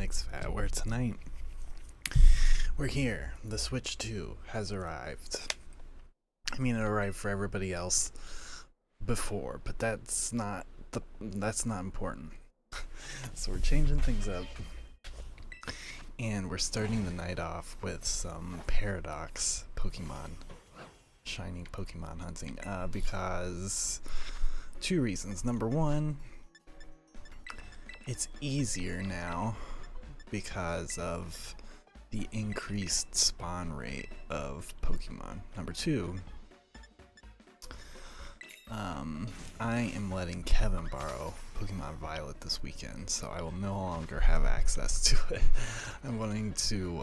Nixphat, where tonight we're here. The Switch 2 has arrived. I mean, it arrived for everybody else before, but that's not important. So we're changing things up, and we're starting the night off with some Paradox Pokemon, shiny Pokemon hunting, because two reasons. Number one, it's easier now because of the increased spawn rate of Pokemon. Number two, I am letting Kevin borrow Pokemon Violet this weekend, so I will no longer have access to it. I'm wanting to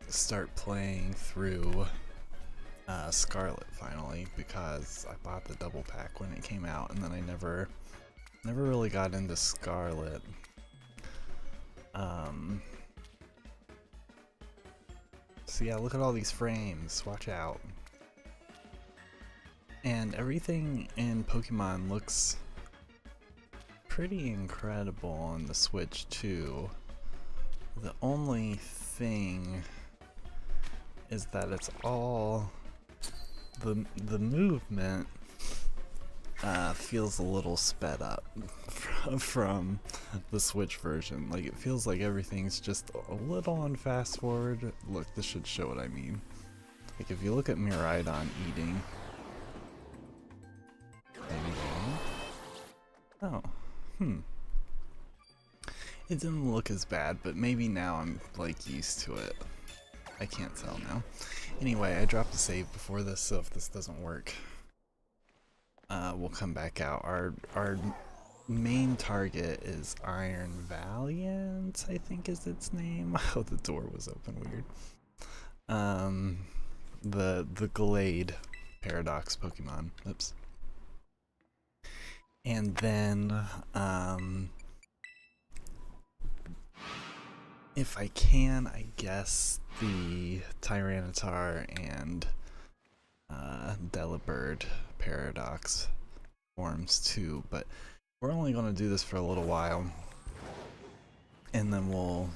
start playing through Scarlet finally, because I bought the double pack when it came out, and then I never really got into Scarlet. So yeah, look at all these frames, watch out. And everything in Pokemon looks pretty incredible on the Switch too. The only thing is that it's all the movement feels a little sped up from the Switch version. Like, it feels like everything's just a little on fast forward. Look, this should show what I mean. Like, if you look at Miraidon eating, it didn't look as bad, but maybe now I'm like used to it. I can't tell now. Anyway, I dropped a save before this, so if this doesn't work, we'll come back out. Our main target is Iron Valiant, I think is its name. Oh, the door was open weird. The Glade Paradox Pokemon. Oops. And then, if I can, I guess the Tyranitar and Delibird Paradox forms too, but we're only going to do this for a little while, and then we'll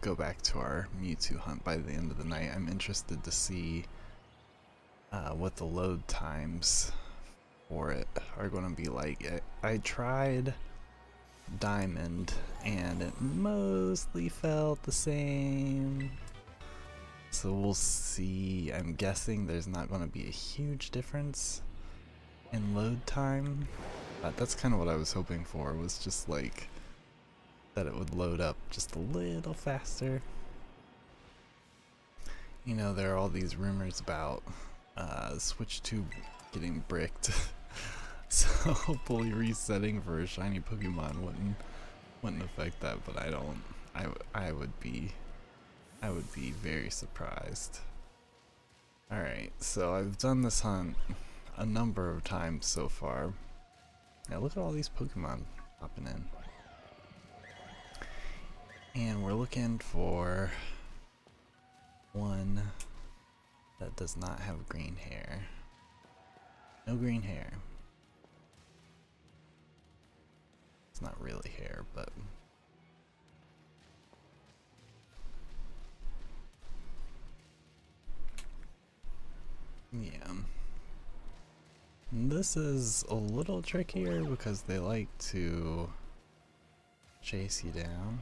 go back to our Mewtwo hunt by the end of the night. I'm interested to see what the load times for it are going to be like. I tried Diamond and it mostly felt the same, so we'll see. I'm guessing there's not going to be a huge difference in load time. That's kind of what I was hoping for, was just like that it would load up just a little faster. You know, there are all these rumors about Switch 2 getting bricked. So hopefully resetting for a shiny Pokemon wouldn't affect that, but I would be very surprised. Alright, so I've done this hunt a number of times so far. Now look at all these Pokemon popping in. And we're looking for one that does not have green hair. No green hair. It's not really hair, but yeah. This is a little trickier because they like to chase you down.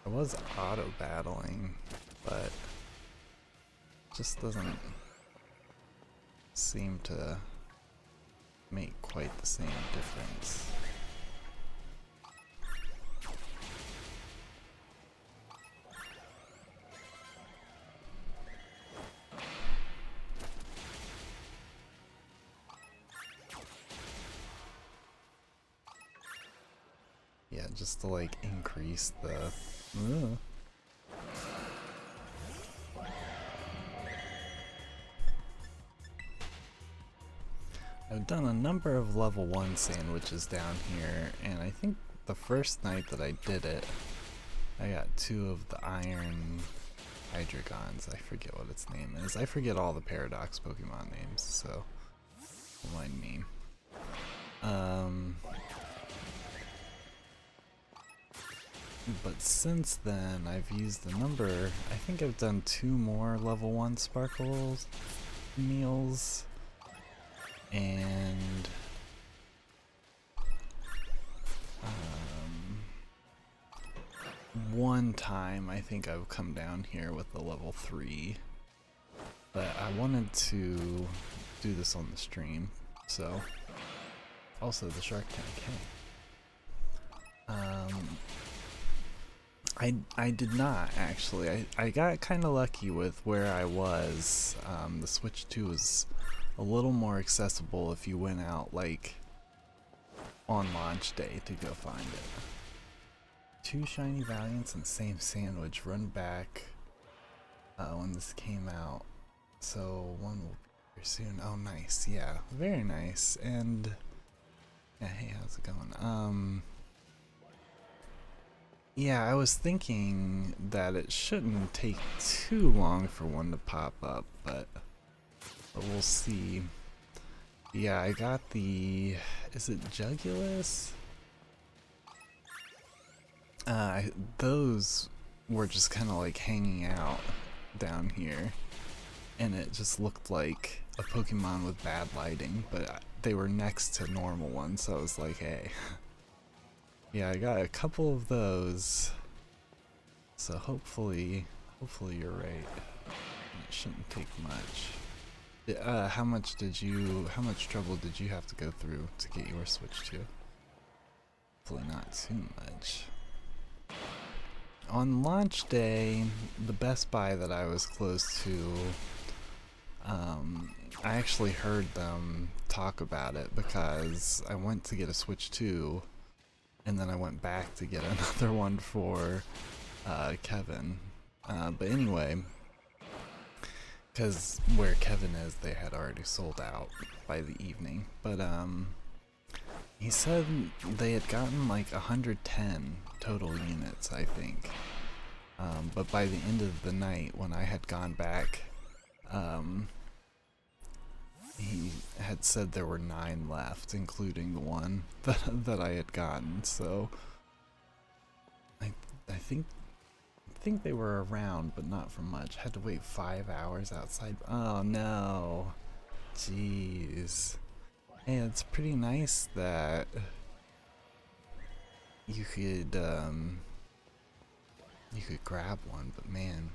I was auto battling, but it just doesn't seem to make quite the same difference. Yeah, just to like increase the I've done a number of level 1 sandwiches down here, and I think the first night that I did it, I got 2 of the Iron Hydreigons. I forget what its name is. I forget all the Paradox Pokemon names, so don't mind me. But since then, I've used a number. I think I've done 2 more level 1 sparkles meals, and one time I think I've come down here with the level 3, but I wanted to do this on the stream, so also the Shark Tank, hey. I did not actually. I got kind of lucky with where I was. The Switch 2 was a little more accessible if you went out like on launch day to go find it. 2 shiny Valiants and same sandwich. Run back when this came out. So one will be here soon. Oh nice, yeah. Very nice. And yeah, hey, how's it going? Yeah, I was thinking that it shouldn't take too long for one to pop up, but we'll see. Yeah, I got the... is it Jugulus? Those were just kind of like hanging out down here, and it just looked like a Pokemon with bad lighting, but they were next to normal ones, so I was like, hey. Yeah, I got a couple of those, so hopefully you're right. It shouldn't take much. How much trouble did you have to go through to get your Switch to? Hopefully not too much. On launch day, the Best Buy that I was close to, I actually heard them talk about it because I went to get a Switch 2, and then I went back to get another one for Kevin. But anyway, because where Kevin is, they had already sold out by the evening. But he said they had gotten like 110 total units, I think. But by the end of the night, when I had gone back, he had said there were 9 left, including the one that I had gotten. So I think they were around, but not for much. Had to wait 5 hours outside. Oh no, jeez. Hey, it's pretty nice that you could grab one, but man,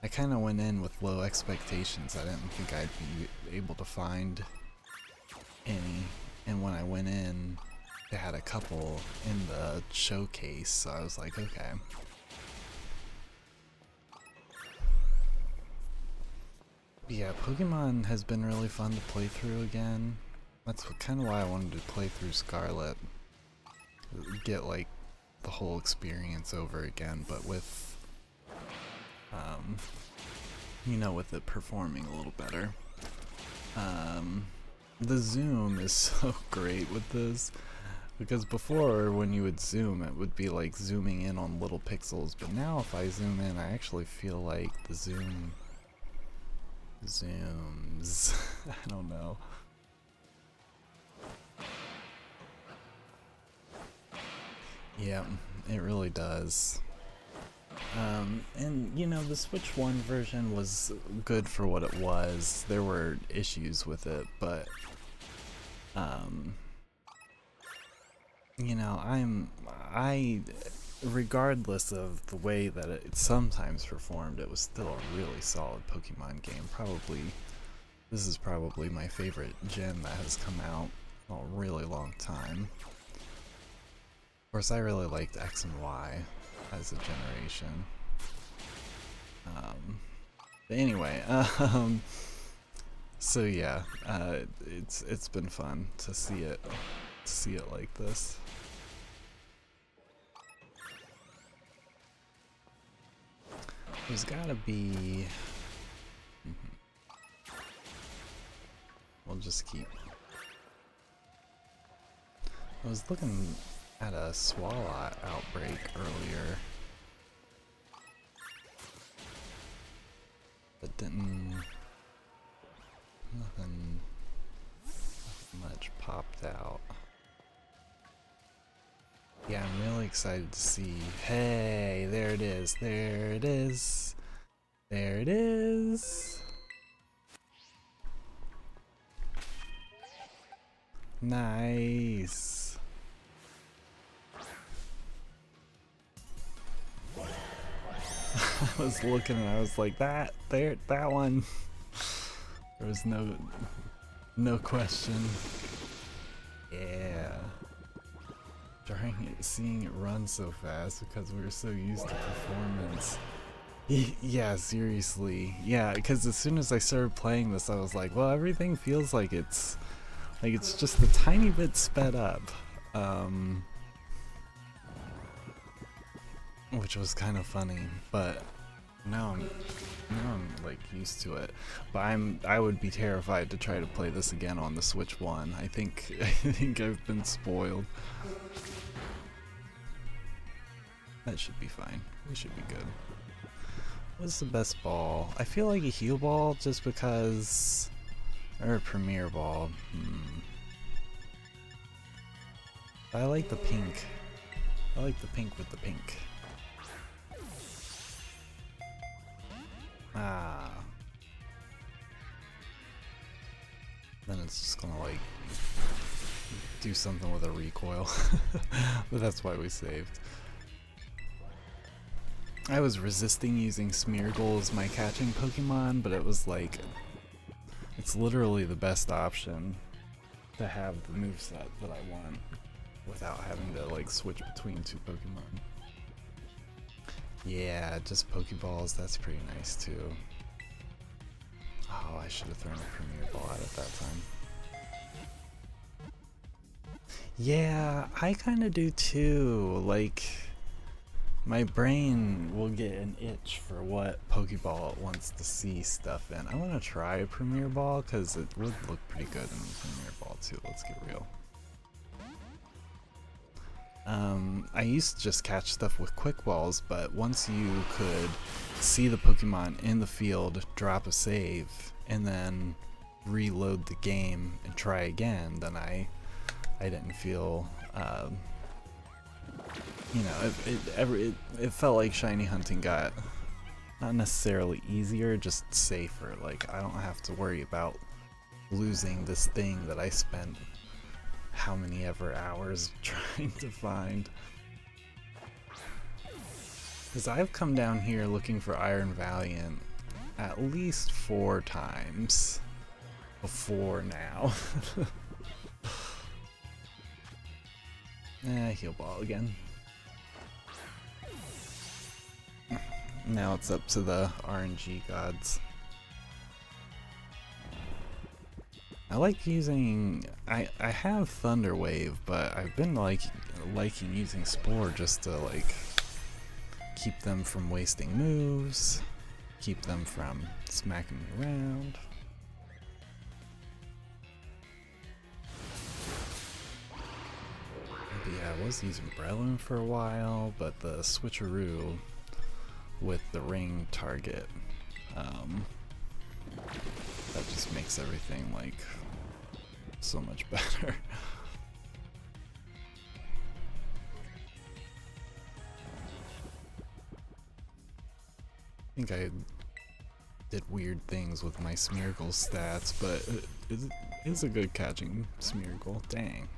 I kind of went in with low expectations. I didn't think I'd be able to find any, and when I went in, they had a couple in the showcase, so I was like, okay. But yeah, Pokemon has been really fun to play through again. That's kind of why I wanted to play through Scarlet. Get like the whole experience over again, but with you know, with it performing a little better. The zoom is so great with this, because before when you would zoom, it would be like zooming in on little pixels, but now if I zoom in, I actually feel like the zoom zooms. I don't know. Yeah, it really does. And you know, the Switch 1 version was good for what it was. There were issues with it, but you know, regardless of the way that it sometimes performed, it was still a really solid Pokemon game. This is probably my favorite gen that has come out in a really long time. Of course, I really liked X and Y as a generation. But anyway, so yeah, it's been fun to see it like this. There's gotta be. We'll just keep. I was looking at a Swalot outbreak earlier, but nothing much popped out. Yeah, I'm really excited to see. Hey, there it is. There it is. There it is. Nice. I was looking and I was like, that one. There was no question. Yeah. Seeing it run so fast because we were so used to performance. Yeah, seriously. Yeah, because as soon as I started playing this, I was like, well, everything feels like it's just a tiny bit sped up. Which was kind of funny, but now I'm like used to it. But I would be terrified to try to play this again on the Switch 1. I think I've been spoiled. That should be fine. We should be good. What's the best ball? I feel like a heal ball just because, or a premier ball. I like the pink. I like the pink with the pink. Ah. Then it's just gonna like do something with a recoil. But that's why we saved. I was resisting using Smeargle as my catching Pokemon, but it was like, it's literally the best option to have the moveset that I want without having to like switch between two Pokemon. Yeah, just Pokeballs, that's pretty nice too. Oh, I should have thrown a Premier Ball out at that time. Yeah, I kind of do too. Like, my brain will get an itch for what Pokeball it wants to see stuff in. I want to try a Premier Ball because it would look pretty good in Premier Ball too, let's get real. I used to just catch stuff with quick balls, but once you could see the Pokemon in the field, drop a save, and then reload the game and try again, then I didn't feel, you know, it felt like shiny hunting got not necessarily easier, just safer. Like, I don't have to worry about losing this thing that I spent how many ever hours trying to find. Because I've come down here looking for Iron Valiant at least 4 times before now. Heal Ball again. Now it's up to the RNG gods. I like using, I have Thunder Wave, but I've been liking using Spore just to like keep them from wasting moves, keep them from smacking me around. But yeah, I was using Breloom for a while, but the switcheroo with the ring target, that just makes everything like so much better. I think I did weird things with my Smeargle stats, but it is a good catching Smeargle. Dang.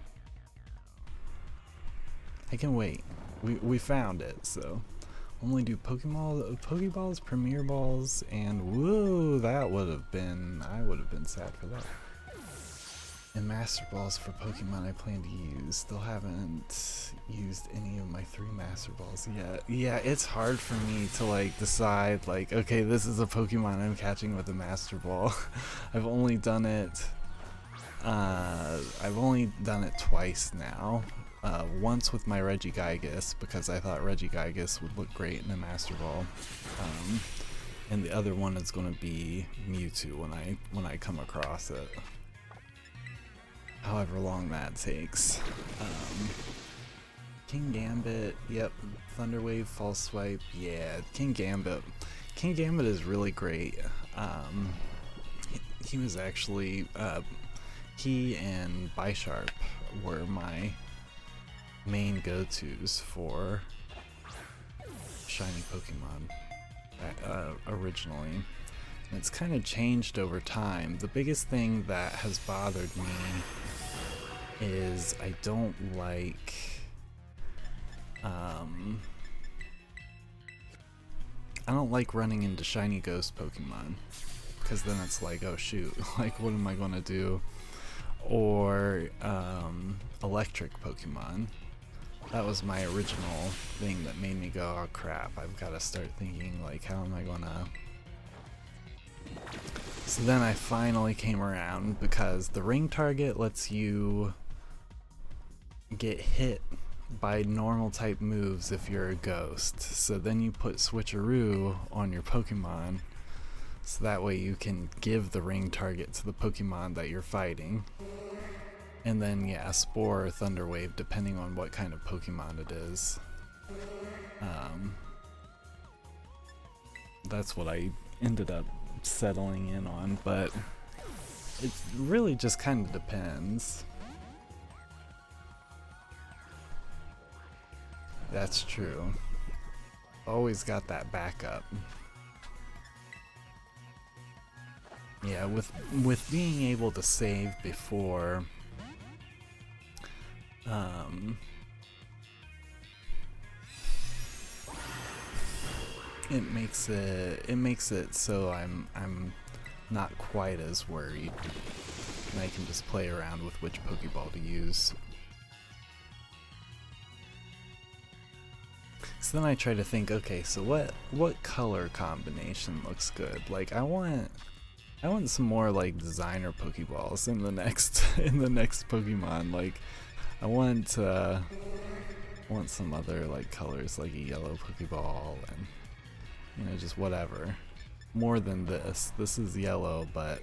I can wait. We found it, so only do Pokeballs, Premier Balls, and woo, that would have been, I would have been sad for that. And Master Balls for Pokemon I plan to use. Still haven't used any of my 3 Master Balls yet. Yeah, it's hard for me to like decide like, okay, this is a Pokemon I'm catching with a Master Ball. I've only done it twice now. Once with my Regigigas because I thought Regigigas would look great in a Master Ball. And the other one is going to be Mewtwo when I come across it. However long that takes. King Gambit, yep. Thunder Wave, False Swipe, yeah. King Gambit is really great. He was actually, he and Bisharp were my main go-tos for shiny Pokemon originally. And it's kind of changed over time. The biggest thing that has bothered me is I don't like running into shiny ghost Pokemon, because then it's like, oh shoot, like what am I gonna do? Or electric Pokemon. That was my original thing that made me go, oh crap, I've got to start thinking like, how am I gonna... So then I finally came around, because the ring target lets you get hit by normal type moves if you're a ghost. So then you put switcheroo on your Pokemon, so that way you can give the ring target to the Pokemon that you're fighting. And then yeah, Spore or Thunder Wave, depending on what kind of Pokemon it is. That's what I ended up settling in on, but it really just kind of depends. That's true. Always got that backup. Yeah, with being able to save before it makes it so I'm not quite as worried, and I can just play around with which Pokeball to use. So then I try to think, okay, so what color combination looks good? Like I want some more like designer Pokeballs in the next Pokemon. Like I want some other like colors, like a yellow Pokeball, and you know, just whatever. More than this. This is yellow, but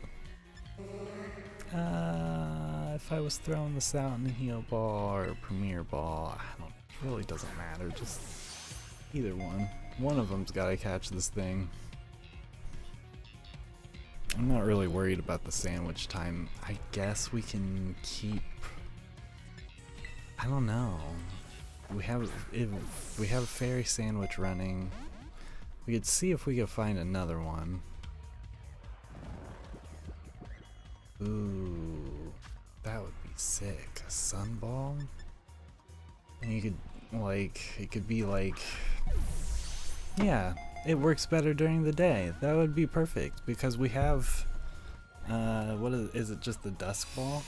if I was throwing this out in a Heal Ball or a Premier Ball, it really doesn't matter. Just either one. One of them's gotta catch this thing. I'm not really worried about the sandwich time. I guess we can keep... I don't know. If we have a fairy sandwich running, we could see if we could find another one. Ooh, that would be sick. A Sunball? And you could, like, it could be like... Yeah, it works better during the day. That would be perfect, because we have... what is it, just the Dusk Ball?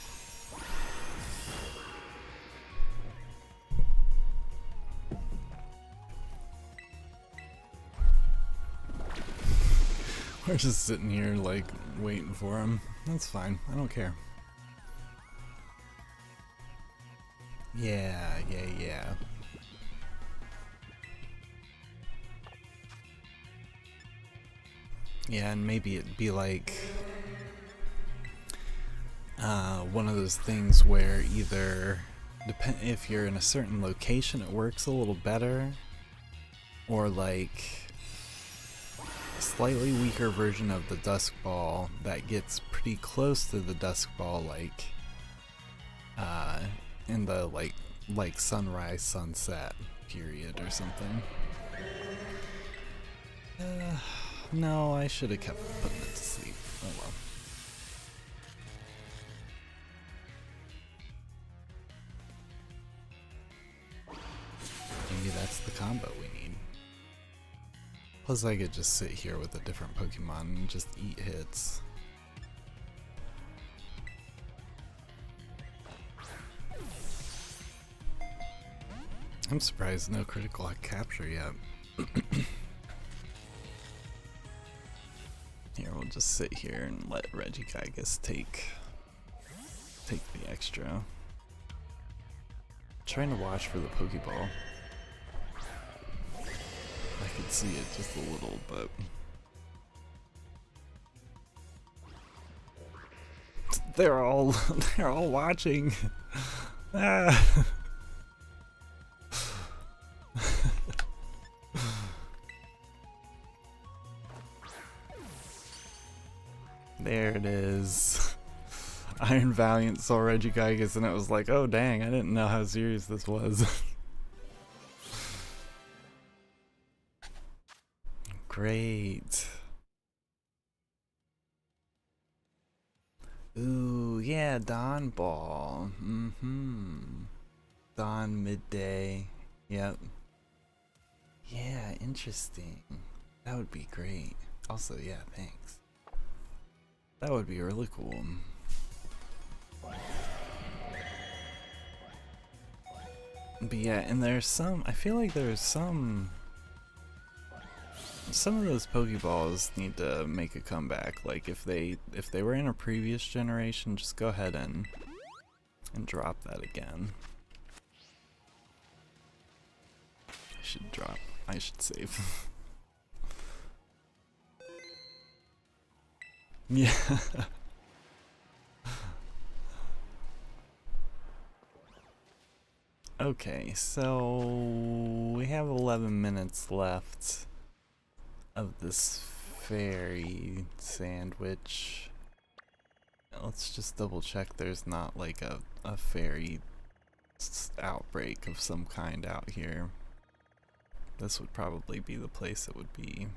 We're just sitting here, like, waiting for him. That's fine. I don't care. Yeah. Yeah, and maybe it'd be like one of those things where either if you're in a certain location, it works a little better, or like a slightly weaker version of the Dusk Ball that gets pretty close to the Dusk Ball, like in the like sunrise sunset period or something. No, I should have kept putting it to sleep. Oh well. Maybe that's the combo we need. Plus I could just sit here with a different Pokemon and just eat hits. I'm surprised no critical capture yet. Here, we'll just sit here and let Regigigas take the extra. Trying to watch for the Pokeball. I could see it just a little, but they're all watching. Ah. There it is. Iron Valiant saw Regigigas and it was like, oh dang, I didn't know how serious this was. Great. Ooh, yeah, Dawn Ball. Dawn midday. Yep. Yeah, interesting. That would be great. Also, yeah, thanks. That would be really cool. But yeah, and there's some, I feel like there's some of those Pokeballs need to make a comeback. Like if they were in a previous generation, just go ahead and drop that again. I should save. Yeah. Okay, so we have 11 minutes left of this fairy sandwich. Let's just double check there's not like a fairy outbreak of some kind out here. This would probably be the place it would be.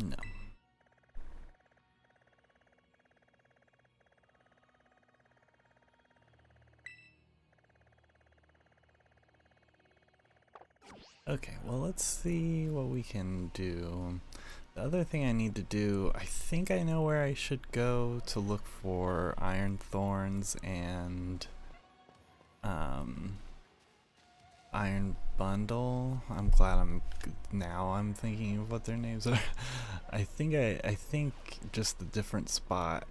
No. Okay, well let's see what we can do. The other thing I need to do, I think I know where I should go to look for iron thorns and iron bundle. I'm glad I'm thinking of what their names are. I think just the different spot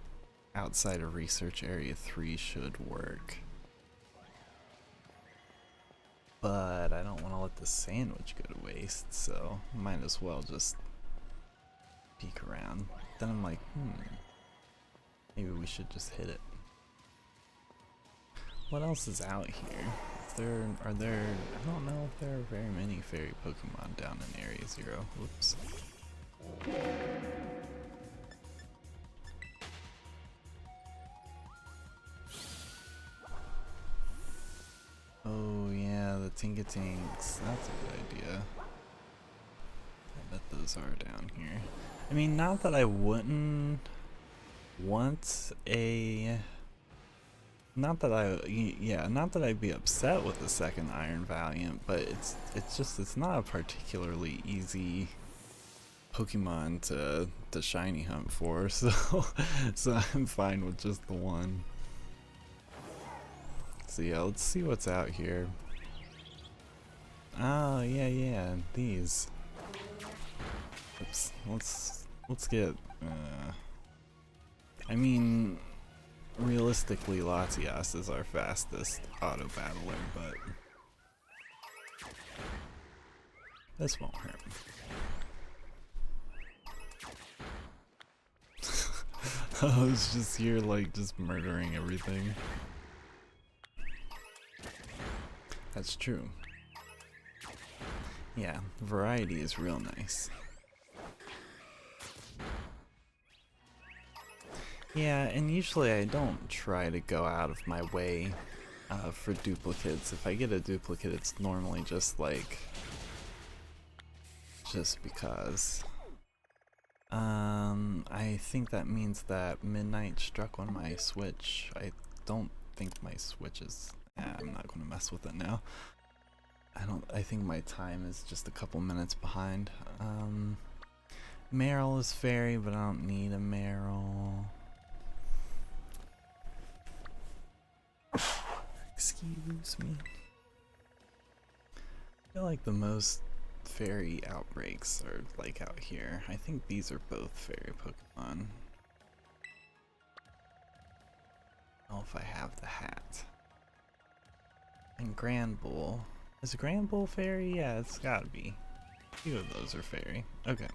outside of research area 3 should work. But I don't want to let the sandwich go to waste, so might as well just peek around. Then I'm like, maybe we should just hit it. What else is out here? I don't know if there are very many fairy Pokemon down in Area 0. Whoops. Oh yeah, the Tinkatinks. That's a good idea. I bet those are down here. I mean, not that I wouldn't want a... Not that I'd be upset with the second Iron Valiant, but it's not a particularly easy Pokemon to shiny hunt for, so I'm fine with just the one. So yeah, let's see what's out here. Oh yeah, these. Oops, let's get. I mean, realistically, Latias is our fastest auto battler, but this won't hurt. I was just here, like, just murdering everything. That's true. Yeah, variety is real nice. Yeah, and usually I don't try to go out of my way for duplicates. If I get a duplicate, it's normally just like... just because. I think that means that midnight struck on my Switch. I don't think my Switch is... I'm not going to mess with it now. I think my time is just a couple minutes behind. Meryl is fairy, but I don't need a Meryl. Excuse me. I feel like the most fairy outbreaks are like out here. I think these are both fairy Pokemon. Oh, if I have the hat. And Grand Bull. Is Grand Bull fairy? Yeah, it's gotta be. A few of those are fairy. Okay.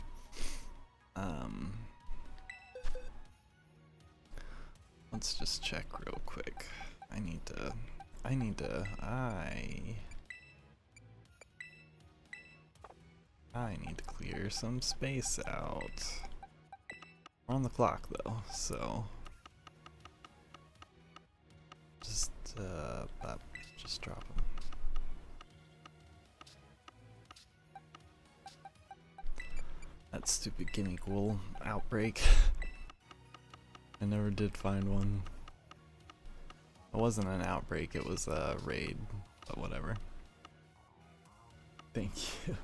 Let's just check real quick. I need to clear some space out. We're on the clock though, so just drop them. That stupid guinea ghoul outbreak. I never did find one. It wasn't an outbreak, it was a raid, but whatever. Thank you.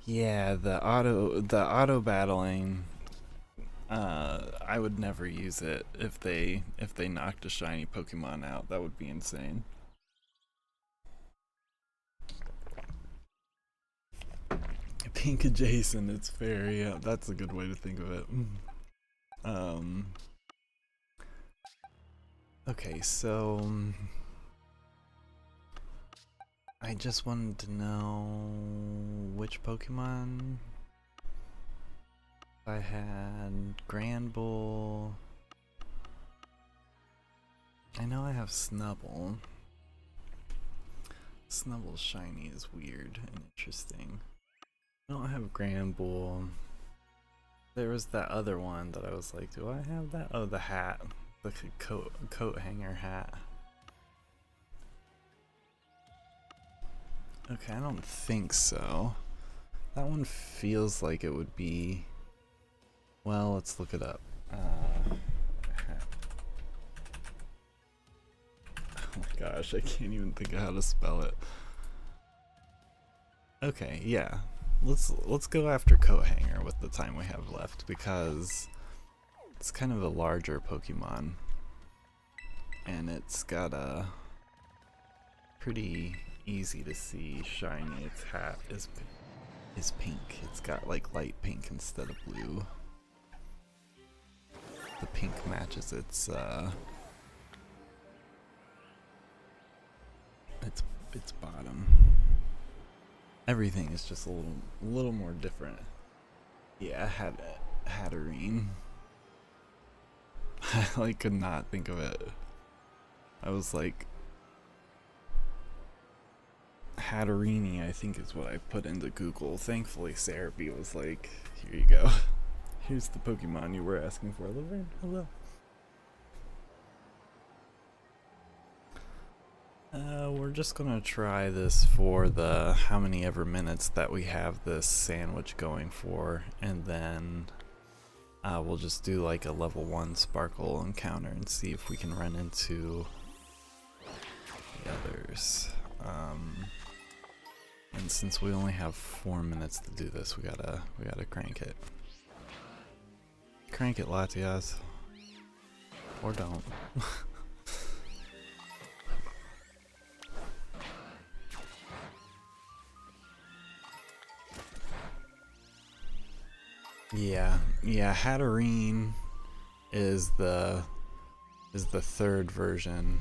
Yeah, the auto battling. I would never use it if they knocked a shiny Pokemon out. That would be insane. Pink adjacent, it's fair. Yeah, that's a good way to think of it. Okay, so I just wanted to know which Pokemon I had. Granbull. I know I have Snubbull. Snubble's shiny is weird and interesting. I don't have Granbull. There was that other one that I was like, do I have that? Oh, the hat. The coat hanger hat. Okay, I don't think so. That one feels like it would be... Well, let's look it up. Oh my gosh, I can't even think of how to spell it. Okay, yeah. Let's go after coat hanger with the time we have left, because it's kind of a larger Pokemon. And it's got a pretty easy to see shiny. Its hat is pink. It's got like light pink instead of blue. The pink matches its bottom. Everything is just a little more different. Yeah, Hatterene. I like could not think of it. I was like, Hatterene, I think is what I put into Google. Thankfully, Cerebi was like, here you go. Here's the Pokemon you were asking for. Laverne, hello. We're just gonna try this for the how many ever minutes that we have this sandwich going for, and then we'll just do like a level 1 Sparkle encounter and see if we can run into the others. And since we only have 4 minutes to do this, we gotta crank it. Crank it, Latias. Or don't. Yeah, Hatterene is the third version.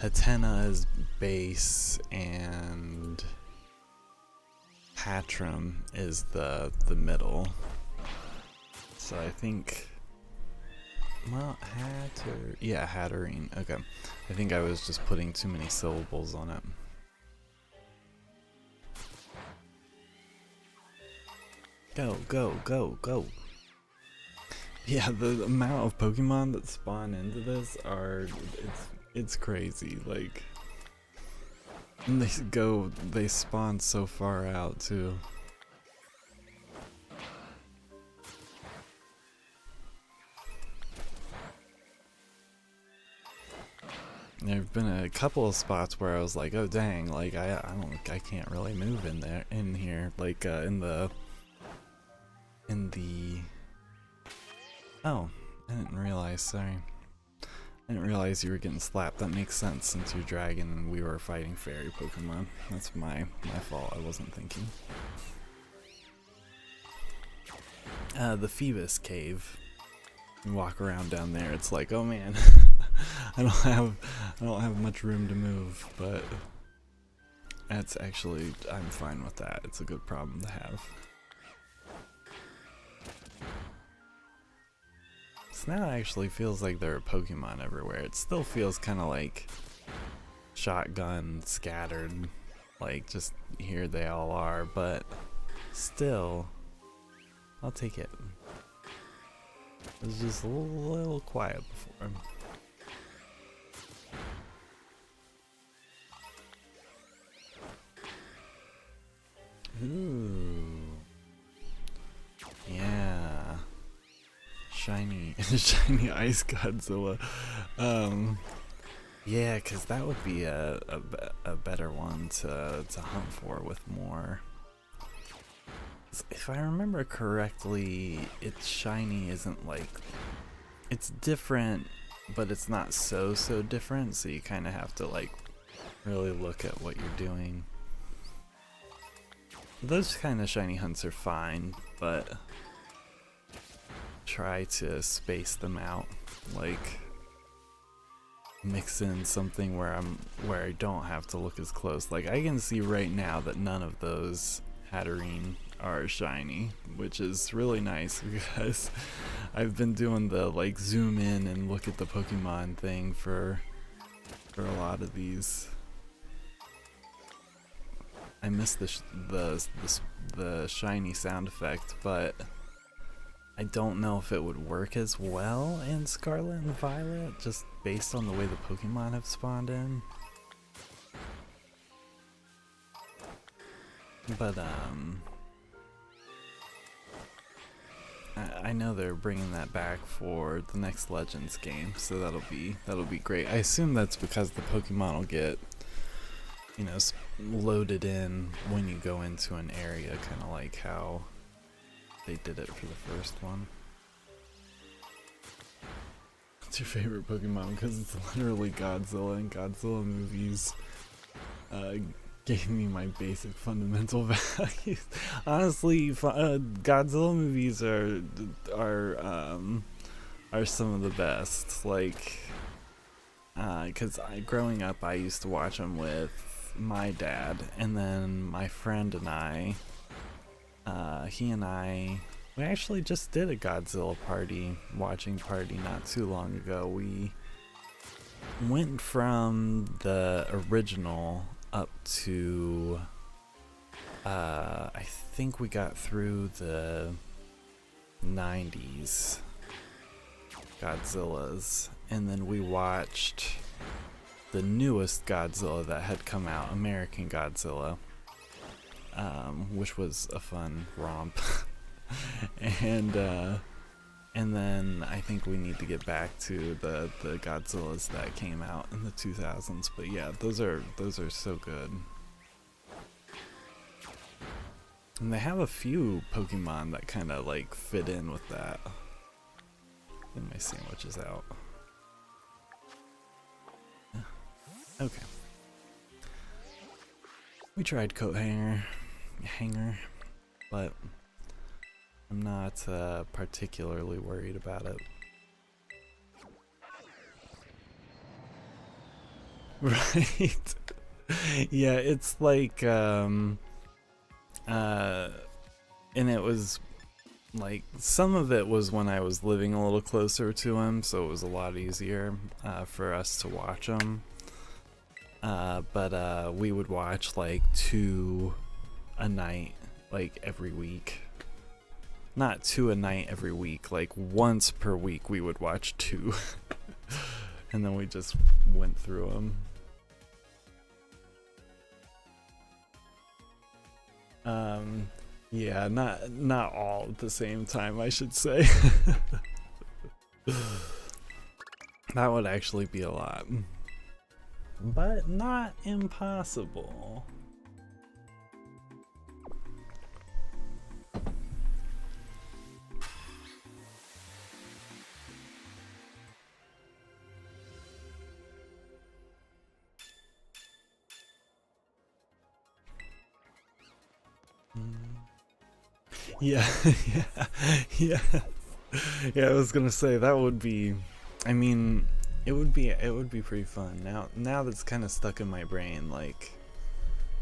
Hatena is base, and Hattrem is the middle. So I think, well, Hatterene. Okay, I think I was just putting too many syllables on it. Go, go, go, go. Yeah, the amount of Pokemon that spawn into this it's crazy. Like, and they spawn so far out too. There've been a couple of spots where I was like, oh dang, like I can't really move in here, like oh, I didn't realize, sorry. I didn't realize you were getting slapped. That makes sense since you're dragon and we were fighting fairy Pokemon. That's my fault, I wasn't thinking. The Phoebus cave. You walk around down there, it's like, oh man, I don't have much room to move, but that's actually, I'm fine with that. It's a good problem to have. So now it actually feels like there are Pokemon everywhere. It still feels kind of like shotgun scattered, like just here they all are, but still I'll take it. It was just a little quiet before. Ooh. Yeah. Shiny shiny Ice Godzilla. Yeah, because that would be a better one to hunt for with more. If I remember correctly, its shiny isn't like, it's different, but it's not so different, so you kind of have to like really look at what you're doing. Those kind of shiny hunts are fine, but try to space them out, like mix in something where I don't have to look as close. Like I can see right now that none of those Hatterene are shiny, which is really nice because I've been doing the like zoom in and look at the Pokemon thing for a lot of these. I miss the shiny sound effect, but I don't know if it would work as well in Scarlet and Violet, just based on the way the Pokemon have spawned in. But I know they're bringing that back for the next Legends game, so that'll be great. I assume that's because the Pokemon will get, you know, loaded in when you go into an area, kind of like how they did it for the first one. What's your favorite Pokemon? Because it's literally Godzilla, and Godzilla movies gave me my basic fundamental values. Honestly, Godzilla movies are some of the best. Like, because growing up, I used to watch them with my dad, and then my friend and I, we actually just did a Godzilla watching party not too long ago. We went from the original up to, I think we got through the 90s Godzillas, and then we watched the newest Godzilla that had come out, American Godzilla, which was a fun romp. And then I think we need to get back to the Godzillas that came out in the 2000s. But yeah, those are so good. And they have a few Pokemon that kind of like fit in with that. And my sandwich is out. Okay. We tried coat hanger, but I'm not particularly worried about it. Right? Yeah, it's like, and it was like, some of it was when I was living a little closer to him, so it was a lot easier for us to watch him. But we would watch like 2 a night, like every week. Not 2 a night every week, like once per week we would watch 2. And then we just went through them. Yeah, not all at the same time, I should say. That would actually be a lot. But not impossible. Yeah, yeah. I was gonna say that would be, I mean, it would be pretty fun. Now that's kind of stuck in my brain. Like,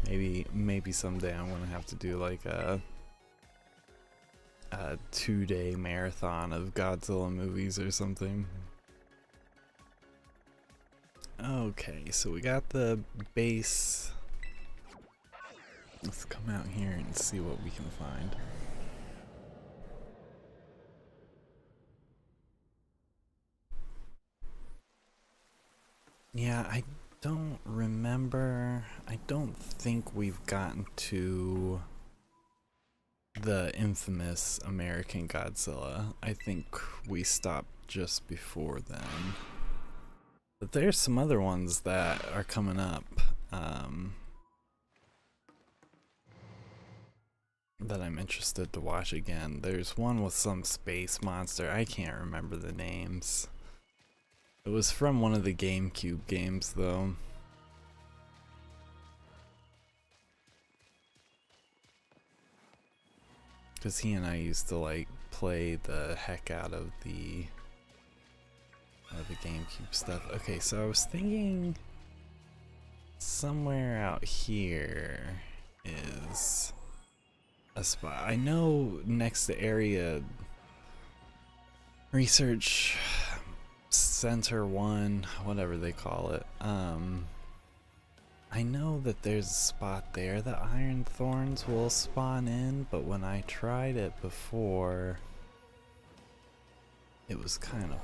maybe someday I'm gonna have to do like a 2-day marathon of Godzilla movies or something. Okay, so we got the base. Let's come out here and see what we can find. Yeah, I don't remember. I don't think we've gotten to the infamous American Godzilla. I think we stopped just before then. But there's some other ones that are coming up that I'm interested to watch again. There's one with some space monster. I can't remember the names. It was from one of the GameCube games, though. Because he and I used to, like, play the heck out of the GameCube stuff. Okay, so I was thinking somewhere out here is a spot. I know next to Area Research Center 1, whatever they call it, I know that there's a spot there that iron thorns will spawn in, but when I tried it before, it was kind of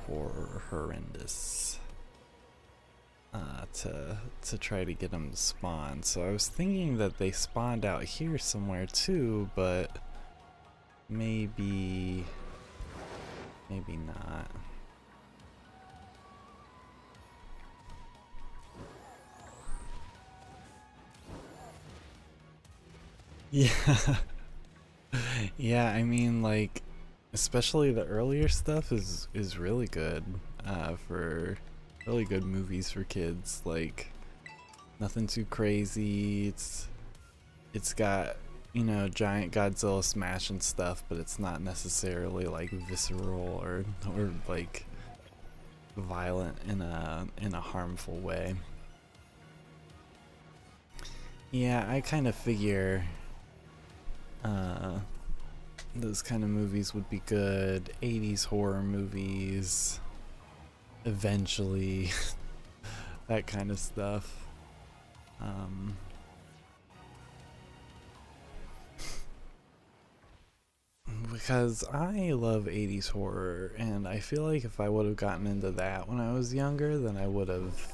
horrendous to try to get them to spawn. So I was thinking that they spawned out here somewhere too, but maybe not. Yeah. Yeah, I mean, like, especially the earlier stuff is really good for really good movies for kids. Like, nothing too crazy. It's got, you know, giant Godzilla smashing stuff, but it's not necessarily like visceral or like violent in a harmful way. Yeah, I kind of figure those kind of movies would be good. 80s horror movies, eventually, that kind of stuff. Because I love 80s horror, and I feel like if I would have gotten into that when I was younger, then I would have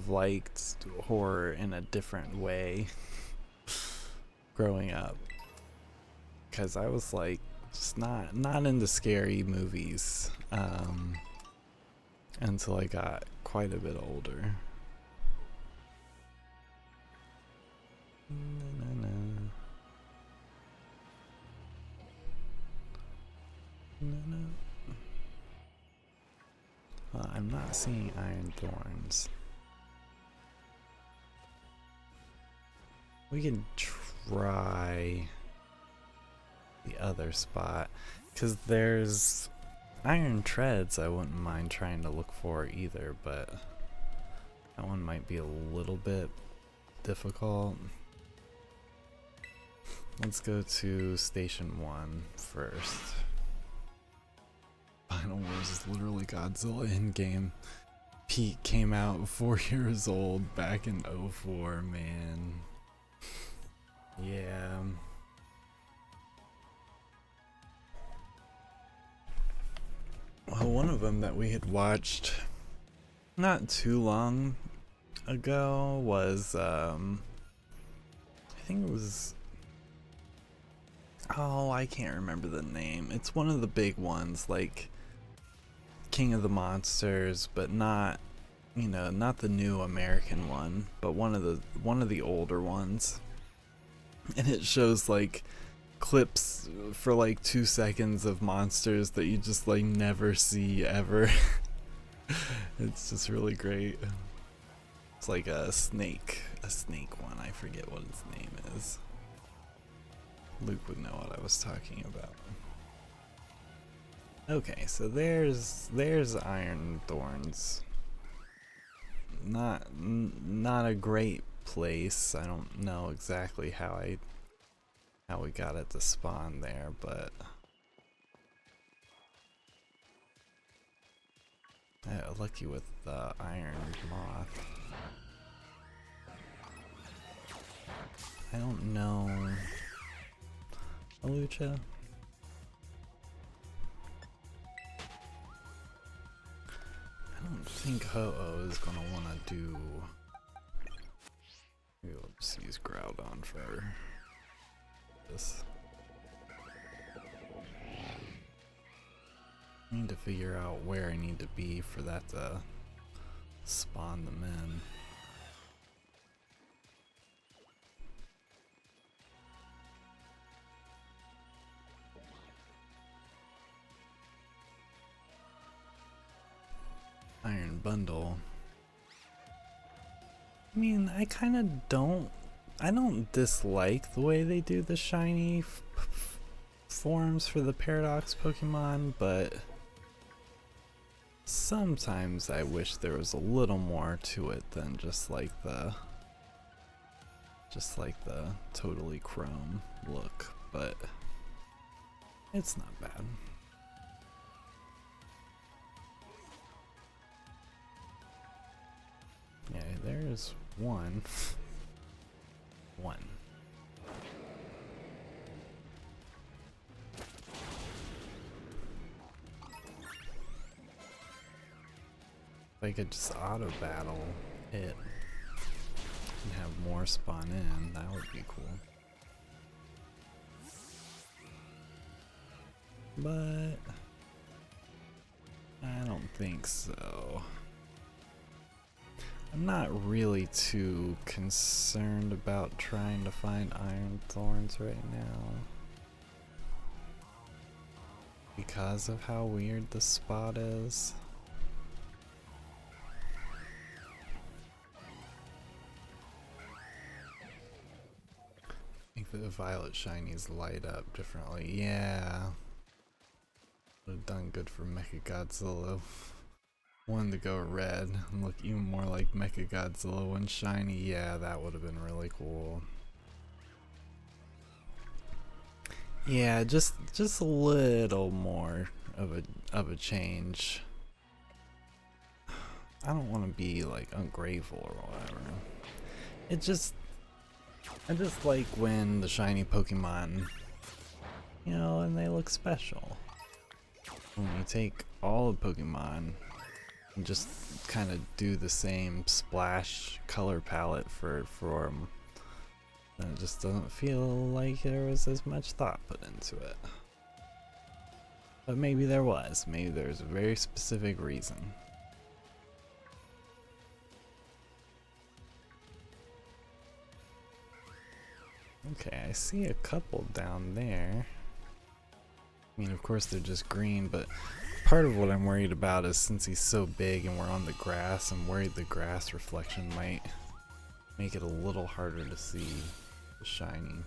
liked horror in a different way growing up. Because I was like just not into scary movies until I got quite a bit older. I'm not seeing iron thorns. We can try the other spot, because there's iron treads I wouldn't mind trying to look for either, but that one might be a little bit difficult. Let's go to Station 1 first. Final Wars is literally Godzilla in-game. Pete came out 4 years old back in 04, man. Yeah. Well, one of them that we had watched not too long ago was, I think it was, oh, I can't remember the name. It's one of the big ones, like King of the Monsters, but not, you know, not the new American one, but one of the older ones. And it shows like clips for like 2 seconds of monsters that you just like never see ever. It's just really great. It's like a snake one. I forget what its name is. Luke would know what I was talking about. Okay, so there's iron thorns. Not a great place. I don't know exactly how we got it to spawn there, but lucky with the iron moth. I don't know. Lucha? I don't think Ho-Oh is gonna wanna do. Maybe we'll just use Groudon for this. I need to figure out where I need to be for that to spawn them in. Iron Bundle. I mean, I kind of don't. I don't dislike the way they do the shiny forms for the Paradox Pokemon, but sometimes I wish there was a little more to it than just like the totally chrome look, but it's not bad. Yeah, there's one. If I could just auto battle it and have more spawn in, that would be cool. But I don't think so. I'm not really too concerned about trying to find Iron Thorns right now because of how weird the spot is. I think the Violet Shinies light up differently. Yeah. Would have done good for Mechagodzilla. Wanted to go red and look even more like Mechagodzilla when shiny. Yeah, that would have been really cool. Yeah, just a little more of a change. I don't want to be like ungrateful or whatever. I just like when the shiny Pokemon, you know, and they look special. When you take all the Pokemon and just kind of do the same splash color palette for them, and it just doesn't feel like there was as much thought put into it. But maybe there was. Maybe there's a very specific reason. Okay, I see a couple down there. I mean, of course they're just green, but part of what I'm worried about is since he's so big and we're on the grass, I'm worried the grass reflection might make it a little harder to see the shiny.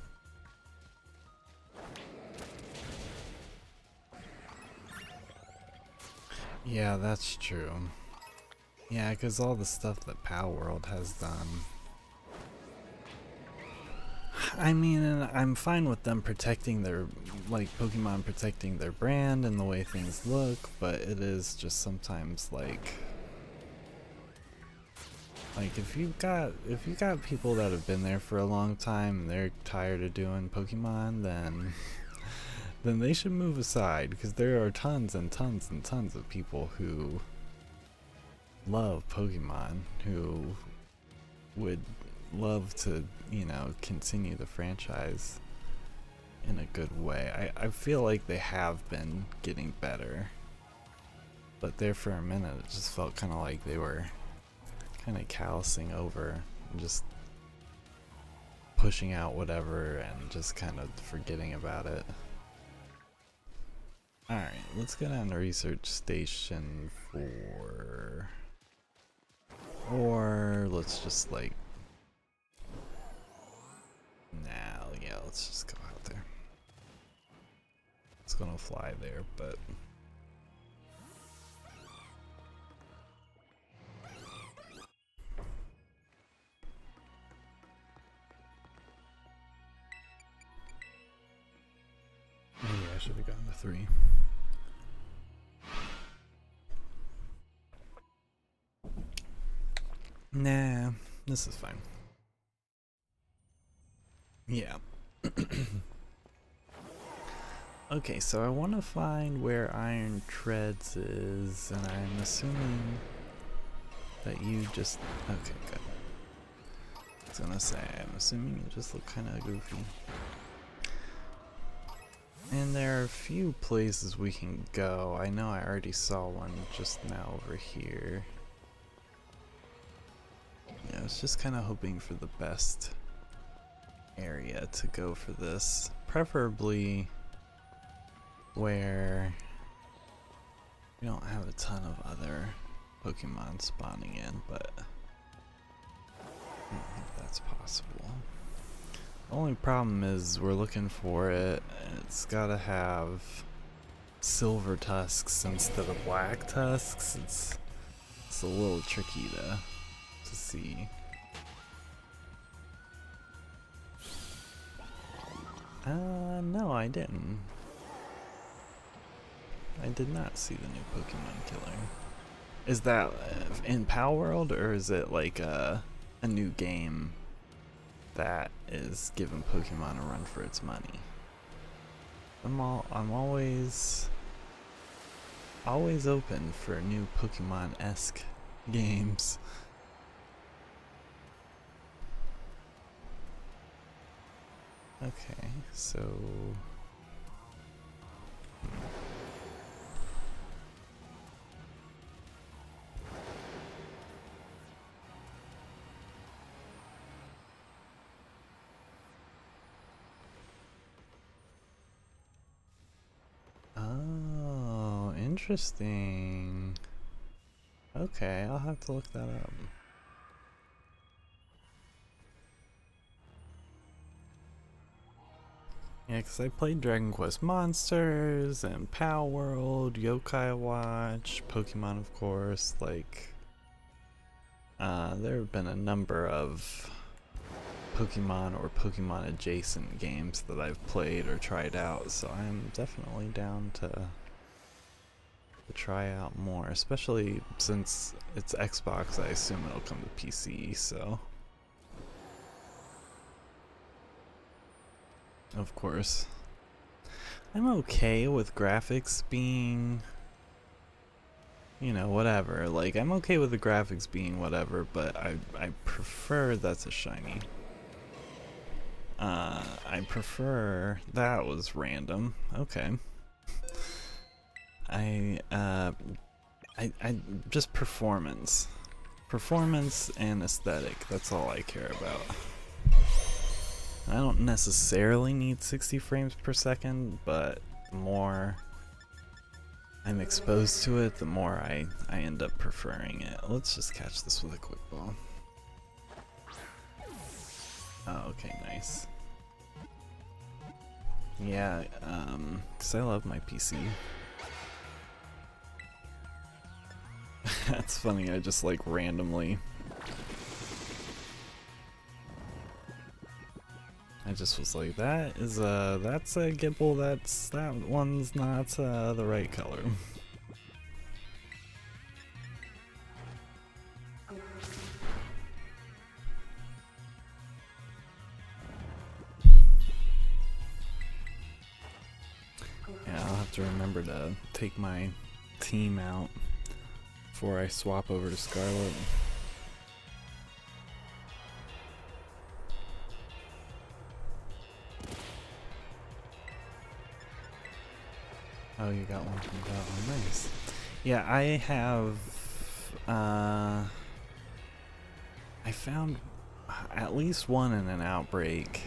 Yeah, that's true. Yeah, because all the stuff that Pal World has done. I mean, and I'm fine with them protecting their, like, Pokemon protecting their brand and the way things look, but it is just sometimes like if you've got people that have been there for a long time and they're tired of doing Pokemon, then they should move aside, because there are tons and tons and tons of people who love Pokemon who would love to, you know, continue the franchise in a good way. I feel like they have been getting better, but there for a minute it just felt kind of like they were kind of callousing over and just pushing out whatever and just kind of forgetting about it. Alright, let's go down to Research Station 4. Or let's just like, yeah, let's just go out there. It's gonna fly there, but maybe I should have gotten to 3. Nah, this is fine. Yeah. Okay, so I want to find where Iron Treads is, and I'm assuming that you just... Okay, good. I was gonna say, I'm assuming you just look kind of goofy. And there are a few places we can go. I know I already saw one just now over here. Yeah, I was just kind of hoping for the best area to go for this. Preferably where we don't have a ton of other Pokemon spawning in, but I don't think that's possible. The only problem is we're looking for it, and it's gotta have silver tusks instead of black tusks. It's a little tricky to see. No, I didn't. I did not see the new Pokemon Killer. Is that in Pal World, or is it like a new game that is giving Pokemon a run for its money? I'm always open for new Pokemon-esque games. Okay, so oh, interesting. Okay, I'll have to look that up. Yeah, because I played Dragon Quest Monsters and Pal World, Yokai Watch, Pokemon of course, like there have been a number of Pokemon or Pokemon adjacent games that I've played or tried out, so I'm definitely down to try out more, especially since it's Xbox. I assume it'll come to PC, so of course. I'm okay with graphics being, you know, whatever. Like, I'm okay with the graphics being whatever, but I prefer that's a shiny. I prefer... That was random. Okay. I just performance. Performance and aesthetic. That's all I care about. I don't necessarily need 60 frames per second, but the more I'm exposed to it, the more I end up preferring it. Let's just catch this with a quick ball. Oh, okay, nice. Yeah, because I love my PC. That's funny, I just like randomly... I just was like, that's a Gibble, that one's not the right color. Yeah, I'll have to remember to take my team out before I swap over to Scarlet. Oh, you got one from Duel. Nice. Yeah, I have, I found at least one in an outbreak.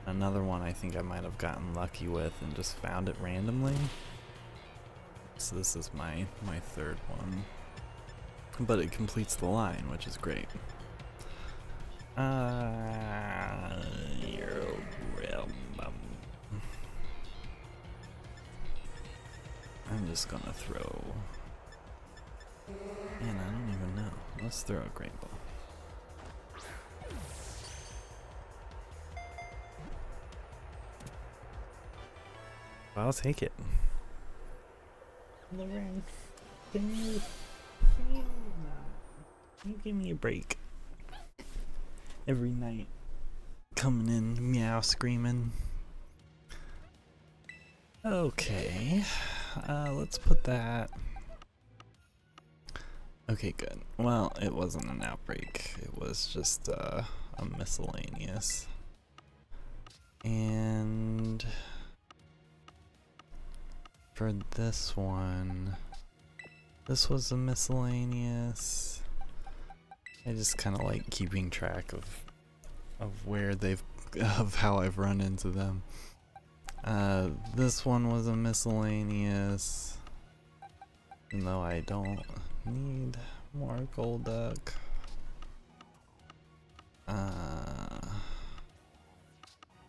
Another one I think I might have gotten lucky with and just found it randomly. So this is my third one. But it completes the line, which is great. I'm just gonna throw... Man, I don't even know. Let's throw a Great Ball. I'll take it. Lauren, can you give me a break? Every night, coming in, meow, screaming. Okay, let's put that Okay, good. Well, it wasn't an outbreak. It was just a miscellaneous. And for this one, this was a miscellaneous. I just kind of like keeping track of where of how I've run into them. This one was a miscellaneous. Even though I don't need more gold duck.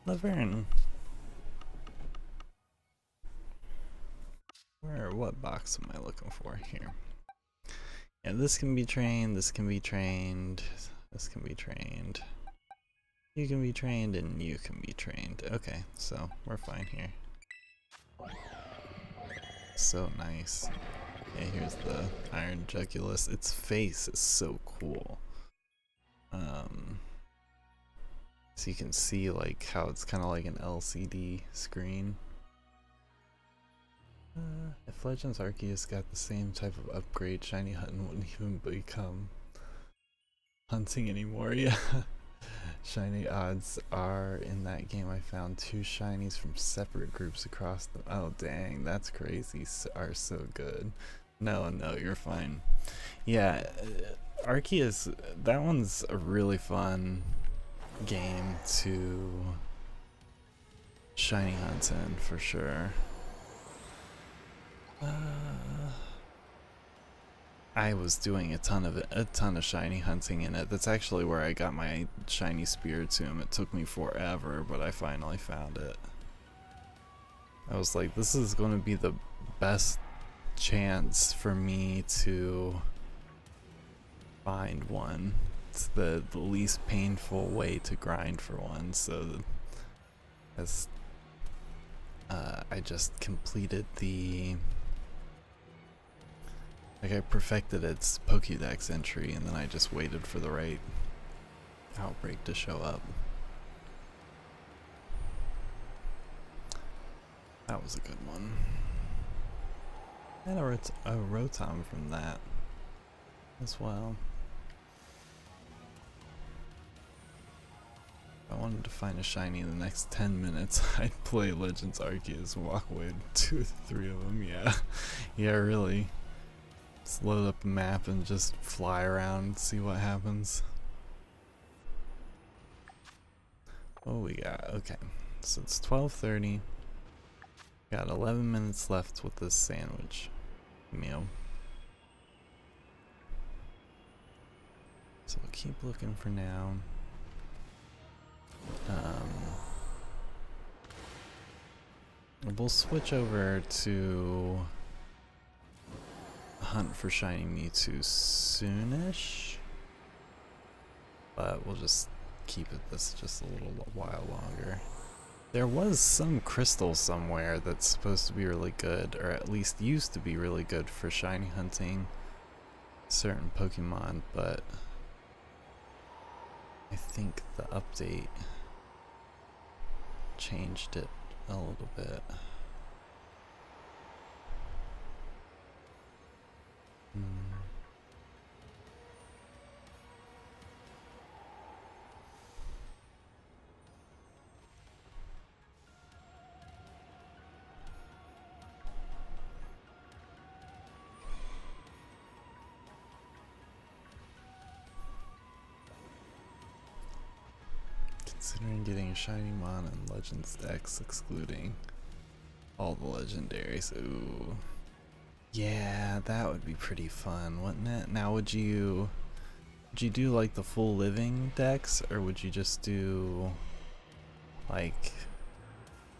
Laverne. What box am I looking for here? Yeah, this can be trained, this can be trained, this can be trained. You can be trained and you can be trained. Okay, so we're fine here. So nice. Okay, here's the Iron Jugulus. Its face is so cool. So you can see like how it's kind of like an LCD screen. If Legends Arceus got the same type of upgrade, Shiny Hunting wouldn't even become hunting anymore. Yeah. Shiny odds are in that game I found 2 shinies from separate groups across them. Oh dang, that's crazy. Are so good. No, you're fine. Yeah, Arceus, that one's a really fun game to shiny hunt in for sure. I was doing a ton of shiny hunting in it. That's actually where I got my shiny Spiritomb. It took me forever, but I finally found it. I was like, this is going to be the best chance for me to find one. It's the least painful way to grind for one, so as I just completed the, like, I perfected its Pokédex entry, and then I just waited for the right outbreak to show up. That was a good one. And a Rotom from that as well. If I wanted to find a shiny in the next 10 minutes, I'd play Legends Arceus and walk away with 2 or 3 of them. Yeah, yeah, really. Just load up the map and just fly around and see what happens. What we got? Okay, so it's 12:30. Got 11 minutes left with this sandwich meal. So we'll keep looking for now. We'll switch over to hunt for Shiny Mewtwo soonish, but we'll just keep it this just a little while longer. There was some crystal somewhere that's supposed to be really good, or at least used to be really good for shiny hunting certain Pokemon, but I think the update changed it a little bit. Considering getting a shiny mon and Legends decks, excluding all the legendaries. Ooh. Yeah, that would be pretty fun, wouldn't it? Now would you do like the full living decks, or would you just do like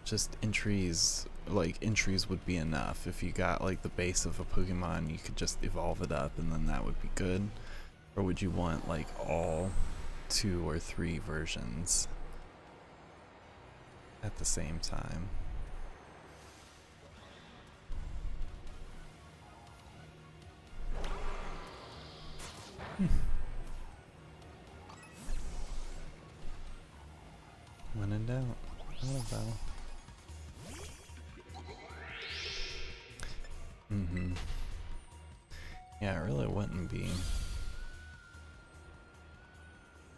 just entries? Like entries would be enough. If you got like the base of a Pokemon, you could just evolve it up and then that would be good. Or would you want like all 2 or 3 versions at the same time? When in doubt, what about? Yeah, it really wouldn't be.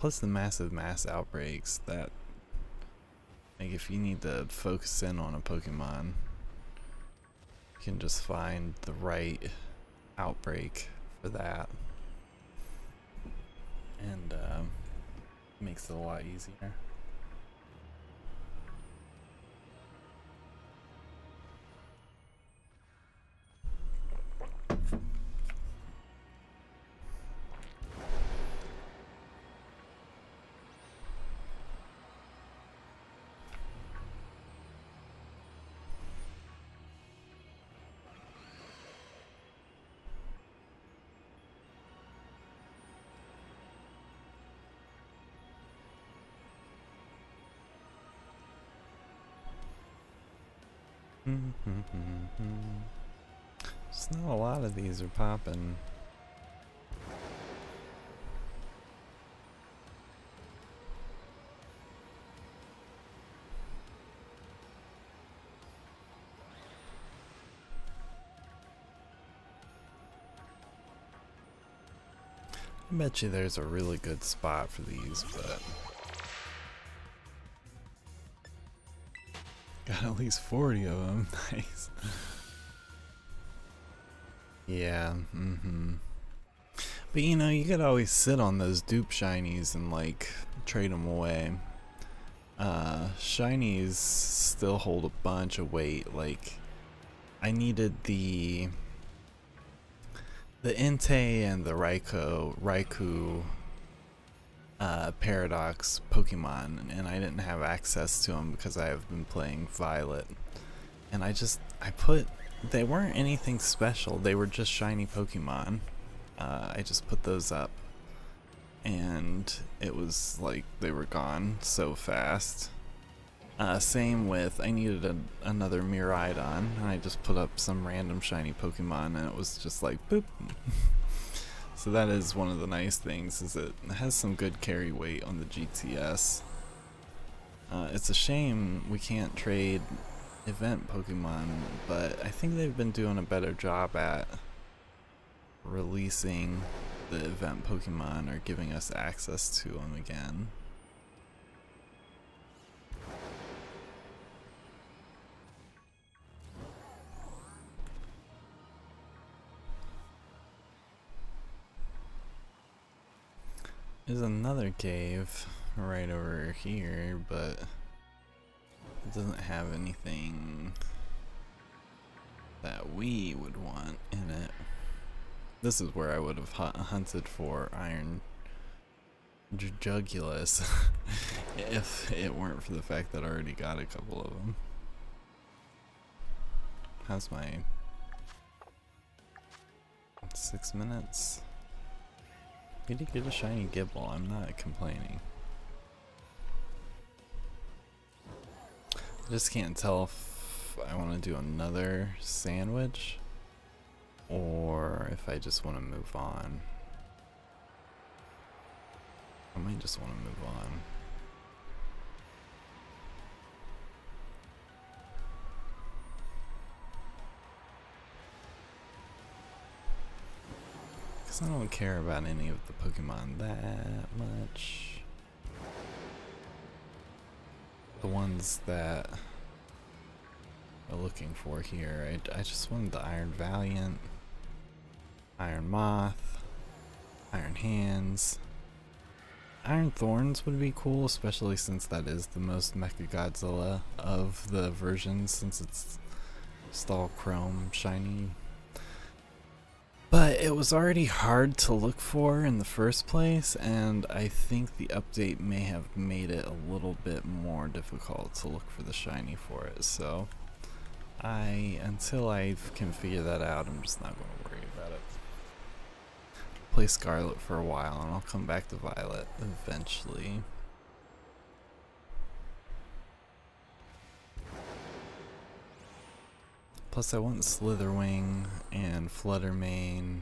Plus the massive mass outbreaks that, like, if you need to focus in on a Pokemon, you can just find the right outbreak for that. And makes it a lot easier. Just not a lot of these are popping. I bet you there's a really good spot for these, but got at least 40 of them. Nice. Yeah, But you know, you could always sit on those dupe shinies and like trade them away. Shinies still hold a bunch of weight. Like, I needed the Entei and the Raikou Paradox Pokemon, and I didn't have access to them because I have been playing Violet. And they weren't anything special, they were just shiny Pokemon. I just put those up, and it was like they were gone so fast. Same with, I needed another Miraidon, and I just put up some random shiny Pokemon, and it was just like, boop. So that is one of the nice things, is it has some good carry weight on the GTS. It's a shame we can't trade event Pokemon, but I think they've been doing a better job at releasing the event Pokemon or giving us access to them again. There's another cave right over here, but it doesn't have anything that we would want in it. This is where I would have hunted for Iron Jugulus if it weren't for the fact that I already got a couple of them. How's my 6 minutes? We did get a shiny Gible, I'm not complaining. I just can't tell if I want to do another sandwich or if I just want to move on. I might just want to move on. Because I don't care about any of the Pokemon that much. The ones that I'm looking for here, I just wanted the Iron Valiant, Iron Moth, Iron Hands. Iron Thorns would be cool, especially since that is the most Mecha Godzilla of the versions, since it's just all chrome shiny. But it was already hard to look for in the first place, and I think the update may have made it a little bit more difficult to look for the shiny for it. So until I can figure that out, I'm just not going to worry about it. Play Scarlet for a while, and I'll come back to Violet eventually. Plus I want Slitherwing and Fluttermane.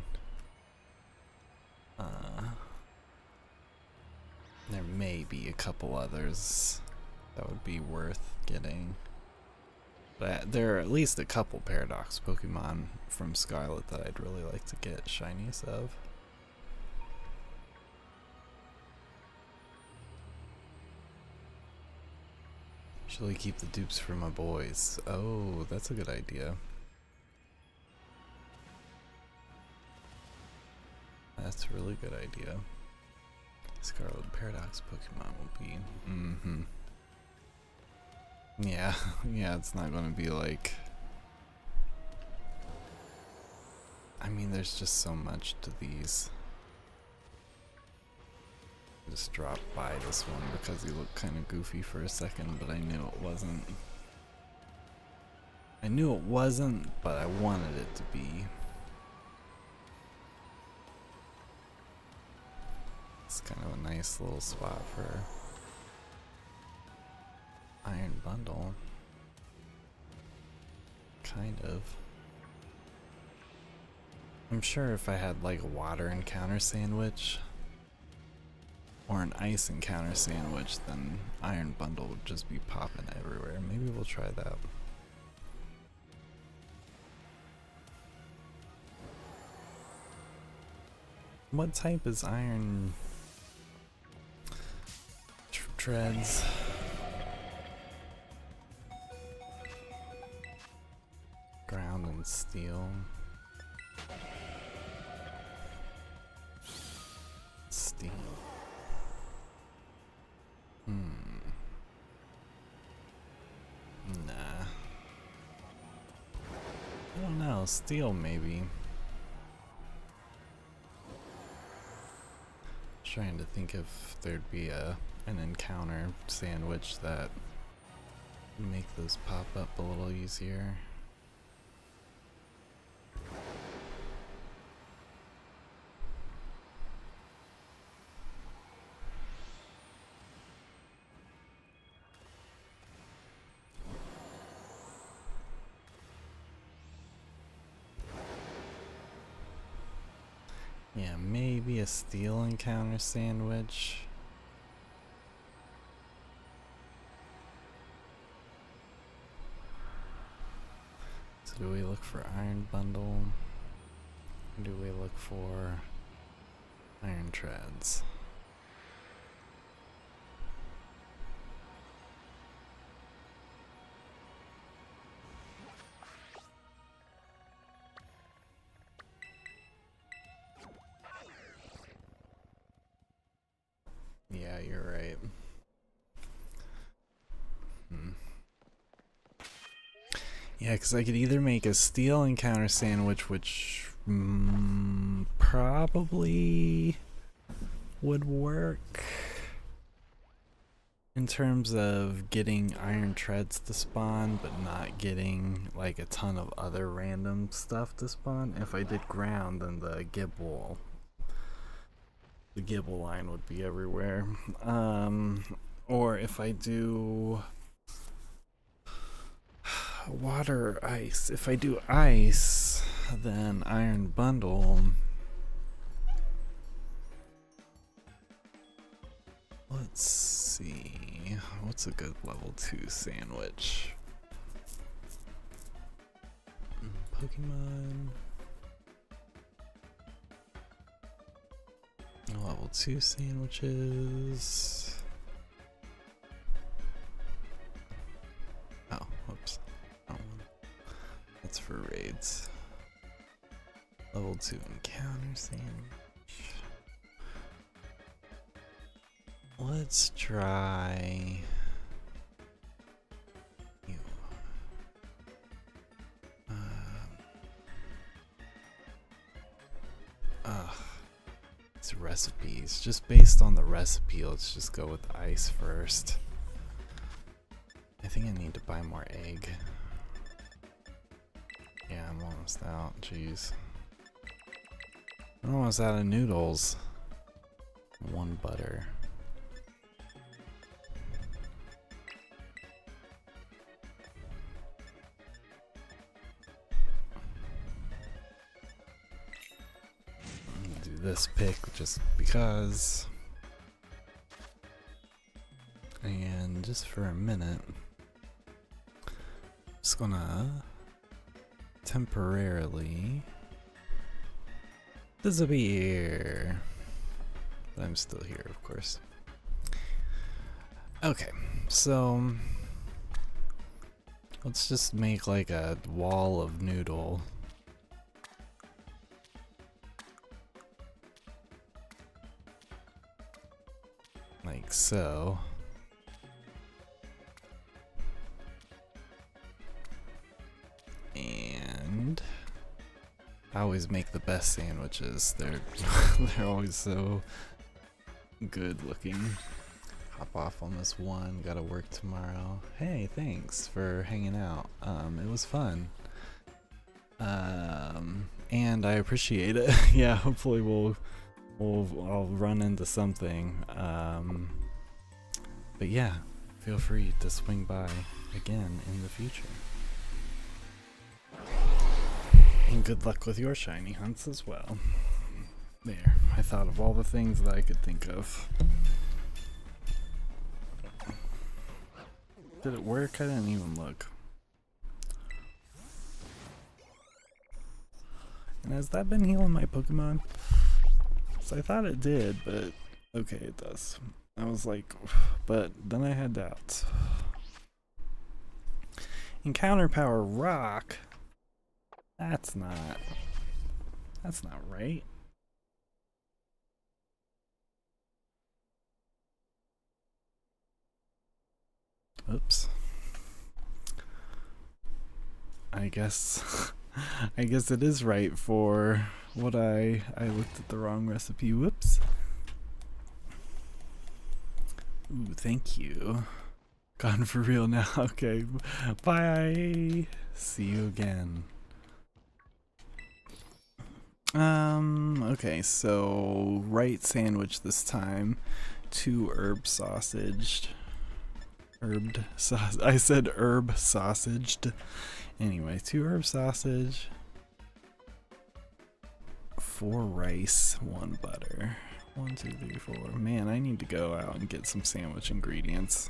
There may be a couple others that would be worth getting. But there are at least a couple Paradox Pokemon from Scarlet that I'd really like to get shinies of. Usually keep the dupes for my boys. Oh, that's a good idea. That's a really good idea. Scarlet Paradox Pokemon will be. Yeah, yeah, it's not gonna be like. I mean, there's just so much to these. Just dropped by this one because he looked kind of goofy for a second, but I knew it wasn't. I knew it wasn't, but I wanted it to be. It's kind of a nice little spot for Iron Bundle. Kind of. I'm sure if I had like a water encounter sandwich or an ice encounter sandwich, then Iron Bundle would just be popping everywhere. Maybe we'll try that. What type is Iron Treads? Ground and steel. Steel. Nah. I don't know, steel maybe. Trying to think if there'd be an encounter sandwich that would make those pop up a little easier. Yeah, maybe a steel encounter sandwich. So do we look for Iron Bundle? Or do we look for Iron Treads? Yeah, you're right. Yeah, because I could either make a steel encounter sandwich, which probably would work in terms of getting Iron Treads to spawn, but not getting like a ton of other random stuff to spawn. If I did ground, then the Gibble line would be everywhere. Or if I do water or ice. If I do ice, then Iron Bundle. Let's see. What's a good level 2 sandwich? Pokemon. Level 2 sandwiches. Oh, whoops. That's for raids. Level 2 encounter sandwich. Let's try you. It's recipes. Just based on the recipe, let's just go with ice first. I think I need to buy more egg. Yeah, I'm almost out. Jeez. I'm almost out of noodles. 1 butter. Do this pick just because. And just for a minute, Just gonna temporarily disappear. But I'm still here, of course. Okay, so let's just make like a wall of noodle. Like so. And I always make the best sandwiches. They're they're always so good looking. Hop off on this one, gotta work tomorrow. Hey, thanks for hanging out. It was fun. And I appreciate it. Yeah, hopefully I'll run into something. But yeah, feel free to swing by again in the future. And good luck with your shiny hunts as well. There, I thought of all the things that I could think of. Did it work? I didn't even look. And has that been healing my Pokemon? So I thought it did, but okay, it does. I was like, but then I had doubts. Encounter power rock? That's not right. Oops. I guess it is right for what I looked at the wrong recipe. Whoops. Ooh, thank you. Gone for real now. Okay. Bye. See you again. Okay, so right sandwich this time. 2 herb sausaged. I said herb sausaged. Anyway, 2 herb sausage, 4 rice, 1 butter. 1, 2, 3, 4. Man, I need to go out and get some sandwich ingredients.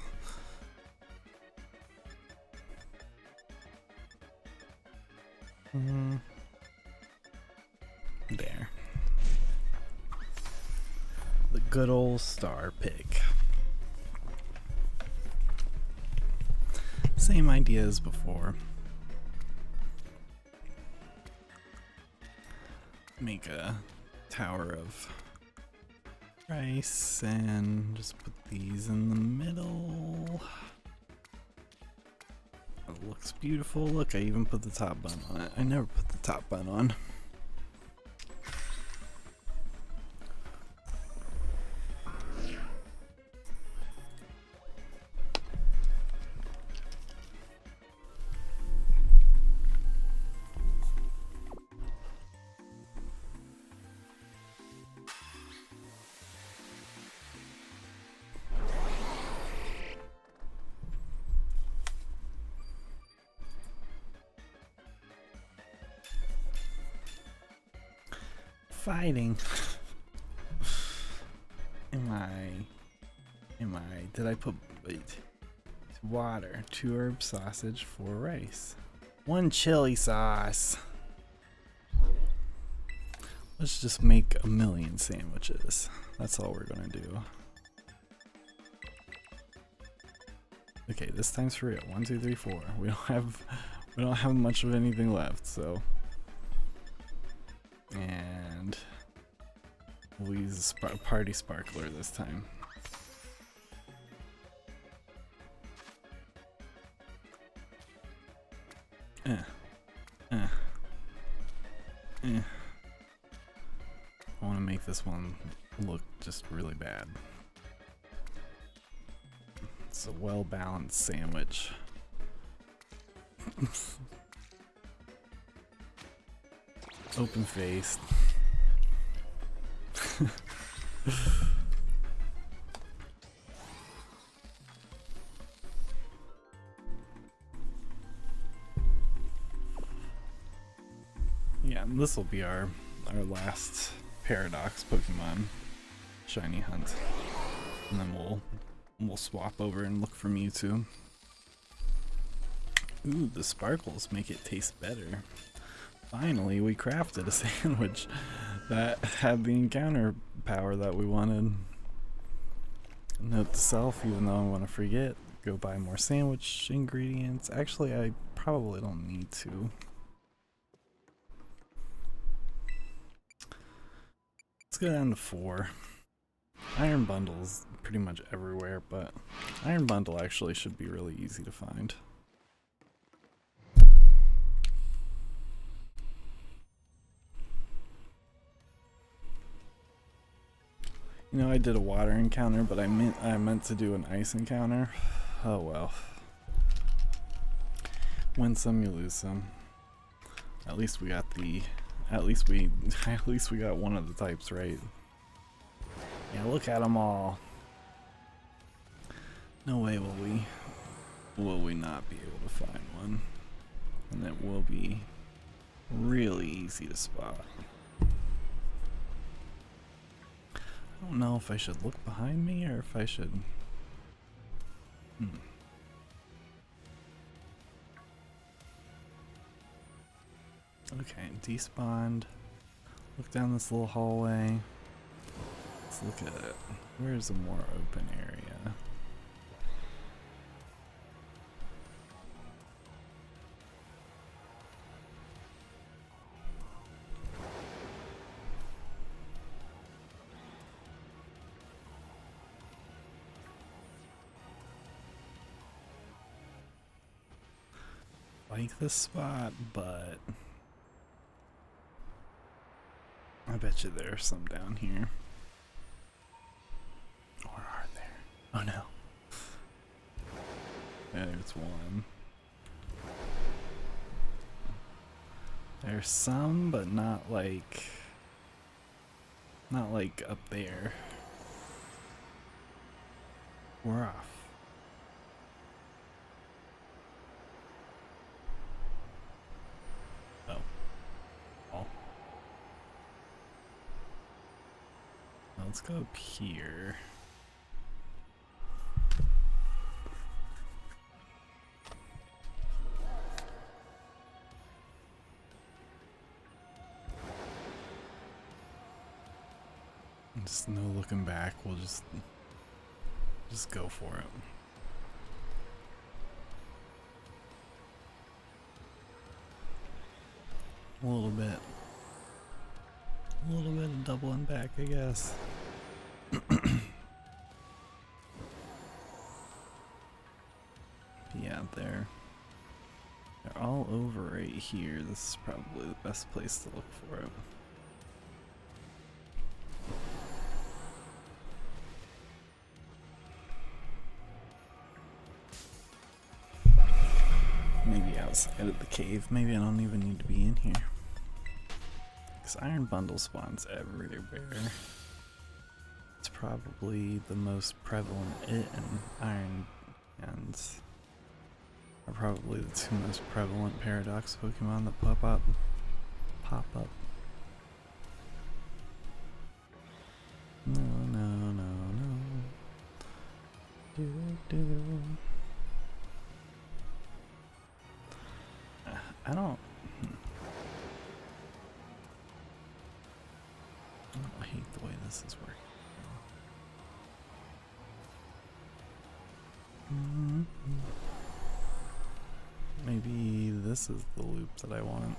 There. The good old star pick. Same idea as before. Make a tower of rice and just put these in the middle. It looks beautiful. Look, I even put the top bun on it. I never put the top bun on. Fighting. Did I put, wait, water, 2 herb sausage, 4 rice, 1 chili sauce. Let's just make a million sandwiches. That's all we're gonna do. Okay, this time's for real. 1, 2, 3, 4. We don't have much of anything left, so. And we'll use a party sparkler this time. I want to make this one look just really bad. It's a well-balanced sandwich. Open-faced. Yeah, this will be our last Paradox Pokemon shiny hunt, and then we'll swap over and look for Mewtwo. Ooh, the sparkles make it taste better. Finally, we crafted a sandwich that had the encounter power that we wanted. Note to self, even though I want to forget, go buy more sandwich ingredients. Actually, I probably don't need to. Let's go down to 4. Iron bundles pretty much everywhere, but iron bundle actually should be really easy to find. You know, I did a water encounter, but I meant to do an ice encounter. Oh well. Win some, you lose some. At least we got one of the types right. Yeah, look at them all. No way will we not be able to find one. And it will be really easy to spot. I don't know if I should look behind me or if I should... Okay, despawned. Look down this little hallway. Let's look at it. Where's a more open area? Like this spot, but I bet you there's some down here. Or are there? Oh no. There's one. There's some, but not like up there. We're off. Let's go up here. Just no looking back. We'll just go for it. A little bit of doubling back, I guess. Yeah, they're all over right here. This is probably the best place to look for it. Maybe outside of the cave. Maybe I don't even need to be in here. Because iron bundle spawns everywhere. It's probably the most prevalent and iron hands are probably the 2 most prevalent paradox Pokemon that pop up. No. I don't. I hate the way this is working. Maybe this is the loop that I want.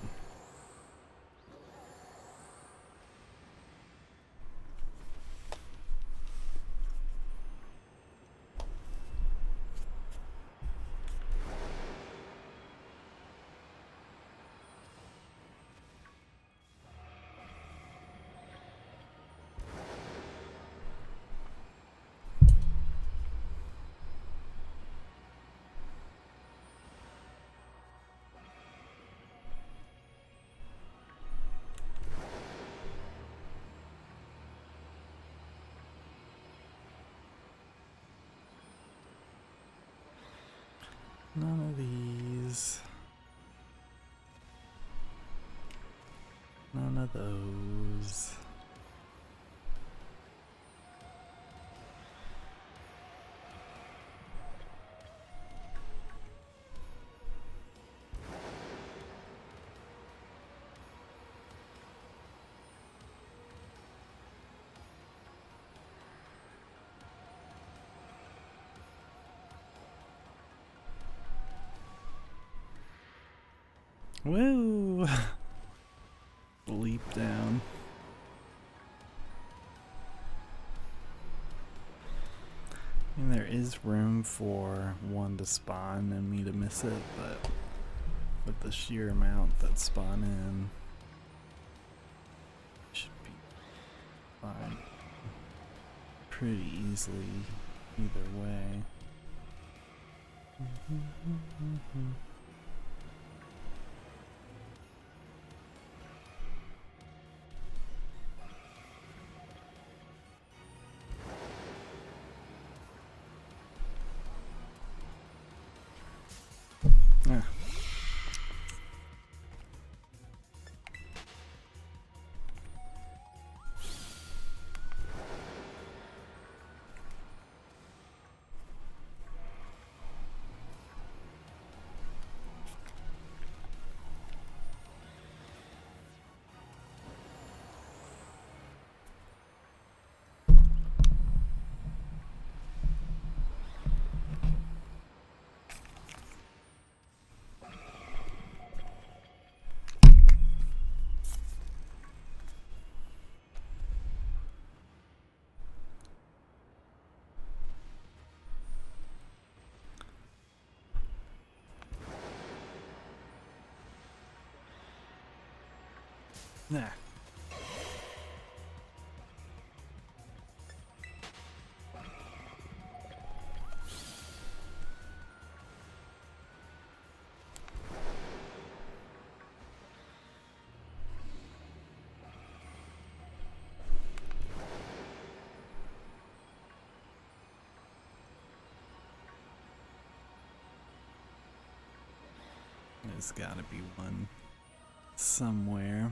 None of these. None of those. Woo! Leap down. I mean, there is room for one to spawn and me to miss it, but with the sheer amount that spawn in, should be fine pretty easily either way. Ah. Nah. There's gotta be one somewhere.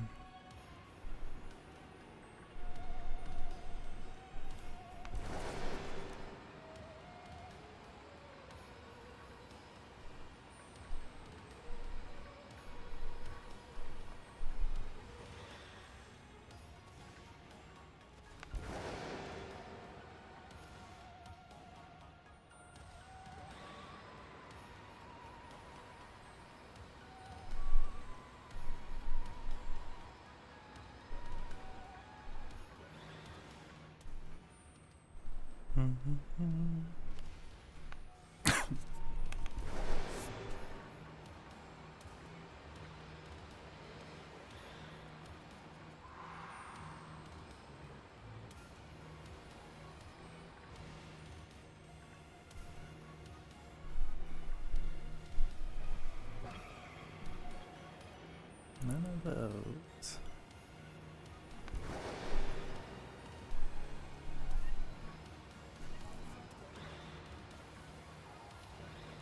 None of those.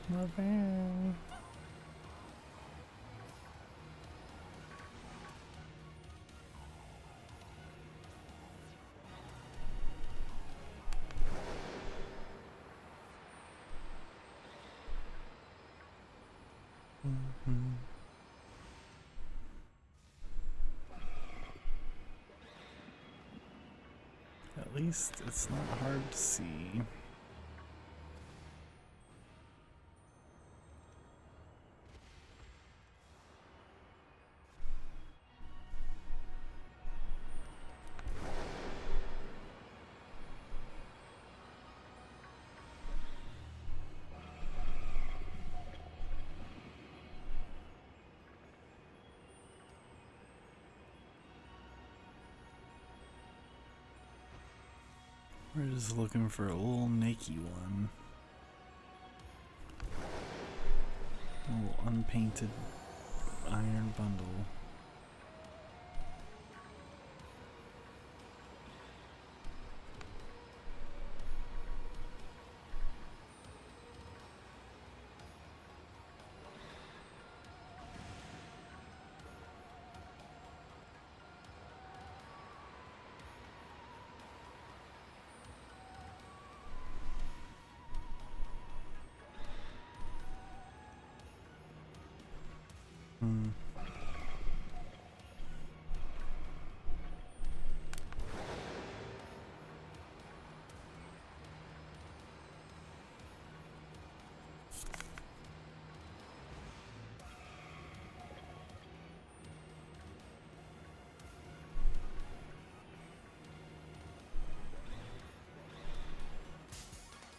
Moving. At least it's not hard to see. We're just looking for a little naked one. A little unpainted iron bundle.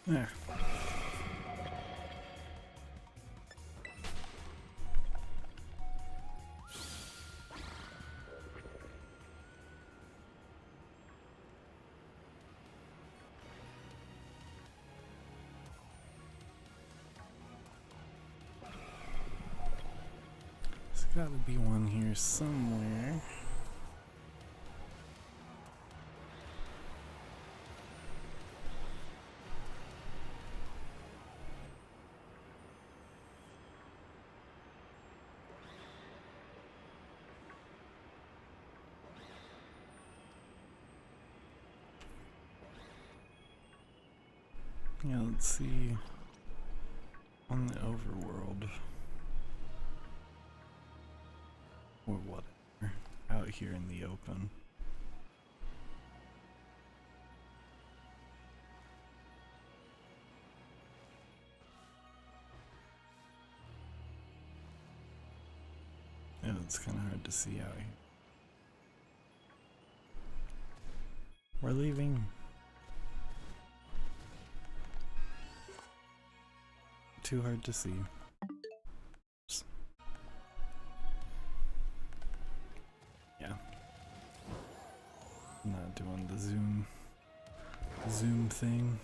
There. There's gotta be one here somewhere. Yeah, let's see on the overworld or whatever out here in the open. Yeah, it's kind of hard to see out here. We're leaving. Too hard to see. Yeah. Not doing the zoom thing.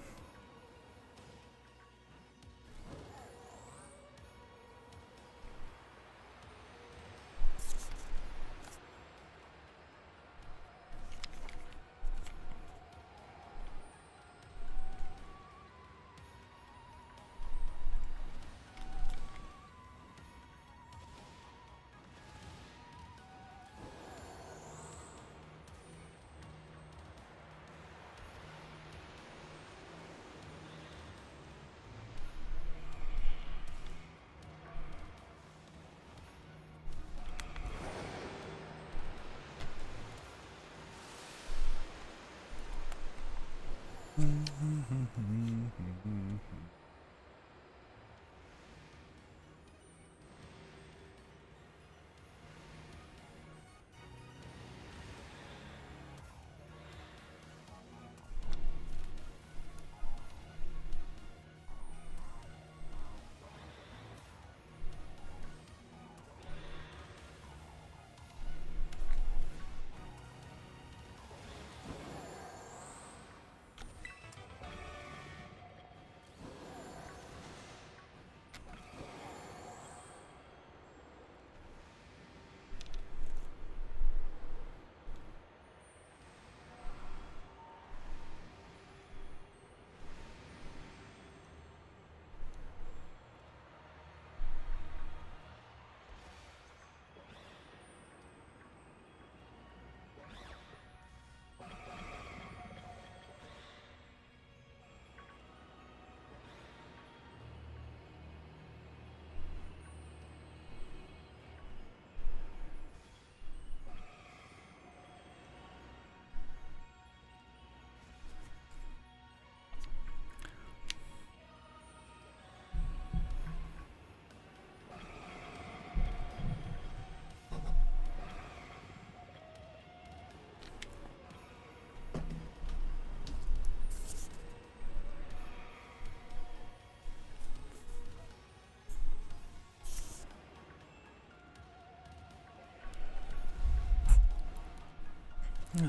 Okay.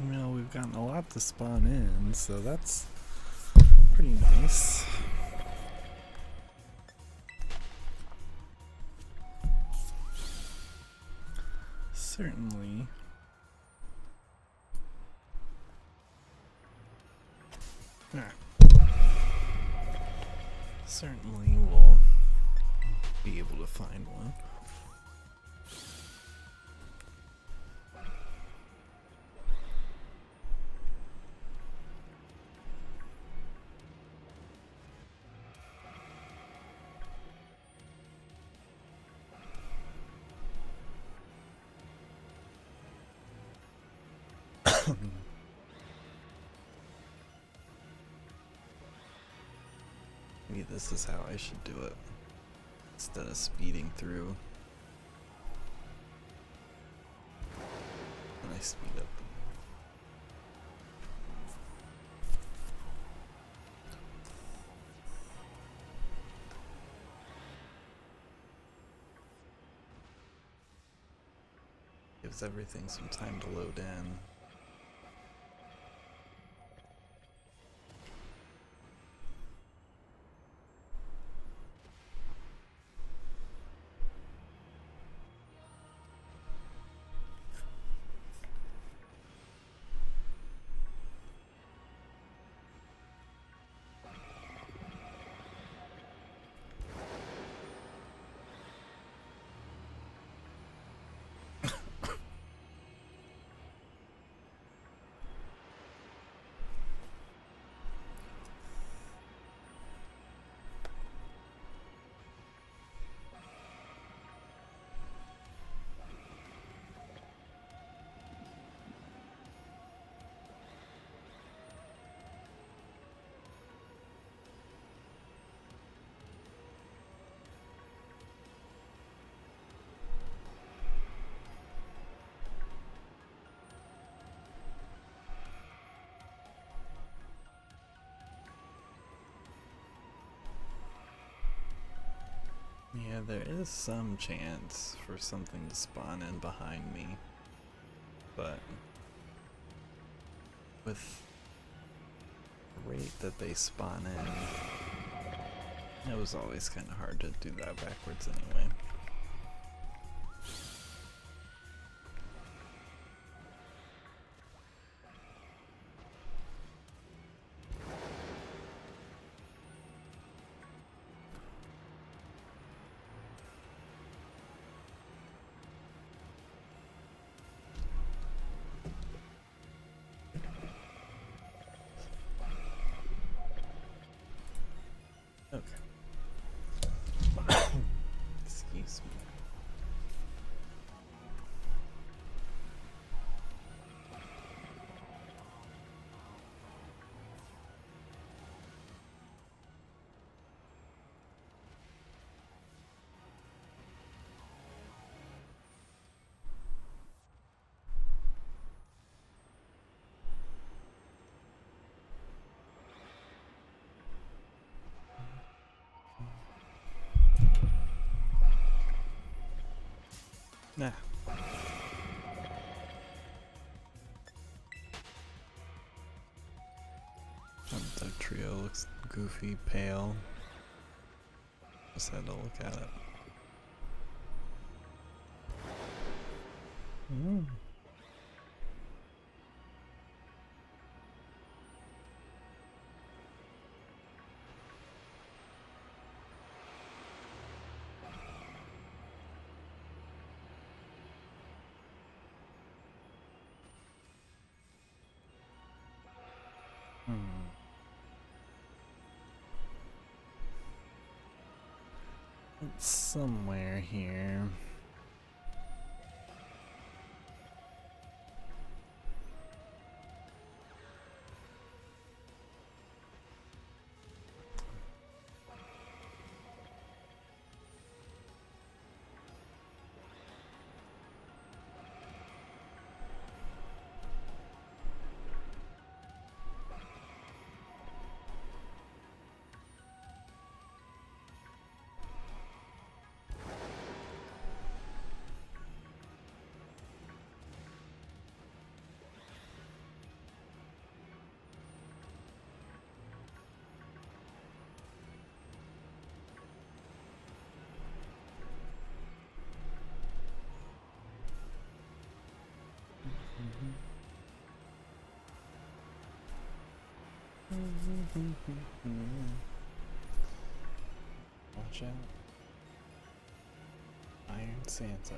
Well, we've gotten a lot to spawn in, so that's pretty nice. Certainly. Certainly we'll be able to find one. Maybe this is how I should do it instead of speeding through speed up. Gives everything some time to load in. Yeah, there is some chance for something to spawn in behind me, but with the rate that they spawn in, it was always kind of hard to do that backwards anyway. Excuse me. Nah. The trio looks goofy, pale. Just had to look at it. Mm. It's somewhere here. Watch out. Iron Santa.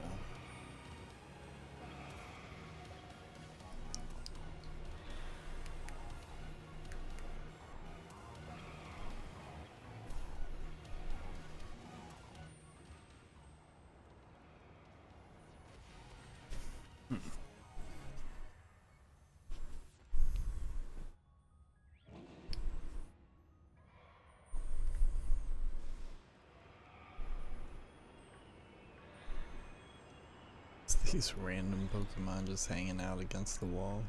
These random Pokemon just hanging out against the wall.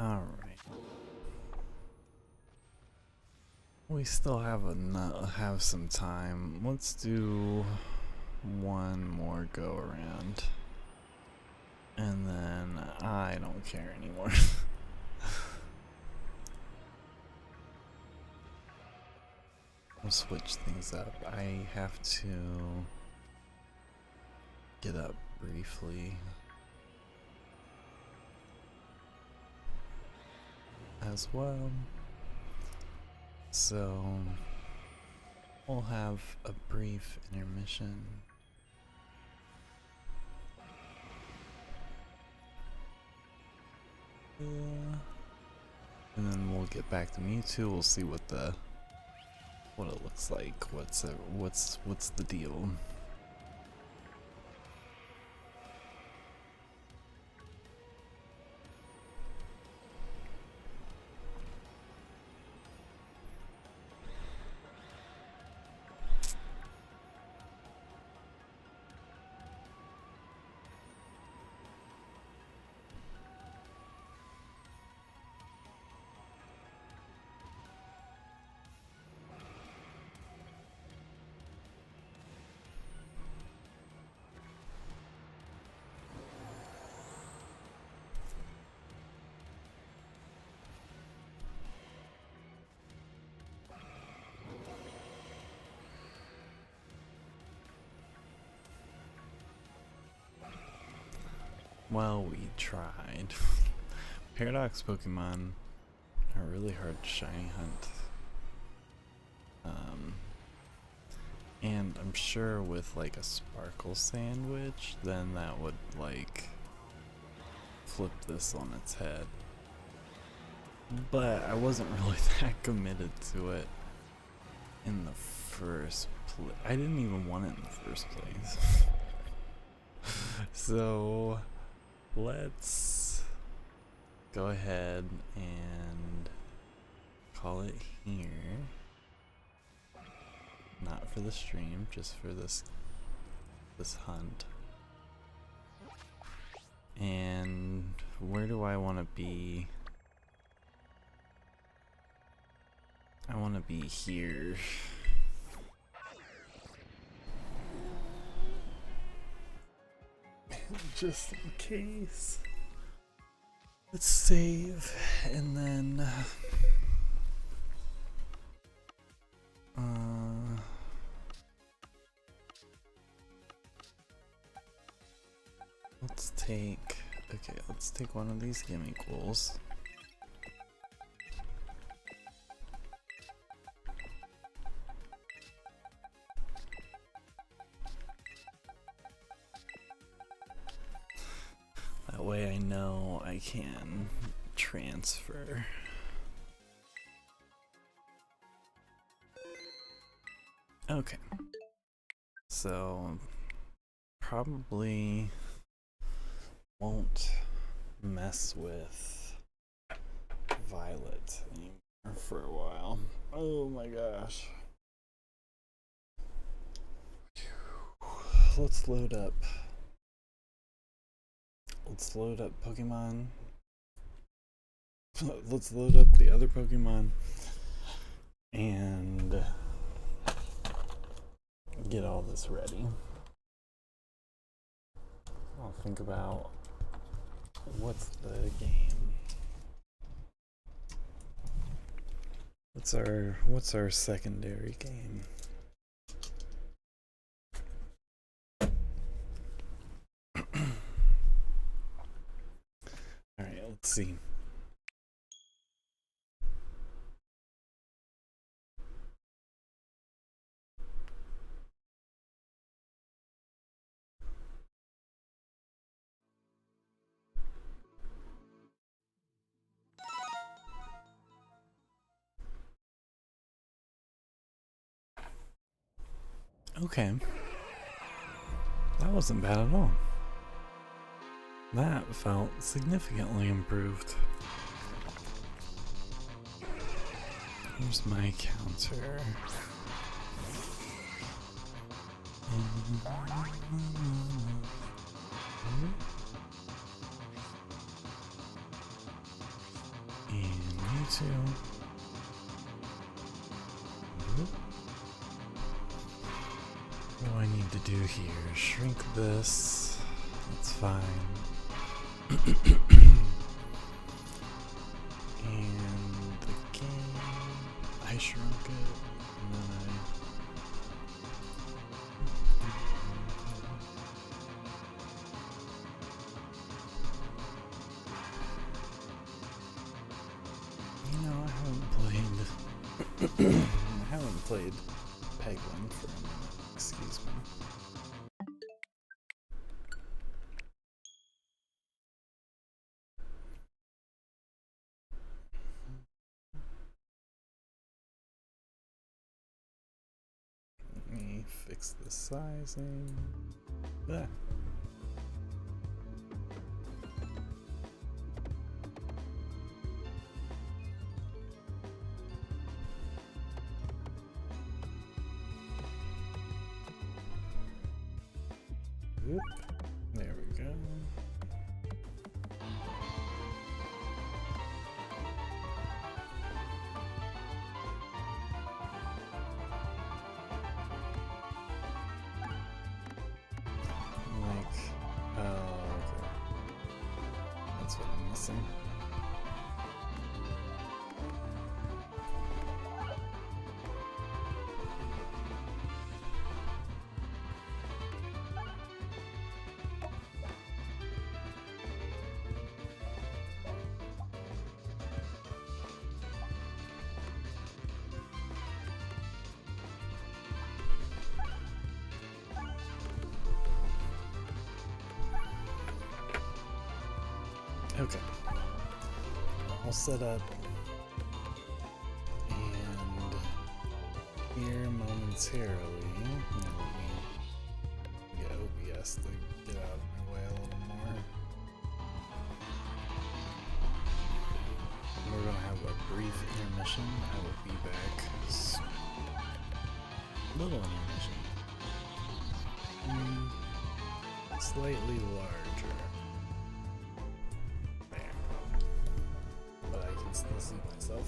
Alright. We still have some time. Let's do one more go around. And then I don't care anymore. We'll switch things up. I have to get up briefly as well. So we'll have a brief intermission. And then we'll get back to Mewtwo. We'll see what it looks like. What's the deal? Well, we tried. Paradox Pokemon are really hard to shiny hunt. And I'm sure with like a Sparkle Sandwich, then that would like flip this on its head. But I wasn't really that committed to it in the first place. I didn't even want it in the first place. So let's go ahead and call it here. Not for the stream, just for this hunt. And where do I want to be? I want to be here. Just in case. Let's save and then let's take one of these gimme ghouls. That way I know I can transfer. Okay. So probably won't mess with Violet anymore for a while. Oh my gosh. Let's load up Pokemon. Let's load up the other Pokemon and get all this ready. I'll think about what's the game. What's our secondary game? All right, let's see. Okay. That wasn't bad at all. That felt significantly improved. Here's my counter. And Mewtwo. What do I need to do here? Shrink this. That's fine. And the game, I shrunk it, and then I haven't played Peglin for a minute. Excuse me. Let me fix the sizing. Ah. Whoop. There we go. Okay. That's what I'm missing. Okay, I'll set up and here momentarily. Let me get OBS to get out of my way a little more. We're gonna have a brief intermission. I will be back soon. Little intermission. Slightly larger. Still see myself.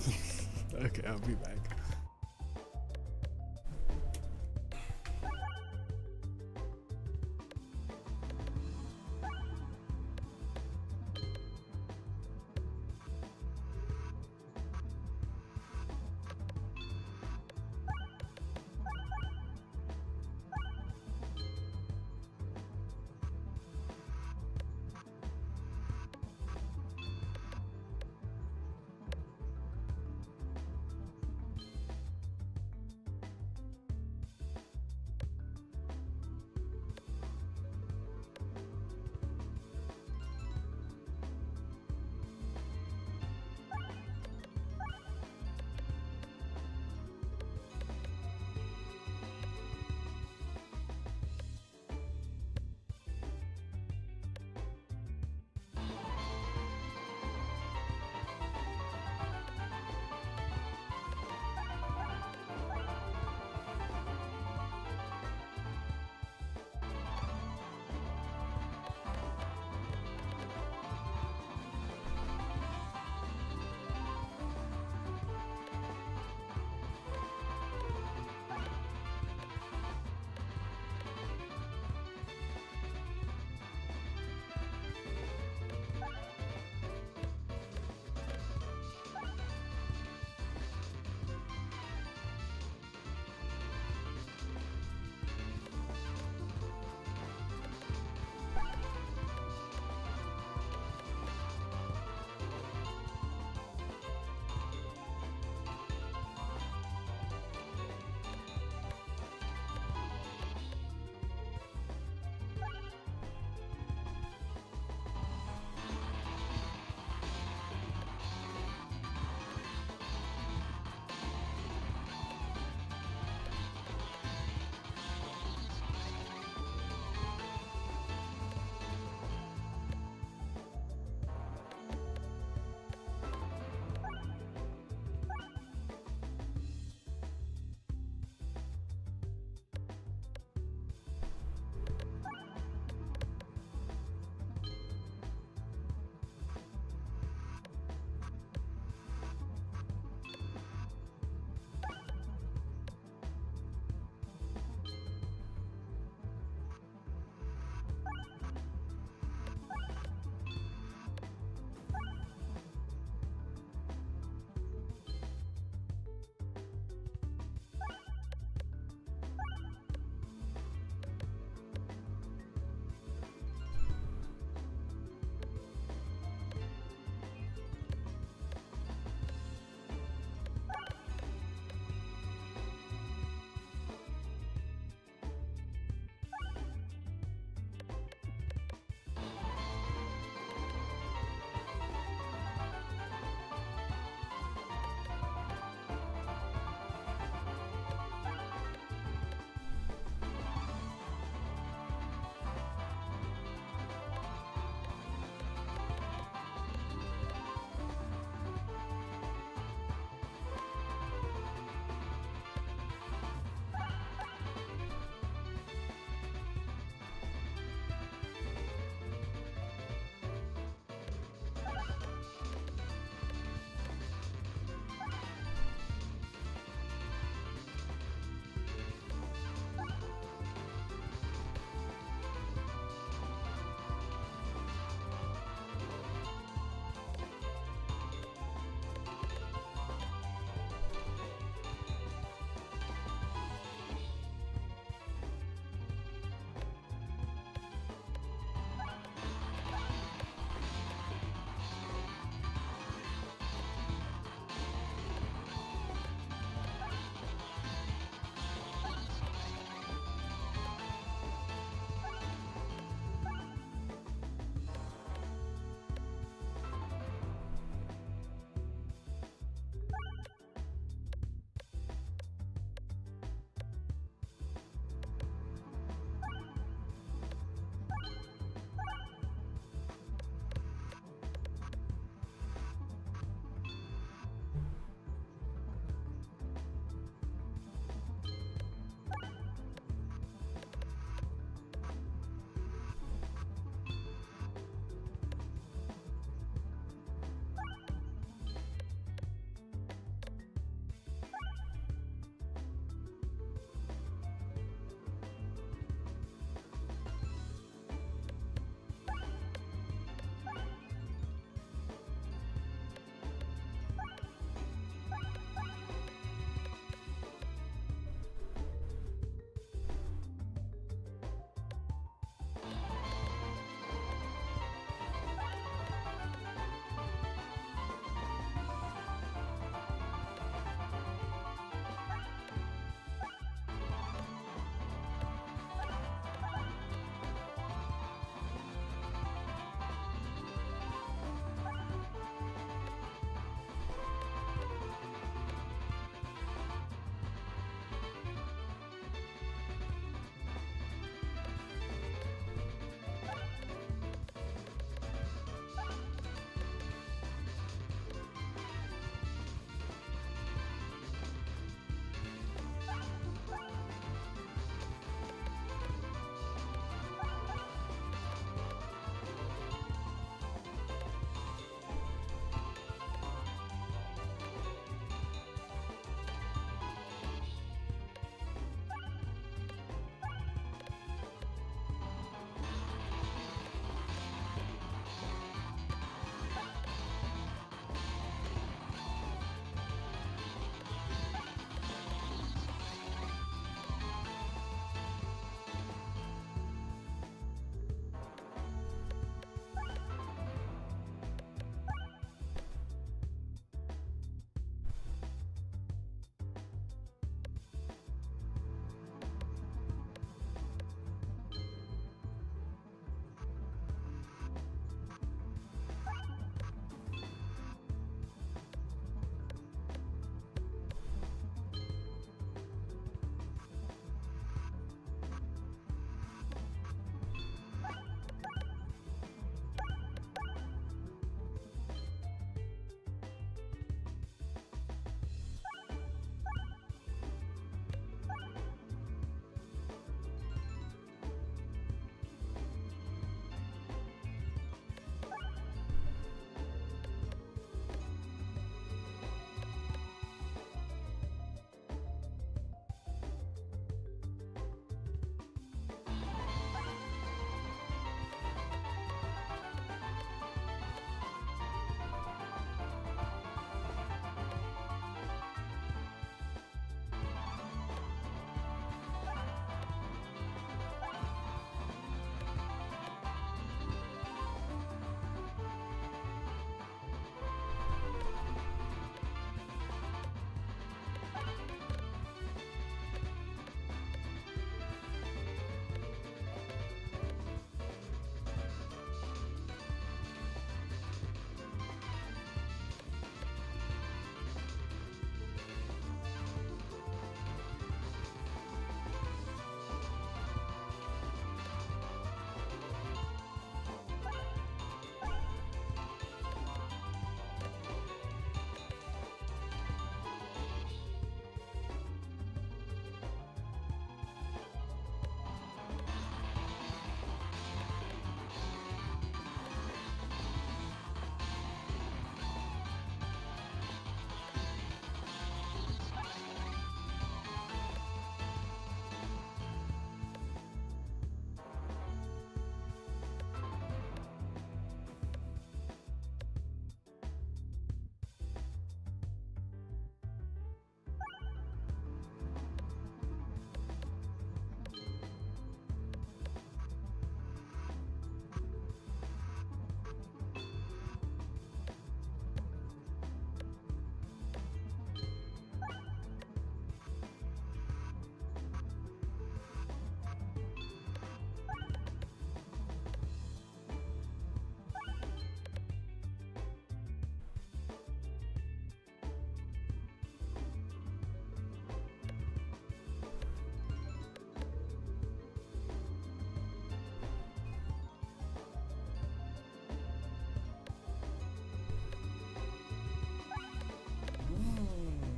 Okay, I'll be back.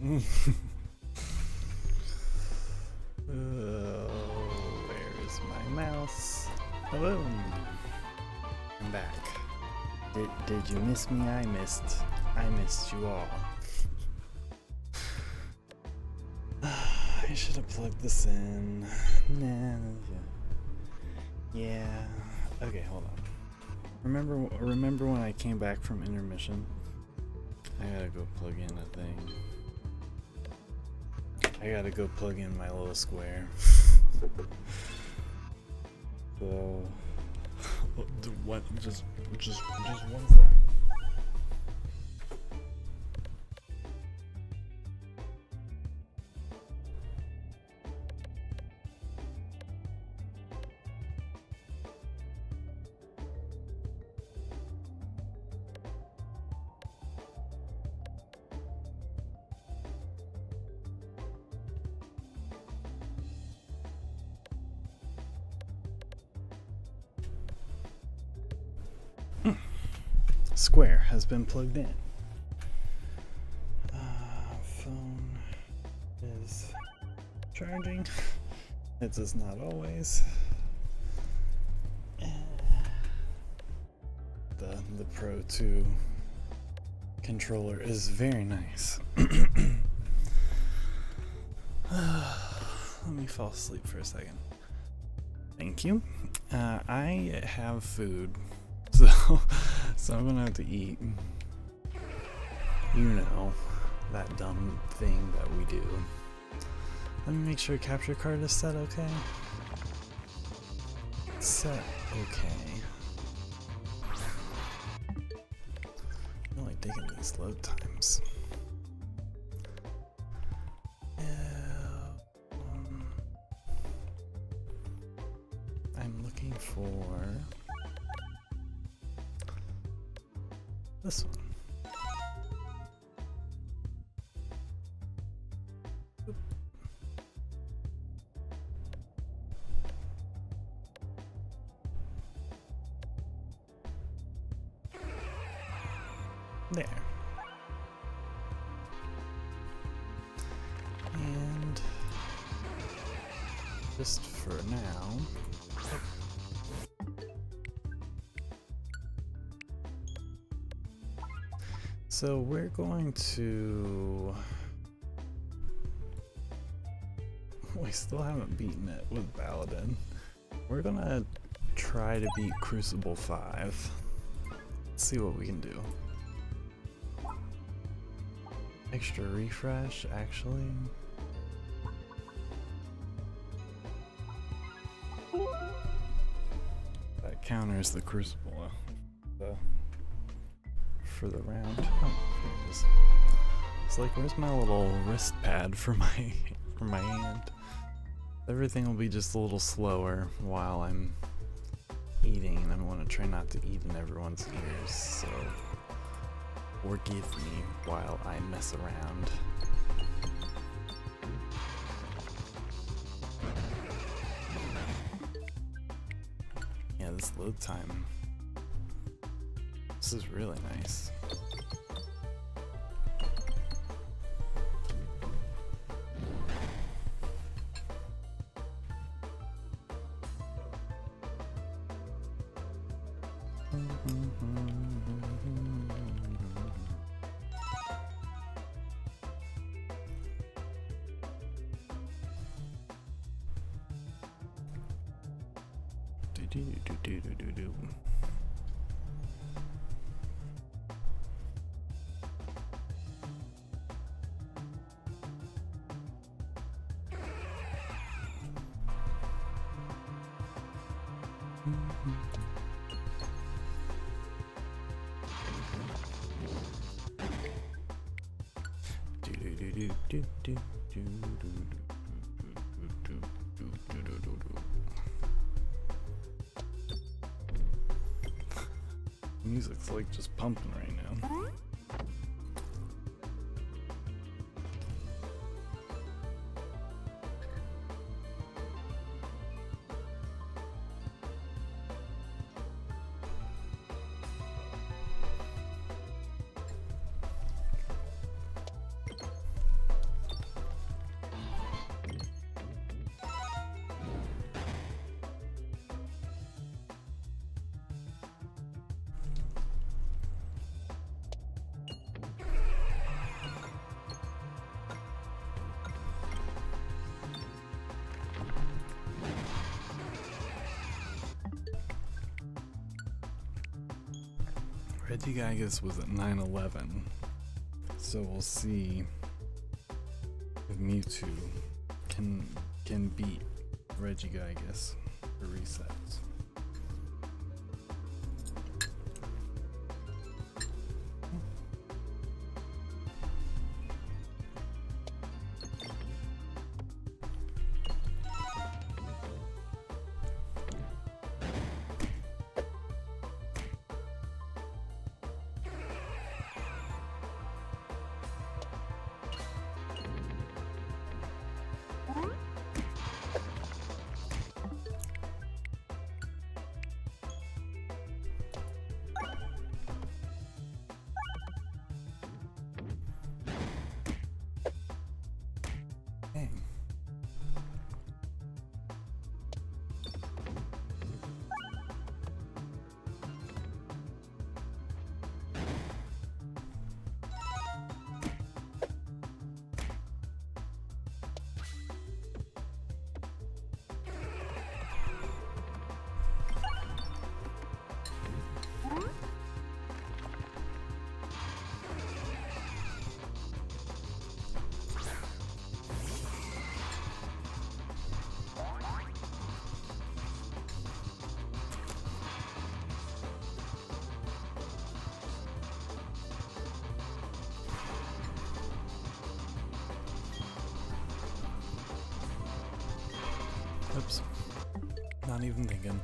Where is my mouse? Hello. I'm back. Did you miss me? I missed you all. I should have plugged this in. Nah. Yeah. Okay, hold on. Remember when I came back from intermission? I gotta go plug in a thing. I gotta go plug in my little square. So, just 1 second. Square has been plugged in. Phone is charging. It does not always. The Pro 2 controller is very nice. Let me fall asleep for a second. Thank you. I have food. So I'm gonna have to eat. You know, that dumb thing that we do. Let me make sure capture card is set okay. Set okay. I like digging these load times. I'm looking for this one. Oop. There. And just for now, so we're going to, we still haven't beaten it with Paladin. We're gonna try to beat Crucible 5. Let's see what we can do. Extra refresh, actually. That counters the Crucible for the round. Oh, here it is. It's like, where's my little wrist pad for my hand? Everything will be just a little slower while I'm eating, and I want to try not to eat in everyone's ears, so forgive me while I mess around. Yeah, this load time, this is really nice. Music's like just pumping right now. Regigigas was at 911, so we'll see if Mewtwo can beat Regigigas for resets. Oops. Not even thinking.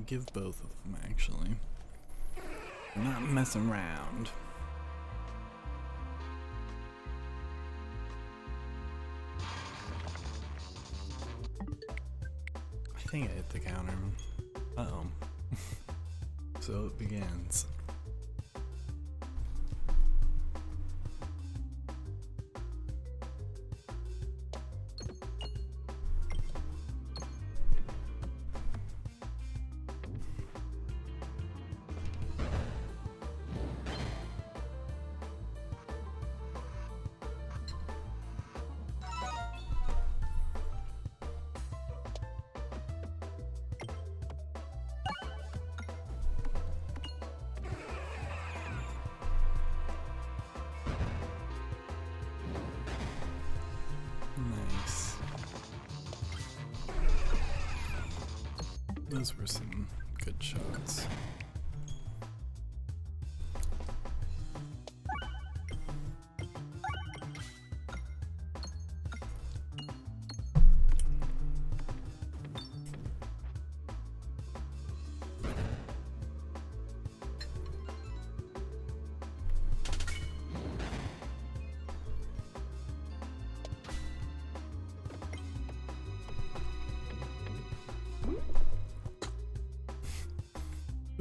Give both of them actually. I'm not messing around. I think I hit the counter. Uh-oh. So it begins. Nice. Those were some good shots.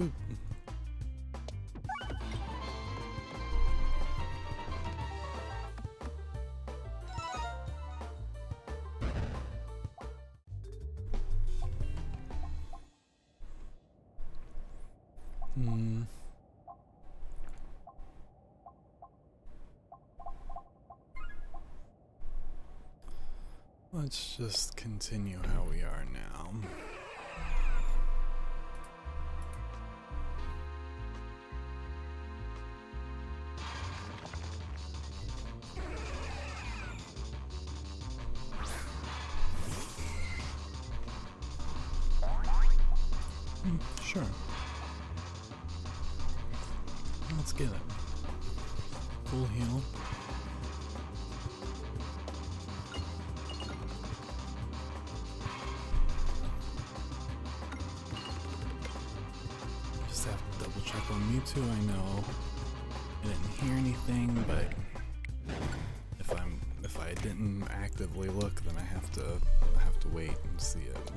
Ooh. Let's just continue how we are now. Sure. Let's get it. Full heal. Just have to double check on Mewtwo. I know I didn't hear anything, but if I didn't actively look, then I have to wait and see it.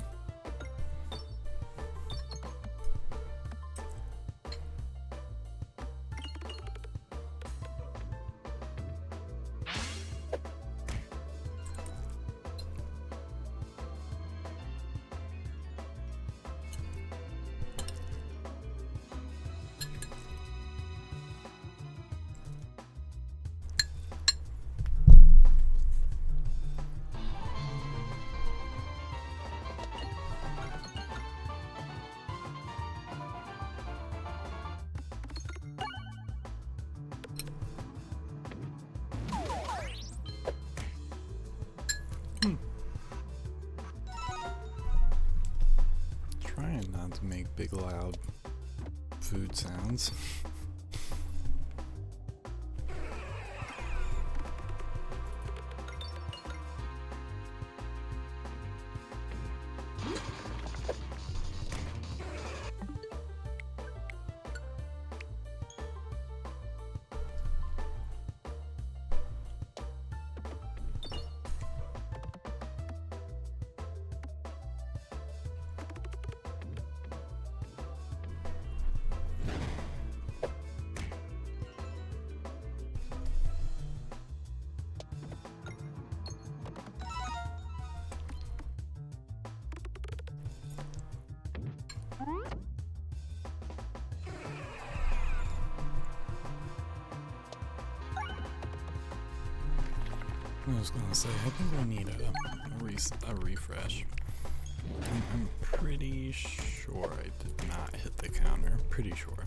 Trying not to make big loud food sounds. I was gonna say, I think I need a refresh. I'm pretty sure I did not hit the counter. Pretty sure.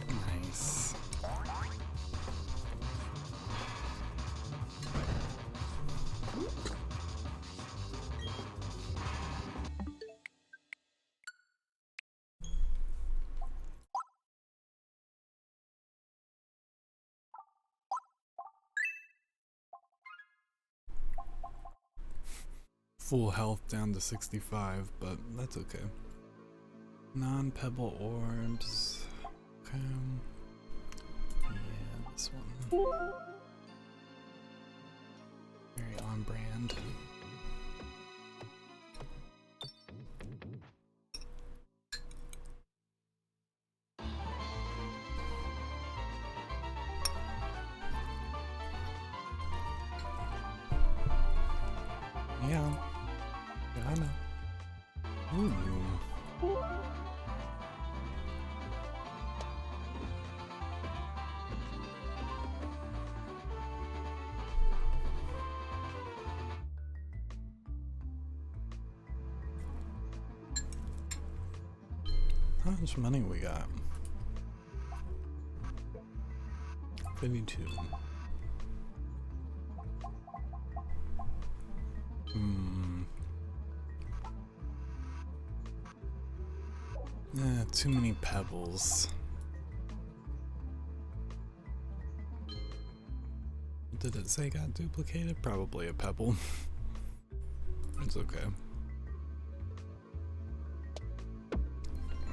Nice. Full health down to 65, but that's okay. Non-pebble orbs. Okay. Yeah, this one. Very on brand. Yeah. Yeah, I know. Ooh. How much money we got? 52. Too many pebbles. Did it say got duplicated? Probably a pebble. It's okay.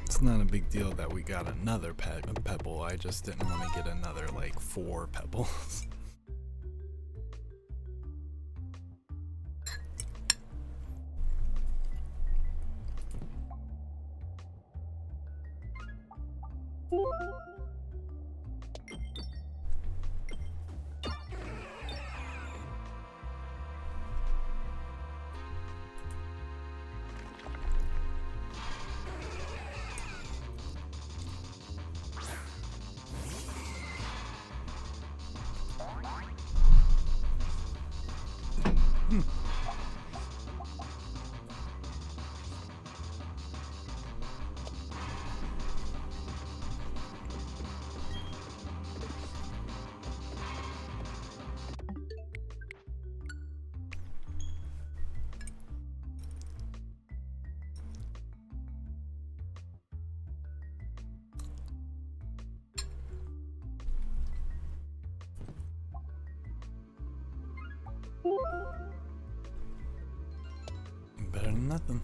It's not a big deal that we got another pebble. I just didn't want to get another like 4 pebbles. Better than nothing.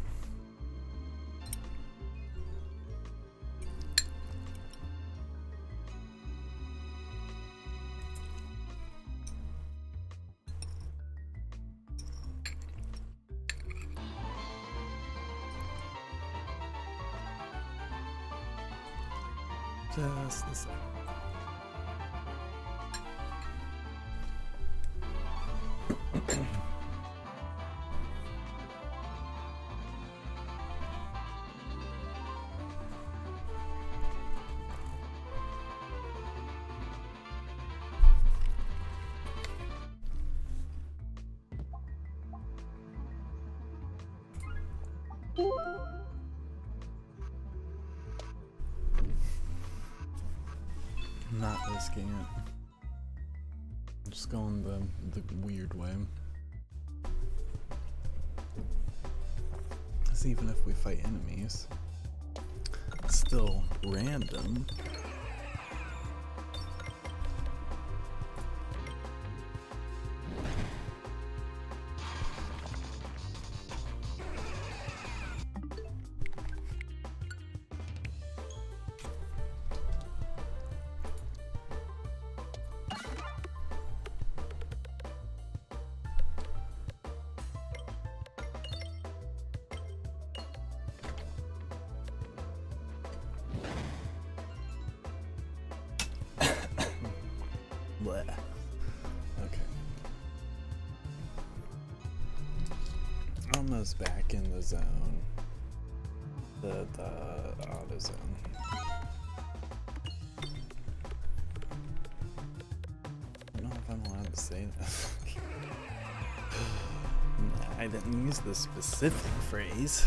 Just this. Not risking it. I'm just going the weird way. Because even if we fight enemies, it's still random. Blech. Okay. Almost back in the zone. The auto zone. I don't know if I'm allowed to say that. Nah, I didn't use the specific phrase.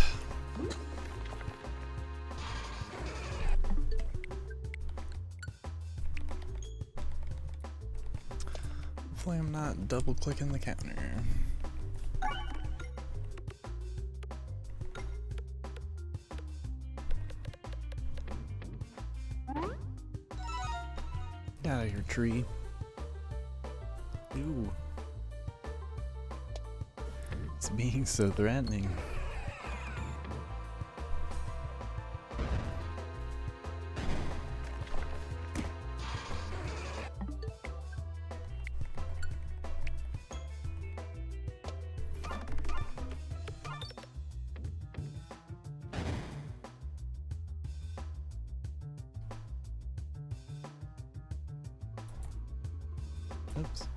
Hopefully I'm not double clicking the counter. Get out of here, tree. Ew. It's being so threatening. Oops.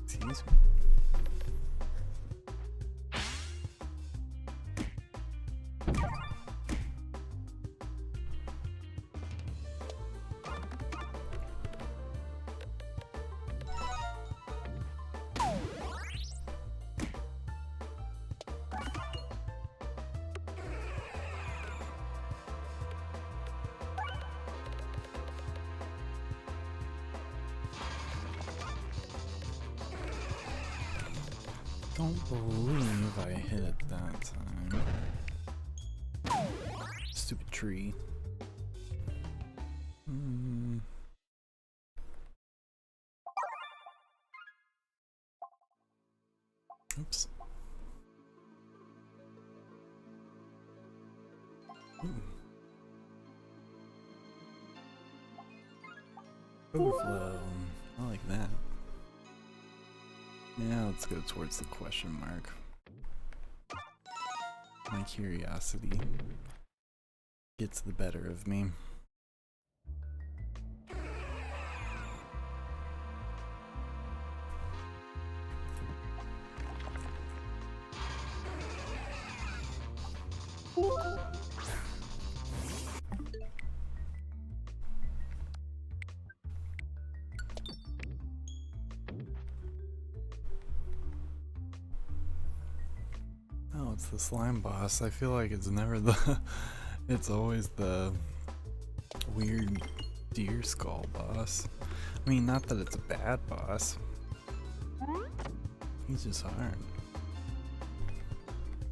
Excuse me. don't believe I hit it that time. Stupid tree. Oops. Overflow. I like that. Yeah, let's go towards the question mark. My curiosity gets the better of me. Oh, it's the slime boss. I feel like it's never the... it's always the weird deer skull boss. I mean, not that it's a bad boss. He's just hard.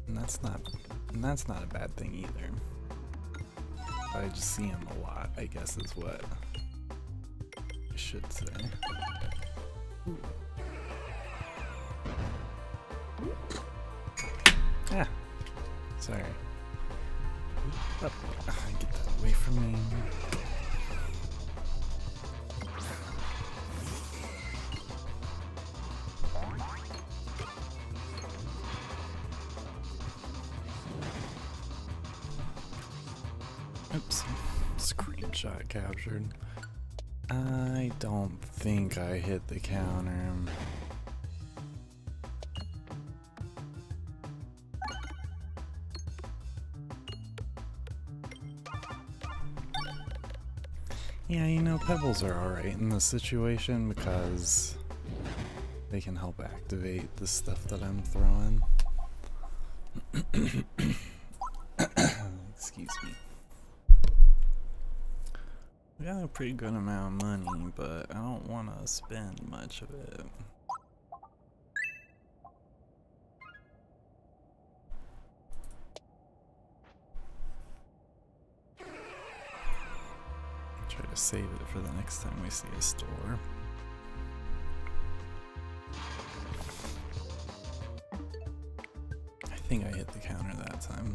And that's not a bad thing either. But I just see him a lot, I guess is what I should say. Ooh. Ah, sorry. Up. Get that away from me. Oops. Screenshot captured. I don't think I hit the counter. Yeah, you know, pebbles are alright in this situation because they can help activate the stuff that I'm throwing. Excuse me. We got a pretty good amount of money, but I don't want to spend much of it. Try to save it for the next time we see a store. I think I hit the counter that time.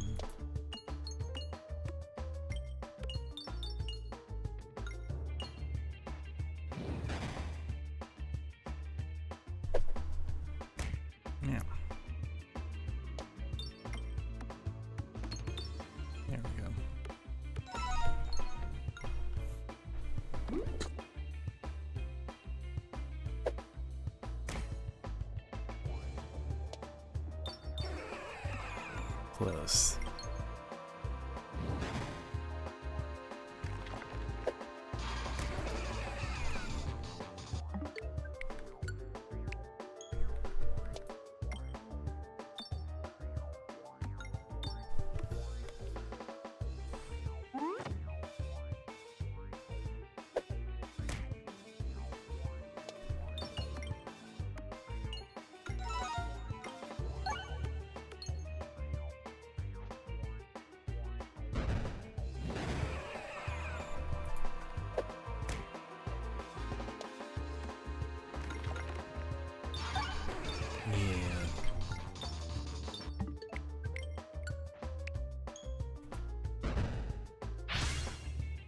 Yeah. There we go. Close.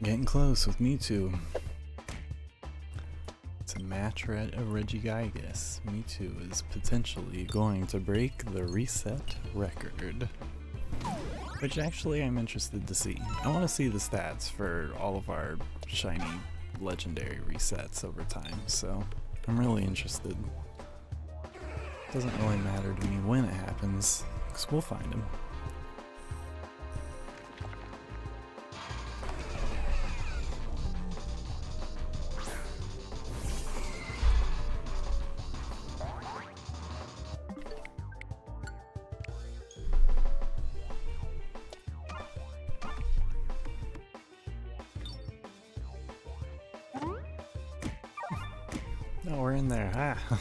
Getting close with Mewtwo. It's a match of Regigigas. Mewtwo is potentially going to break the reset record. Which actually I'm interested to see. I want to see the stats for all of our shiny legendary resets over time, so I'm really interested. Doesn't really matter to me when it happens, because we'll find him. No, we're in there. Ah.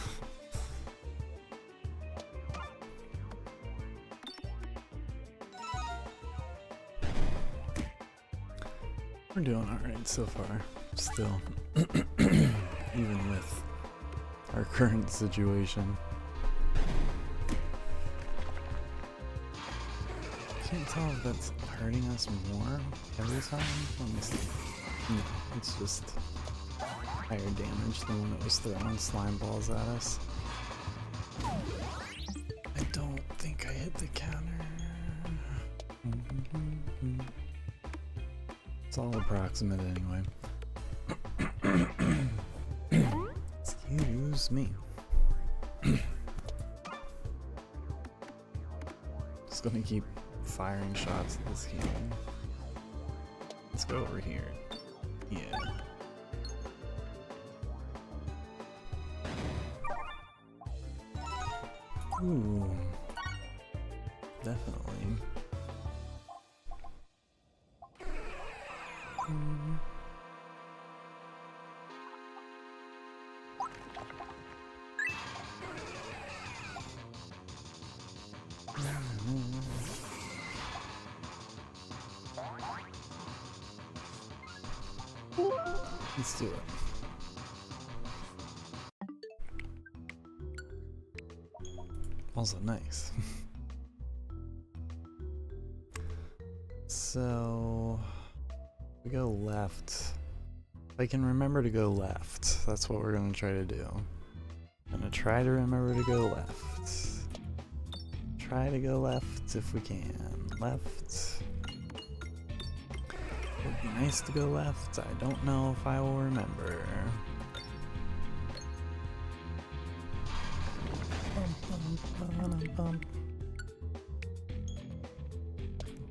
We're doing alright so far, still. Even with our current situation. Can't tell if that's hurting us more every time. Let me see. No, it's just higher damage than when it was throwing slime balls at us. I don't think I hit the counter. It's all approximate anyway. Excuse me. Just gonna keep firing shots at this healing. Let's go over here. Yeah. Ooh. Definitely. Let's do it. Also nice. So we go left. If I can remember to go left, that's what we're gonna try to do. I'm gonna try to remember to go left. Try to go left if we can. Left. Would be nice to go left. I don't know if I will remember.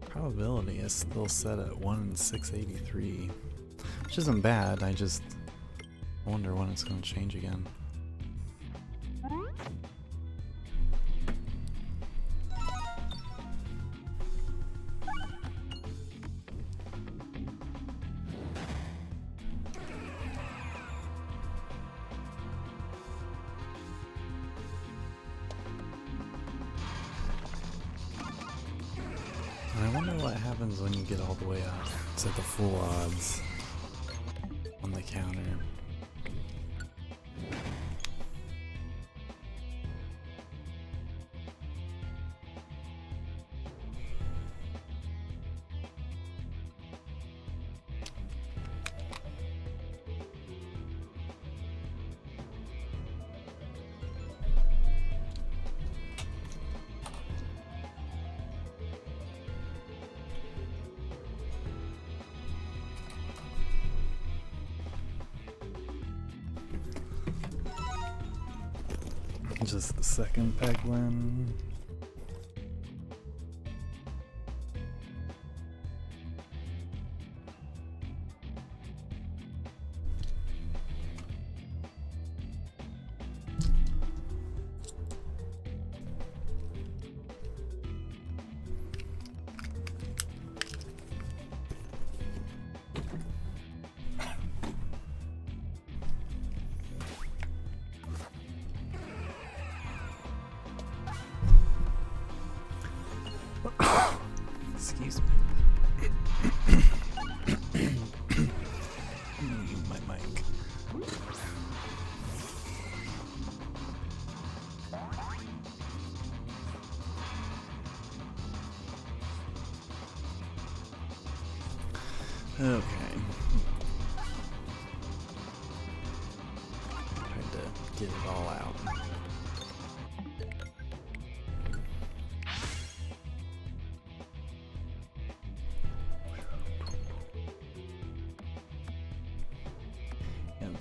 Probability is still set at 1 in 683, which isn't bad. I just wonder when it's going to change again. I wonder what happens when you get all the way up to the full odds on the counter. Just the second Peglin. Excuse me. I'm gonna use my mic. Okay. Tried to get it all out.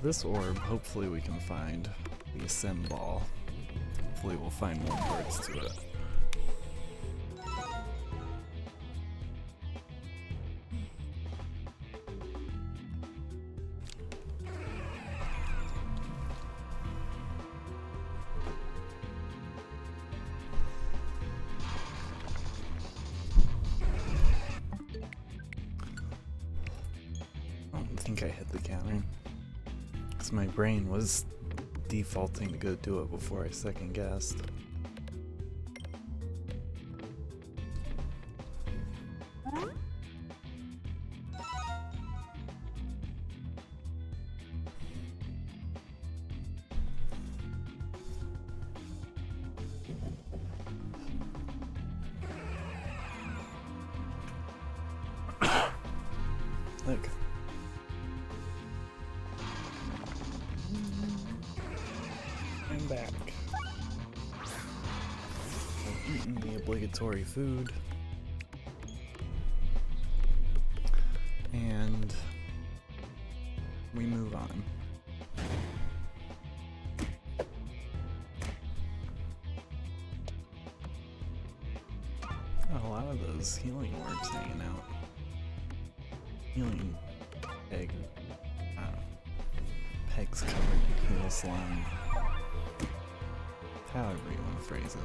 This orb, hopefully we can find the Ascend Ball. Hopefully we'll find more parts to it. I don't think I hit the counter. My brain was defaulting to go do it before I second guessed. back. I've eaten the obligatory food. And we move on. A lot of those healing orbs hanging out. Healing peg. Pegs covered in heal slime. However you want to phrase it.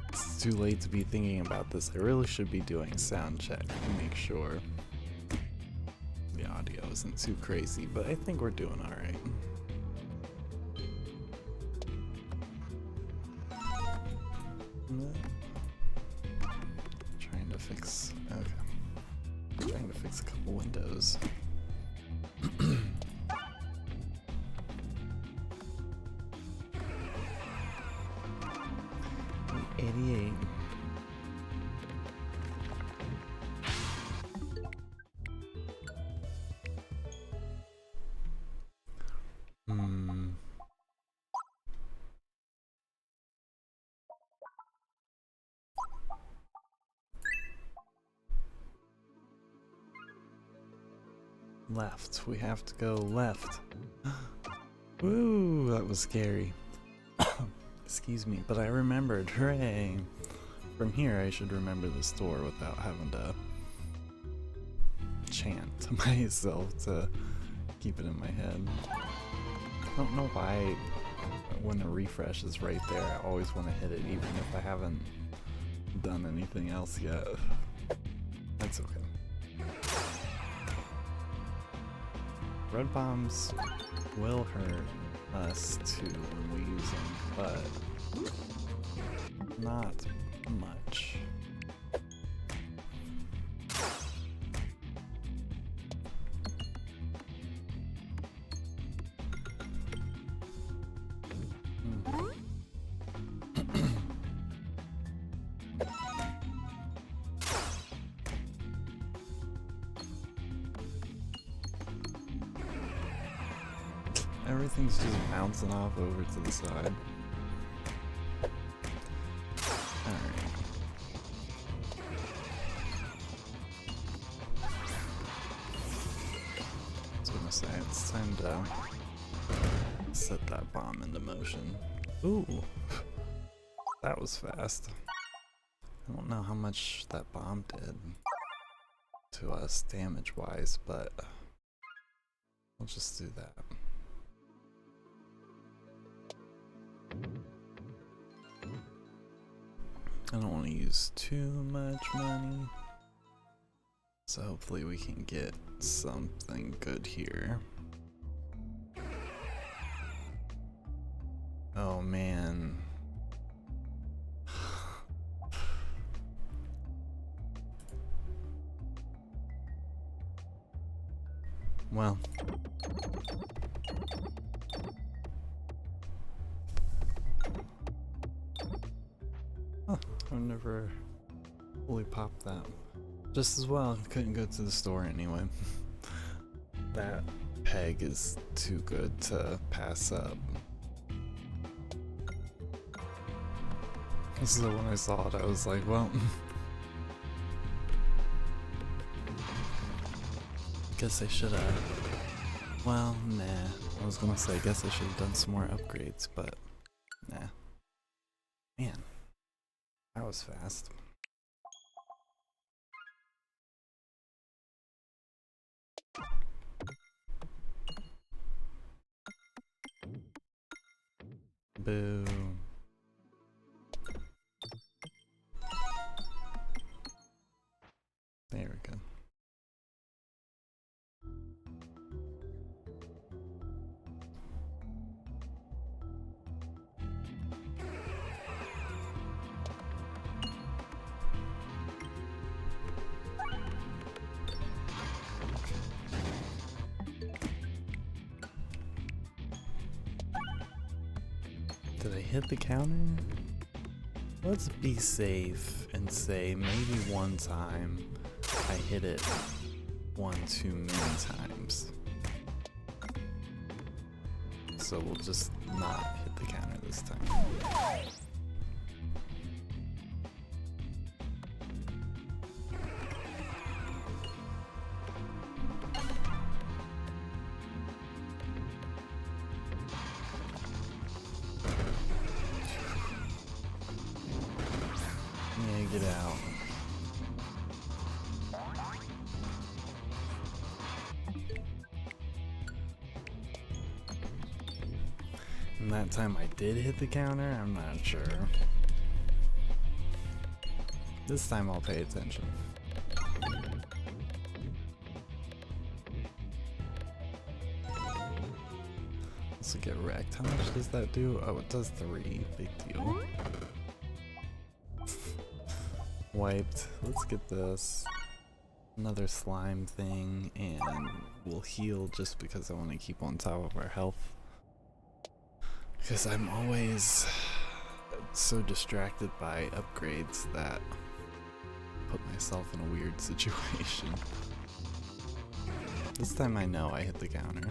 It's too late to be thinking about this. I really should be doing a sound check to make sure the audio isn't too crazy, but I think we're doing alright. Trying to fix a couple windows. 88. Left. We have to go left. Woo, that was scary. Excuse me, but I remembered. Hooray! From here, I should remember this door without having to chant to myself to keep it in my head. I don't know why when a refresh is right there, I always want to hit it, even if I haven't done anything else yet. That's okay. Red bombs will hurt us too when we use them, but not much. Everything's just bouncing off over to the side. Alright. I was gonna say, it's time to set that bomb into motion. Ooh! That was fast. I don't know how much that bomb did to us damage-wise, but we'll just do that. I don't want to use too much money, so hopefully we can get something good here. Oh man. Well. I've never fully popped that. Just as well, couldn't go to the store anyway. That peg is too good to pass up. So when I saw it, I was like, well, guess I should have. Well, nah. I was gonna say, I guess I should have done some more upgrades, but nah. Man. That was fast. Boo. There we go. Did I hit the counter? Let's be safe and say maybe one time I hit it one too many times. So we'll just not hit the counter this time. Yeah, get out. And that time I did hit the counter, I'm not sure. This time I'll pay attention. So get wrecked. How much does that do? Oh, it does 3. Big deal. Wiped. Let's get this. Another slime thing, and we'll heal just because I want to keep on top of our health. Because I'm always so distracted by upgrades that put myself in a weird situation. This time I know I hit the counter.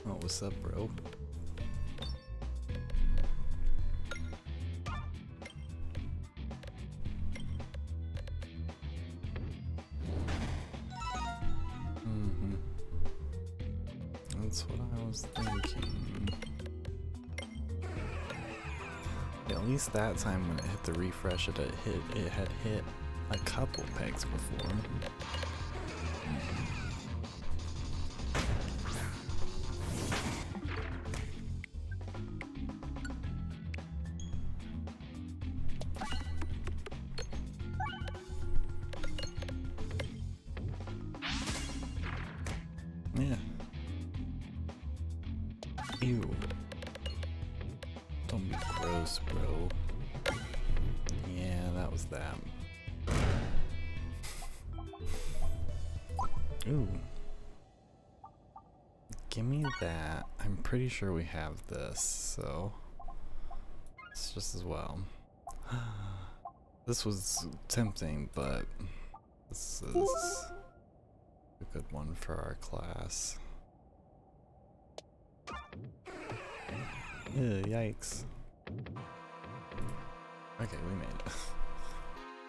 Oh, what's up, bro? That's what I was thinking. Yeah, at least that time when it hit the refresh, it had hit a couple pegs before. Yeah. Ew. Don't be gross, bro. Yeah, that was that. Ooh. Give me that. I'm pretty sure we have this, so it's just as well. This was tempting, but this is a good one for our class. Ew, yikes. Okay, we made it.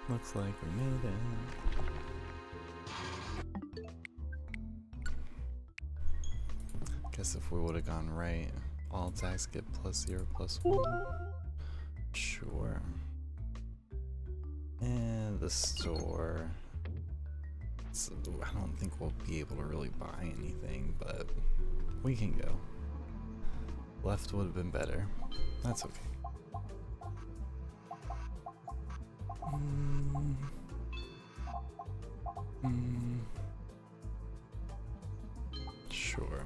Looks like we made it. Guess if we would have gone right, all attacks get +0, +1. Sure. And the store. So I don't think we'll be able to really buy anything, but we can go. Left would have been better. That's okay. Sure.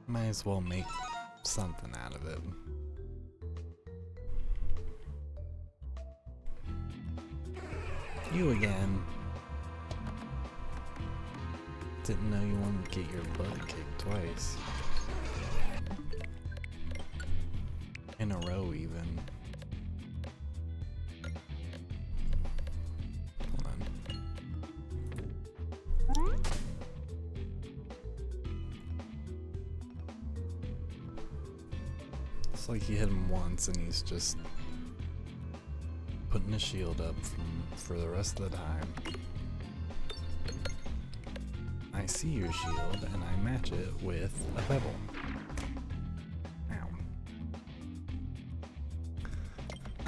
Might as well make something out of it. You again. Didn't know you wanted to get your butt kicked twice. In a row, even. Hold on. It's like you hit him once and he's just putting a shield up for the rest of the time. I see your shield and I match it with a pebble. Ow.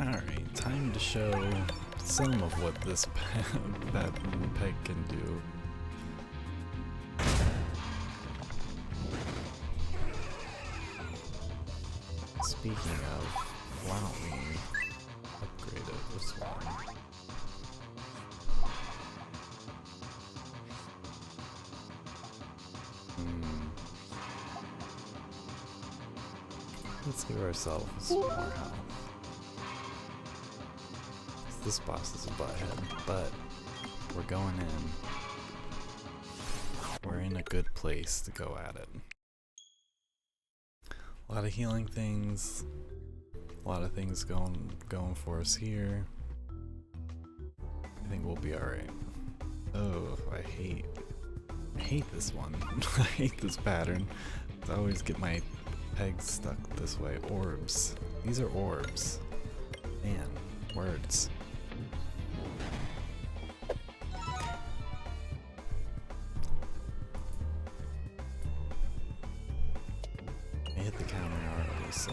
Alright, time to show some of what this that peg can do. Speaking of, why don't we upgrade it this one? Let's give ourselves some more health. This boss is a butthead, but we're going in. We're in a good place to go at it. A lot of healing things, a lot of things going for us here. I think we'll be alright. Oh, I hate this one. I hate this pattern. I always get my pegs stuck this way. Orbs. These are orbs. Man, words. I hit the counter already, so.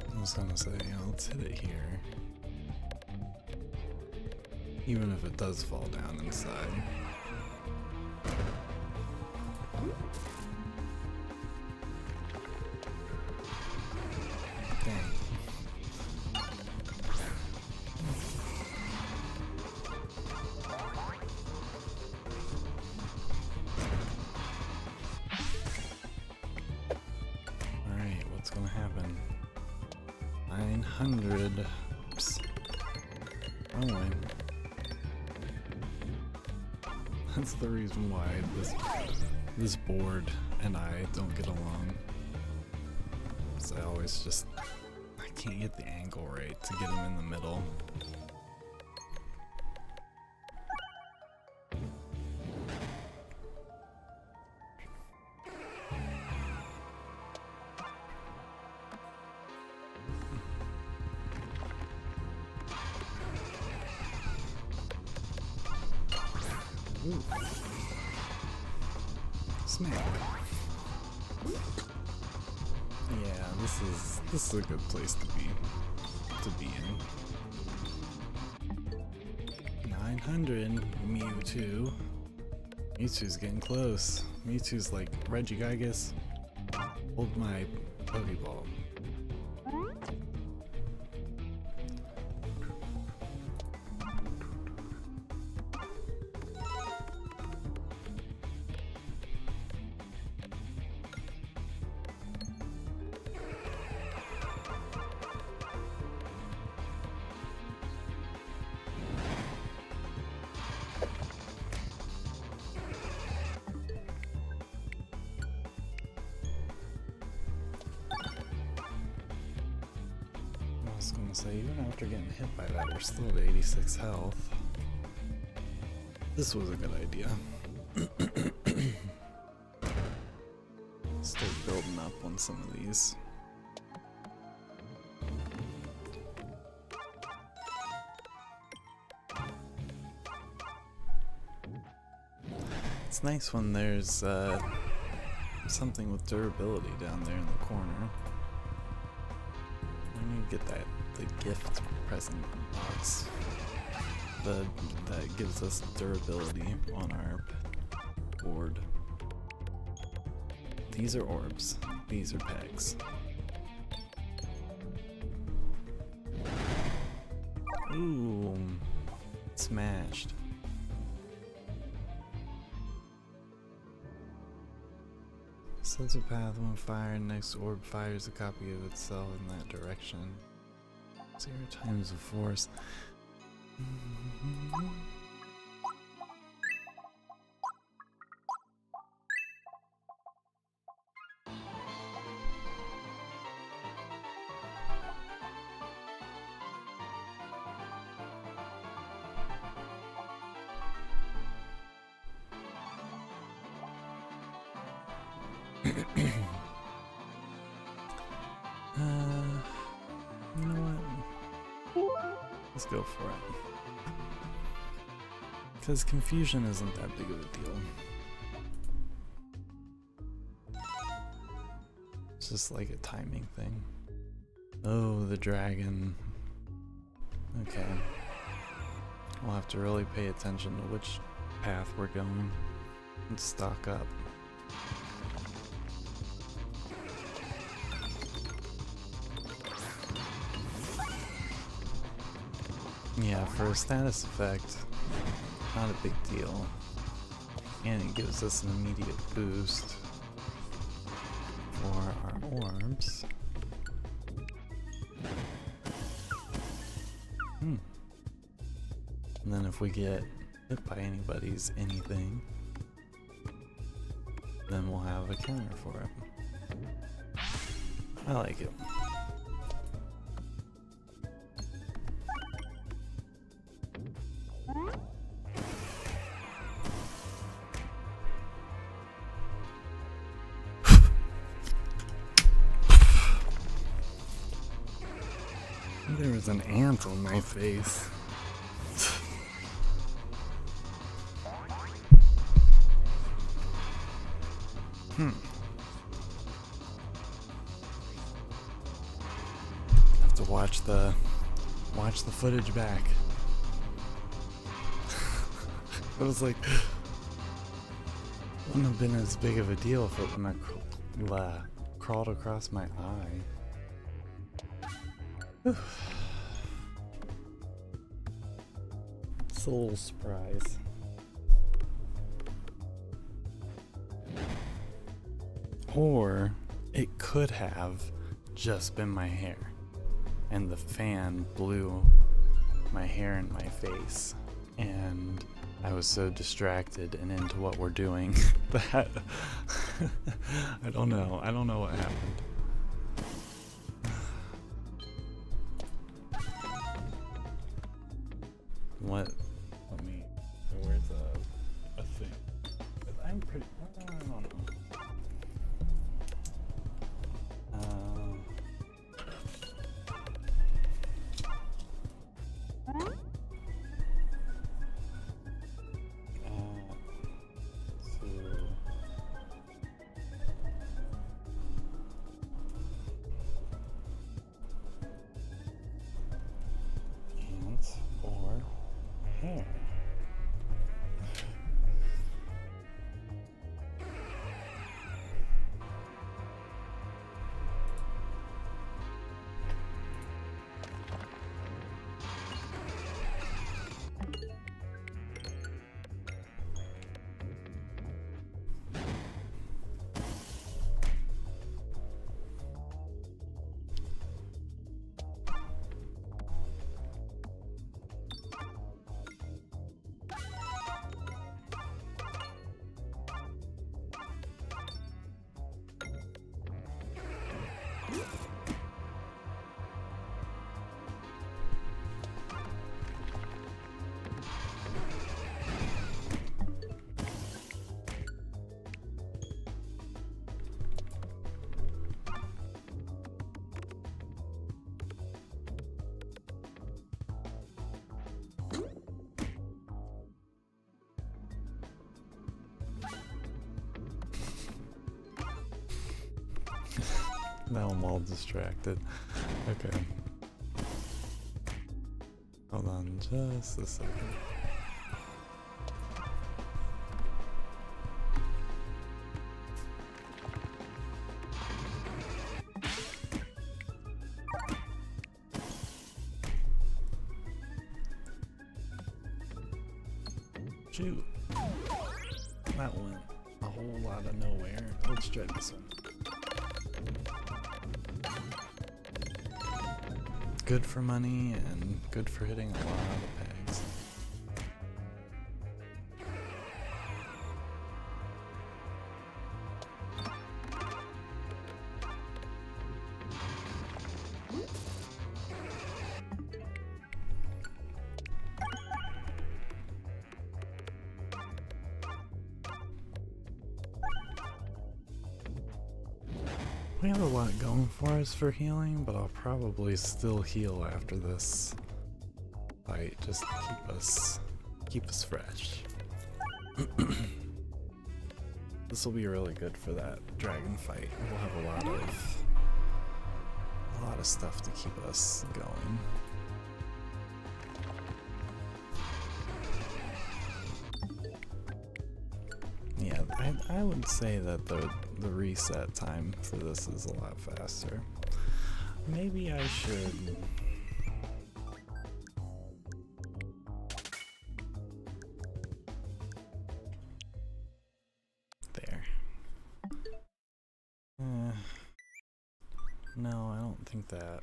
I was gonna say, let's hit it here. Even if it does fall down inside. Dang. Alright, what's gonna happen? 900. Oops. Wrong way. That's the reason why this board and I don't get along. So I always just, I can't get the angle right to get him in the middle. Ooh. Smack. Yeah, this is a good place to be in. 900 Mewtwo. Mewtwo's getting close. Mewtwo's like, Regigigas, hold my Pokeball. I was gonna say, even after getting hit by that, we're still at 86 health. This was a good idea. Still building up on some of these. It's nice when there's something with durability down there in the corner. I need to get the gift present box that gives us durability on our board. These are orbs. These are pegs. Ooh, smashed. Sets a path when fired, next orb fires a copy of itself in that direction. 0 times the force. You know what? Let's go for it. Because confusion isn't that big of a deal. It's just like a timing thing. Oh, the dragon. Okay. We'll have to really pay attention to which path we're going and stock up. Yeah, for a status effect, not a big deal. And it gives us an immediate boost for our orbs. And then if we get hit by anybody's anything, then we'll have a counter for it. I like it. There was an ant on my face. Have to watch the footage back. It was like, wouldn't have been as big of a deal if it wouldn't have crawled across my eye. It's a little surprise. Or it could have just been my hair, and the fan blew my hair in my face, and I was so distracted and into what we're doing that I don't know what happened. What? Let me. Where's a thing? I'm pretty. I don't know. Ants or hair. Now I'm all distracted. Okay. Hold on just a second. Shoot. That went a whole lot of nowhere. Let's try this one. Good for money and good for hitting a lot of pegs. We have a lot going for us for healing, but I'll probably still heal after this fight just to keep us keep us fresh. This will be really good for that dragon fight. We'll have a lot of stuff to keep us going. Yeah, I would say that the reset time for this is a lot faster. Maybe I should... There. No, I don't think that.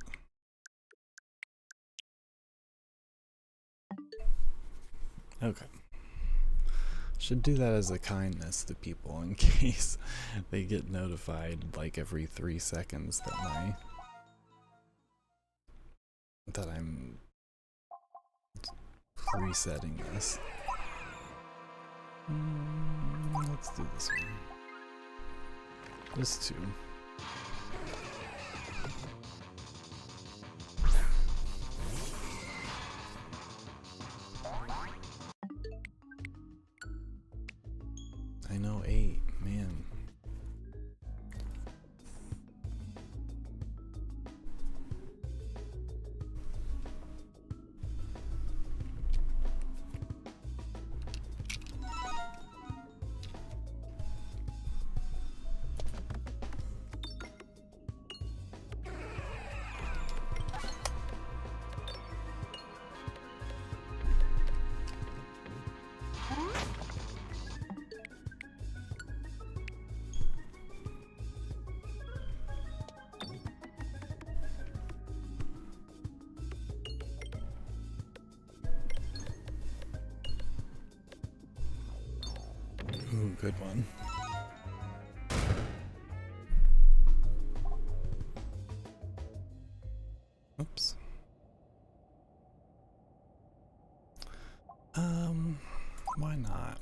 Okay. Should do that as a kindness to people in case they get notified like every 3 seconds that I'm resetting this. Let's do this one. This too. I know 8, man. Ooh, good one. Oops. Why not?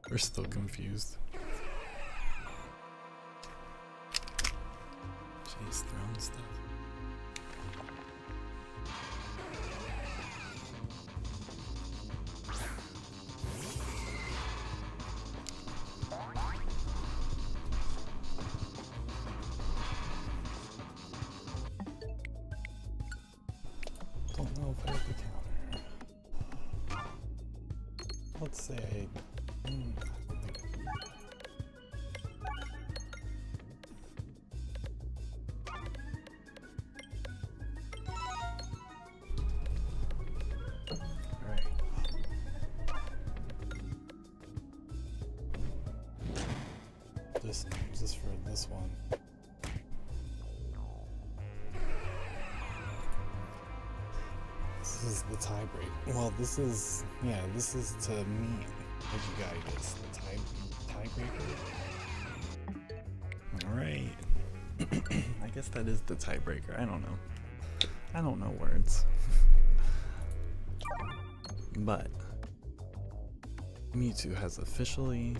We're still confused. Jeez, throwing stuff. Don't know if I have the counter. Let's say I don't think I can. Alright. This is for this one. This is the tie break. Well, this is, yeah, this is to meet Regigigas, the tiebreaker. Alright. I guess that is the tiebreaker. I don't know. I don't know words. But Mewtwo has officially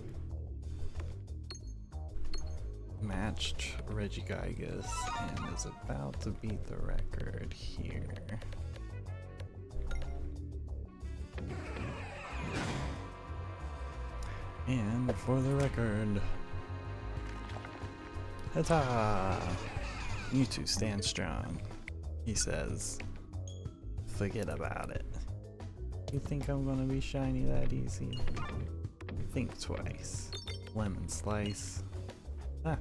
matched Regigigas and is about to beat the record here. And for the record, ta-ta! Mewtwo stands strong. He says, forget about it. You think I'm gonna be shiny that easy? Think twice. Lemon slice. Ah.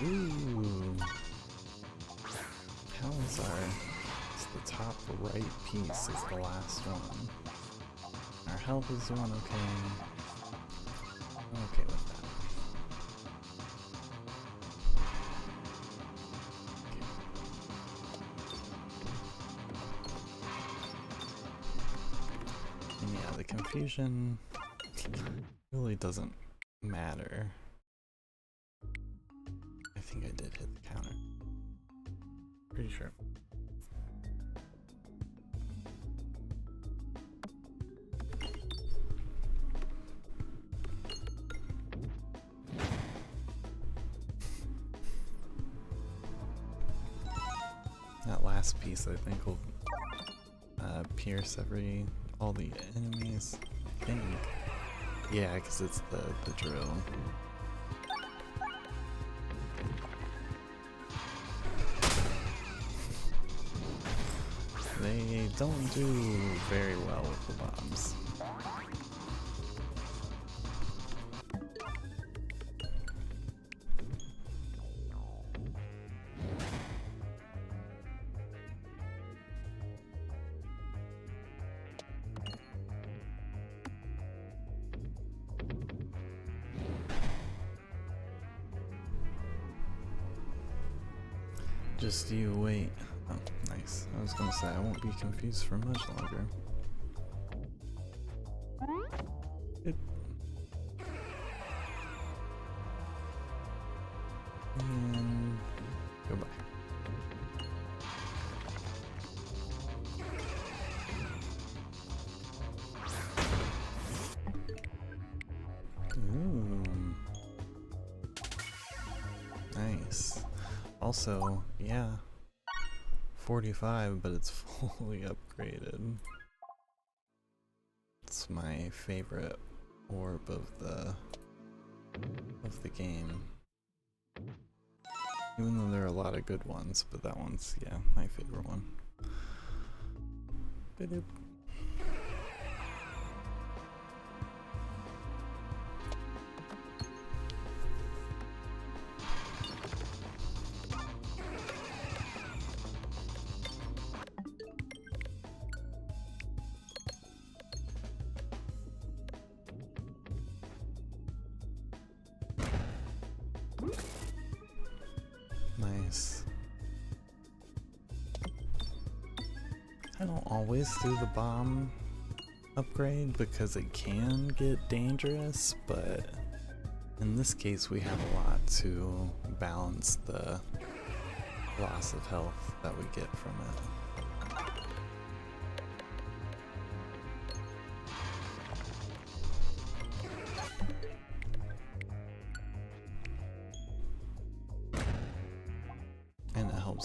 Ooh. Talents are, it's the top right piece is the last one. Our health is doing okay. I'm okay with that. Okay. And yeah, the confusion really doesn't matter. I think I did hit the counter. Pretty sure. That last piece I think will pierce all the enemies, I think. Yeah, because it's the drill. They don't do very well with the bombs. Just you wait. Oh, nice. I was gonna say I won't be confused for much longer. And goodbye. Ooh. Nice. Also, yeah, 45, but it's fully upgraded. It's my favorite orb of the game. Even though there are a lot of good ones, but that one's, yeah, my favorite one. Ba-doop. Nice. I don't always do the bomb upgrade because it can get dangerous, but in this case we have a lot to balance the loss of health that we get from it.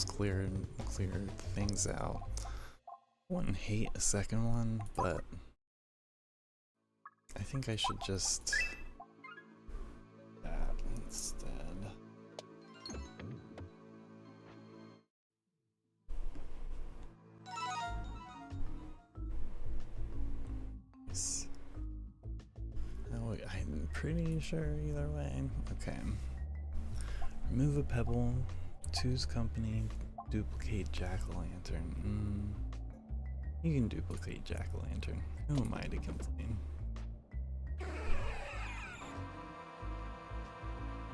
Clear things out. Wouldn't hate a second one, but I think I should just that instead. Yes. Oh, I'm pretty sure either way. Okay. Remove a pebble. Choose company, duplicate jack-o'-lantern. You can duplicate jack-o'-lantern. Who am I to complain?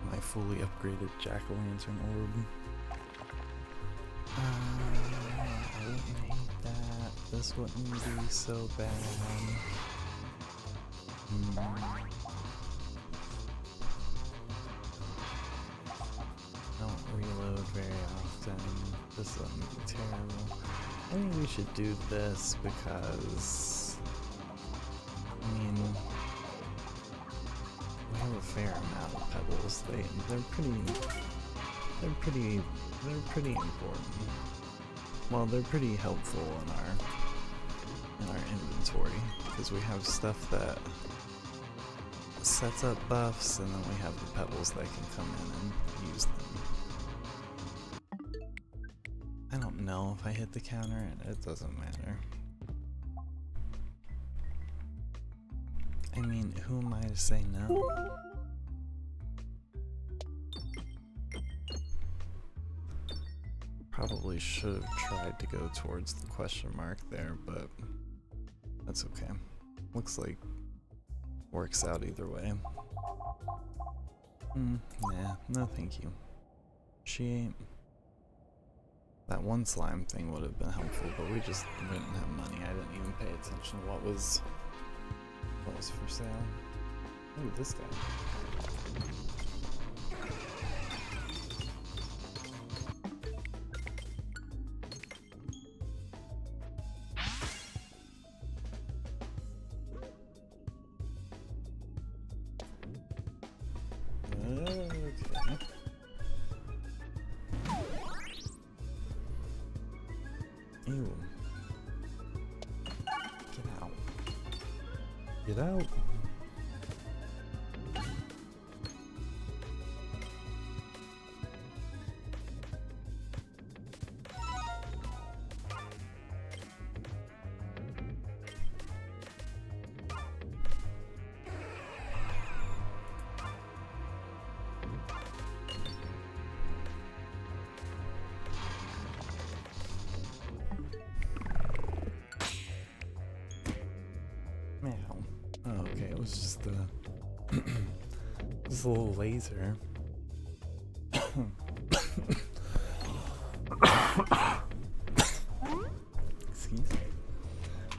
My fully upgraded jack-o'-lantern orb. I wouldn't hate that. This wouldn't be so bad. Don't reload very often. This wouldn't be terrible. I think we should do this because, I mean, we have a fair amount of pebbles. They're pretty important. Well, they're pretty helpful in our inventory because we have stuff that sets up buffs, and then we have the pebbles that can come in and use them. I don't know if I hit the counter, and it doesn't matter. I mean, who am I to say no? Probably should have tried to go towards the question mark there, but that's okay. Looks like works out either way. Nah, no thank you. She ain't. That one slime thing would have been helpful, but we didn't have money. I didn't even pay attention to what was What was for sale? Oh, this guy. Ew. Get out. Get out. Oh, okay, it was just this little laser. Excuse me.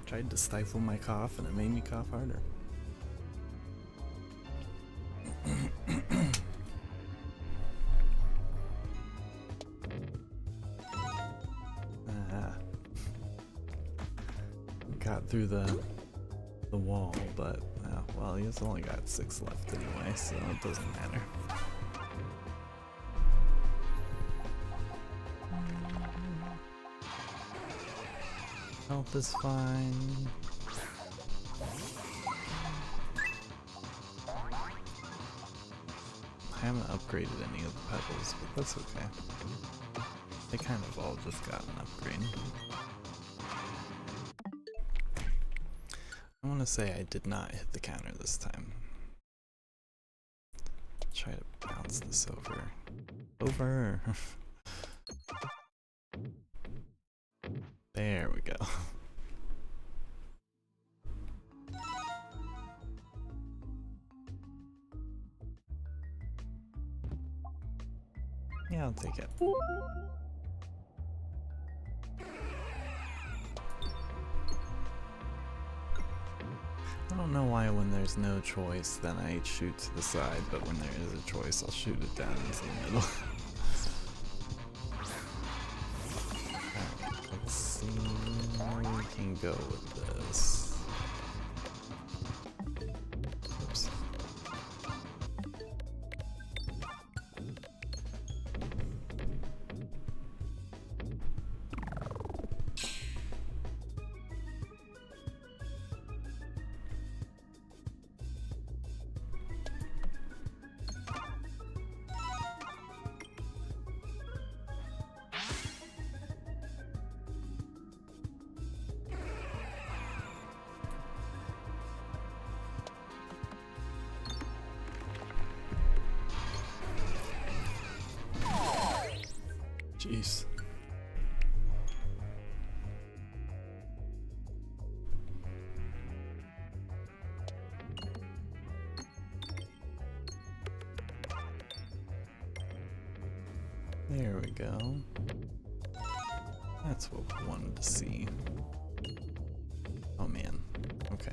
Tried to stifle my cough and it made me cough harder. Got through the wall, but well, he's only got 6 left anyway, so it doesn't matter. Health is fine. I haven't upgraded any of the pebbles, but that's okay. They kind of all just got an upgrade. I want to say I did not hit the counter this time. Try to bounce this over. Over! There we go. Yeah, I'll take it. I don't know why when there's no choice then I shoot to the side, but when there is a choice I'll shoot it down into the middle. Alright, let's see where we can go with this. Oops. Jeez. There we go. That's what we wanted to see. Oh man. Okay.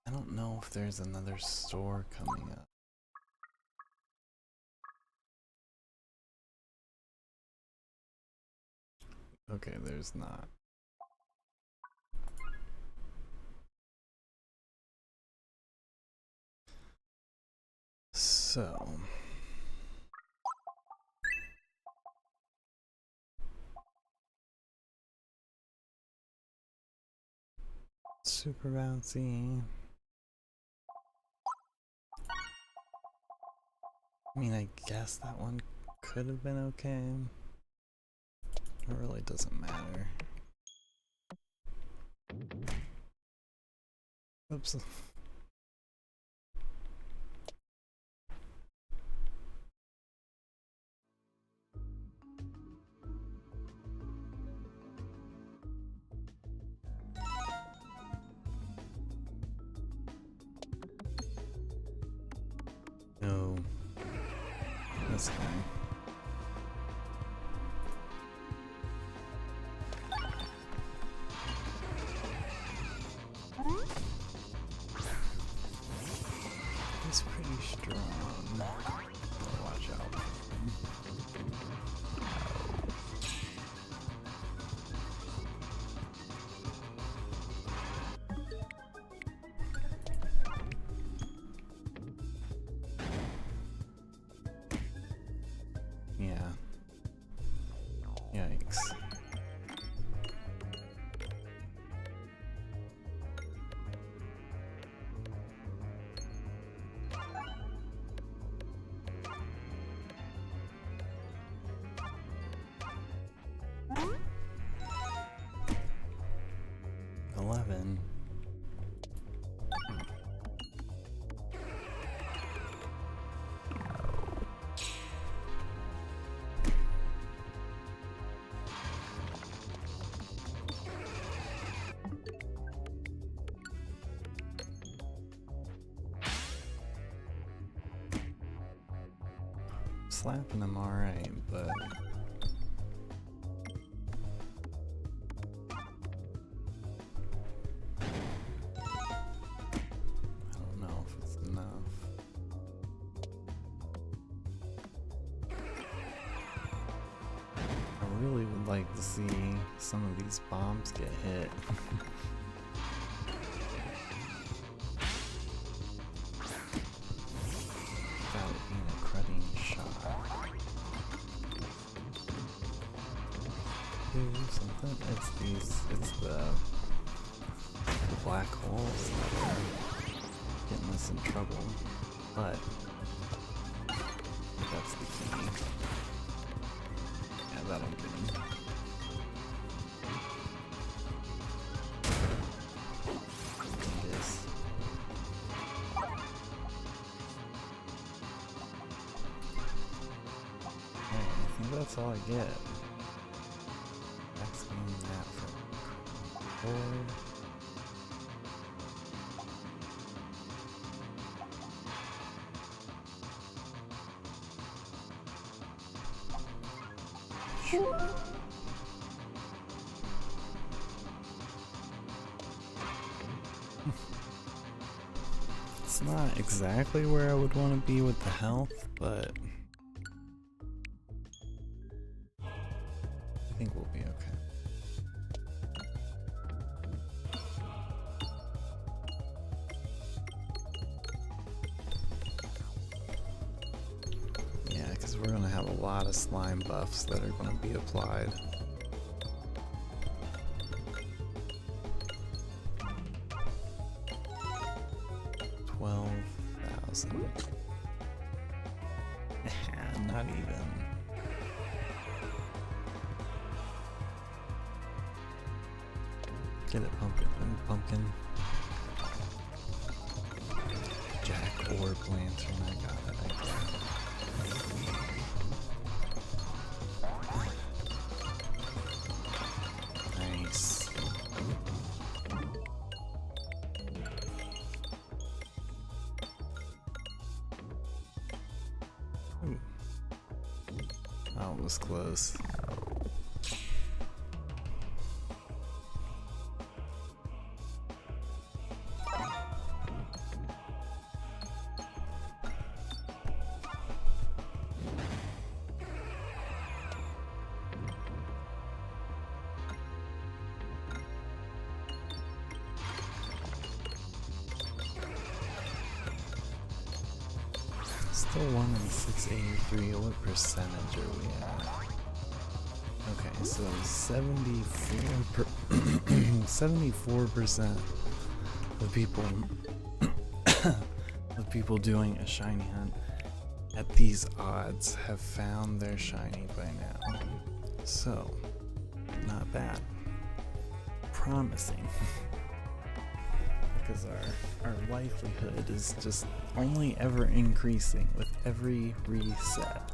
I don't know if there's another store coming up. Okay, there's not. So super bouncy. I mean, I guess that one could have been okay. It really doesn't matter. Oops. No. This guy. He's pretty strong. Watch out. Yeah. Yikes. $11. Slapping them alright, but I don't know if it's enough. I really would like to see some of these bombs get hit. Without it being a crudding shot. Something? It's the black holes that are getting us in trouble, but that's the key. Yeah, that'll get him. It is. Alright, I think that's all I get. That for forward. It's not exactly where I would want to be with the health, but I think we'll be okay. We're going to have a lot of slime buffs that are going to be applied. $12,000. Not even. Get it, pumpkin. Pumpkin. Jack Orb Lantern. I got it. I got it. Nice. Ooh. Oh, it was close. Still 1 in 683. What percentage are we at? Okay, so 74% of people doing a shiny hunt at these odds have found their shiny by now. So Not bad. Promising. Because our livelihood is just only ever increasing with every reset.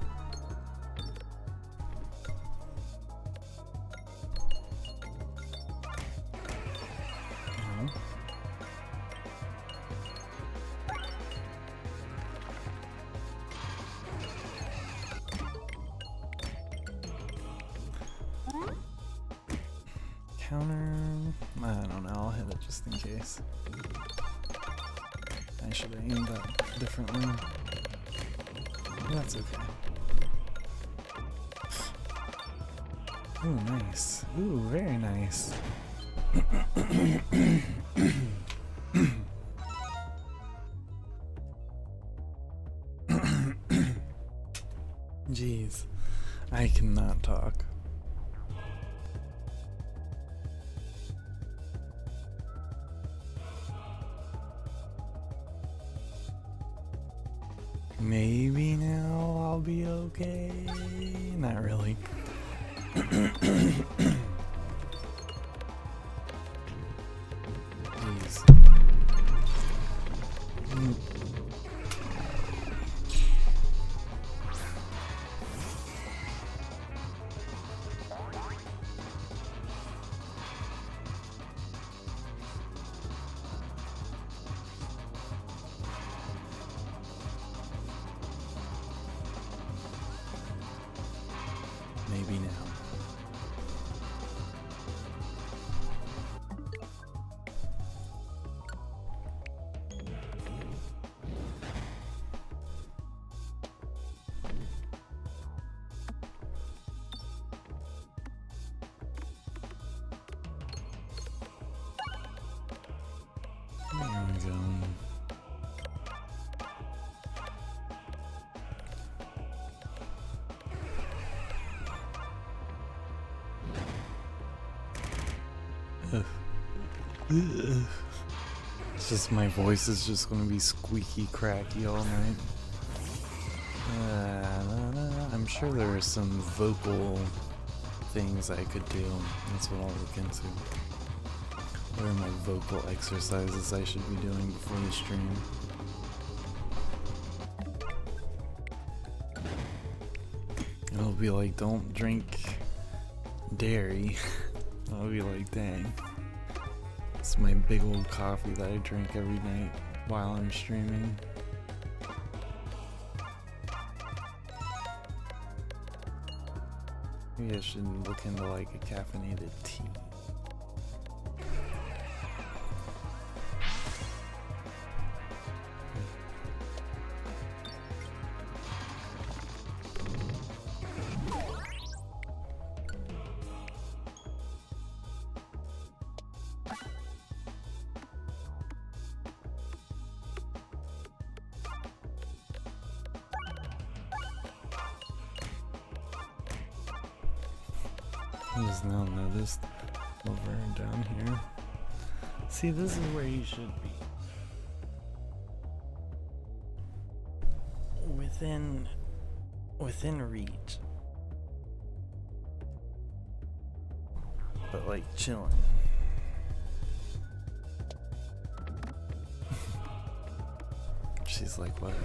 Counter, I don't know, I'll hit it just in case. I should have aimed that differently. That's okay. Ooh, nice. Ooh, very nice. Jeez, I cannot talk. Maybe now I'll be okay. Not really. Jeez. Maybe now. There we go. It's just my voice is just gonna be squeaky cracky all night. I'm sure there are some vocal things I could do. That's what I'll look into. What are my vocal exercises I should be doing before the stream? It'll be like, don't drink dairy. I'll be like, dang. It's my big old coffee that I drink every night while I'm streaming. Maybe I should look into like a caffeinated tea. I just now noticed over and down here. See, this is where you should be. Within reach. But like chilling. She's like, whatever.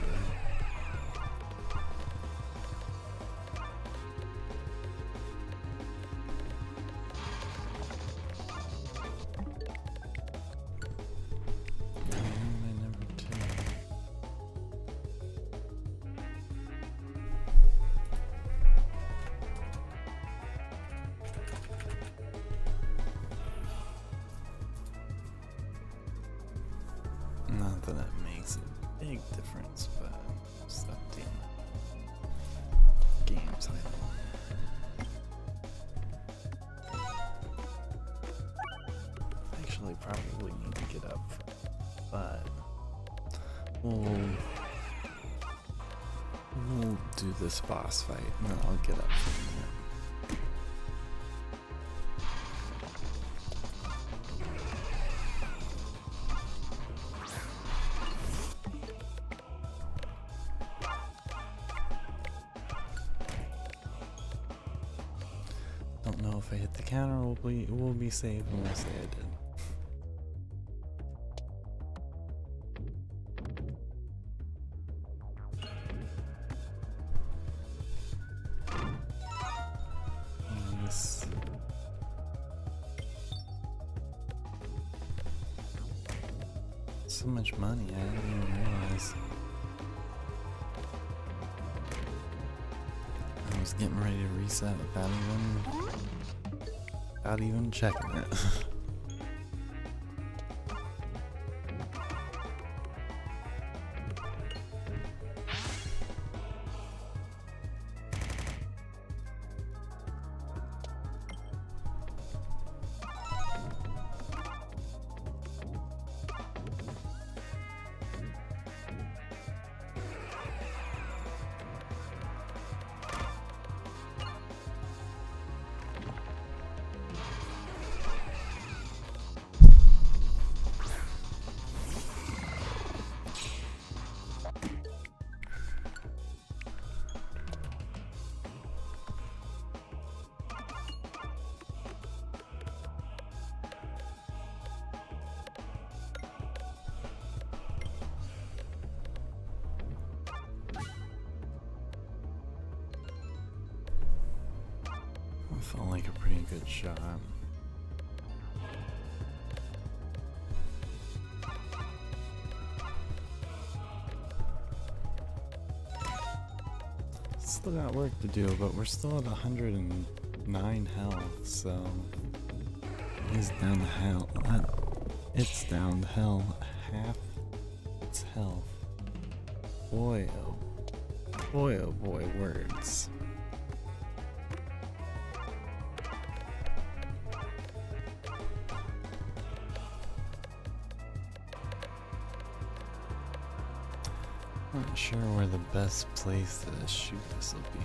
Not that it makes a big difference, but just updating game title. Actually, probably need to get up, but we'll do this boss fight, and then I'll get up for a minute. know if I hit the counter, we'll be safe, and we'll say I did. Nice. So much money, I didn't even realize. I was getting ready to reset without even checking it. Felt like a pretty good shot. Still got work to do, but we're still at 109 health, so he's down to hell. It's down to hell. Half its health. Boy, oh boy, words. Not sure where the best place to shoot this will be.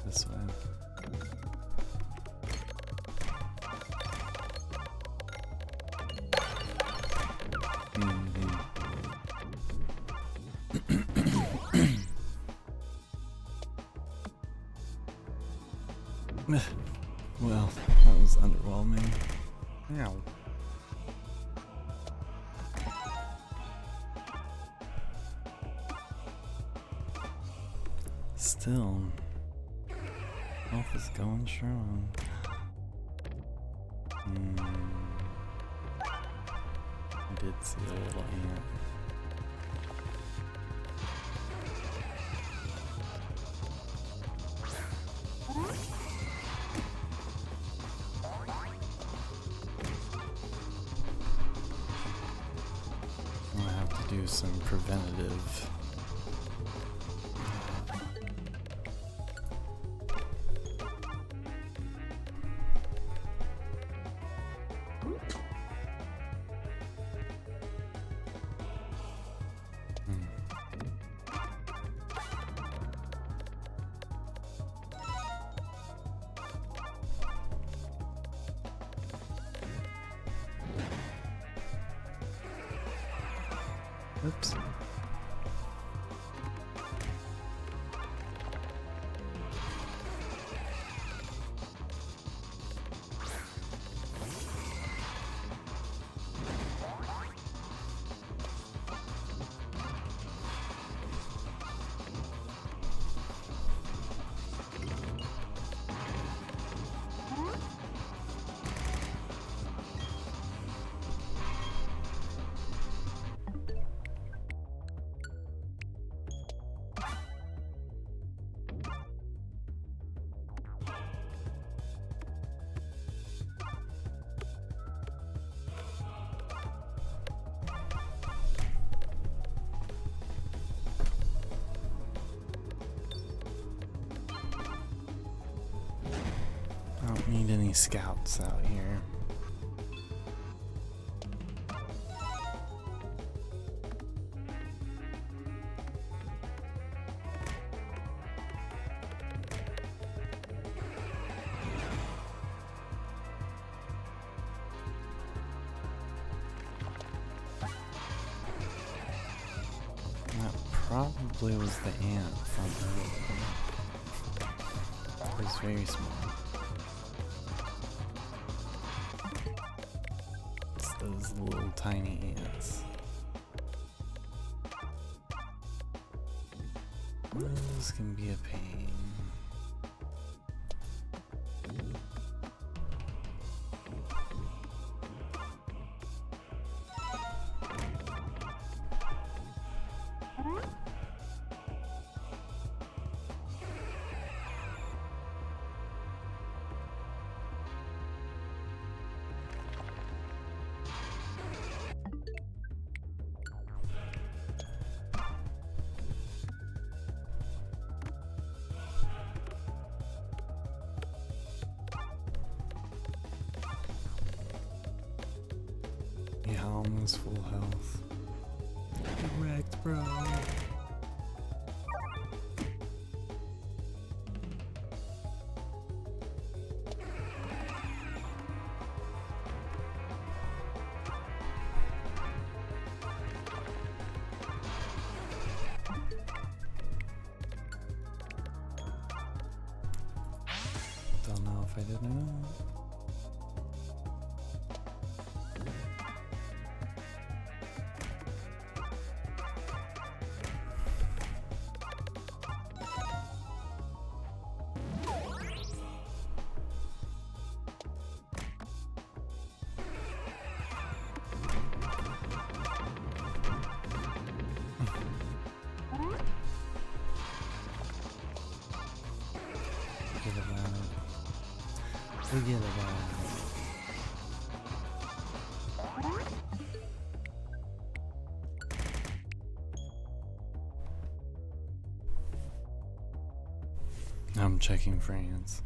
This way. Well, that was underwhelming. Ow. Still, health is going strong. I did see a little ant. I'm gonna have to do some preventative. Oops. I don't need any scouts out here. That probably was the ant from earlier. It was very small. It's those little tiny ants. Those can be a pain. Yeah, almost full health. Get wrecked, bro. Don't know if I did or not. Forget about it. I'm checking France.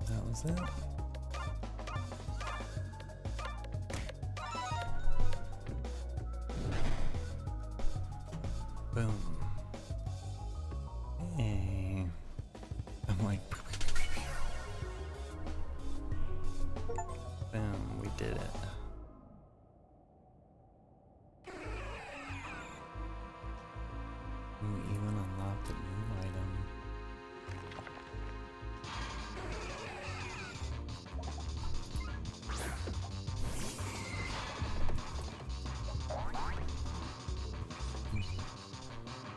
That was it. Boom. Hey. I'm like, boom, we did it. We even unlocked a new item.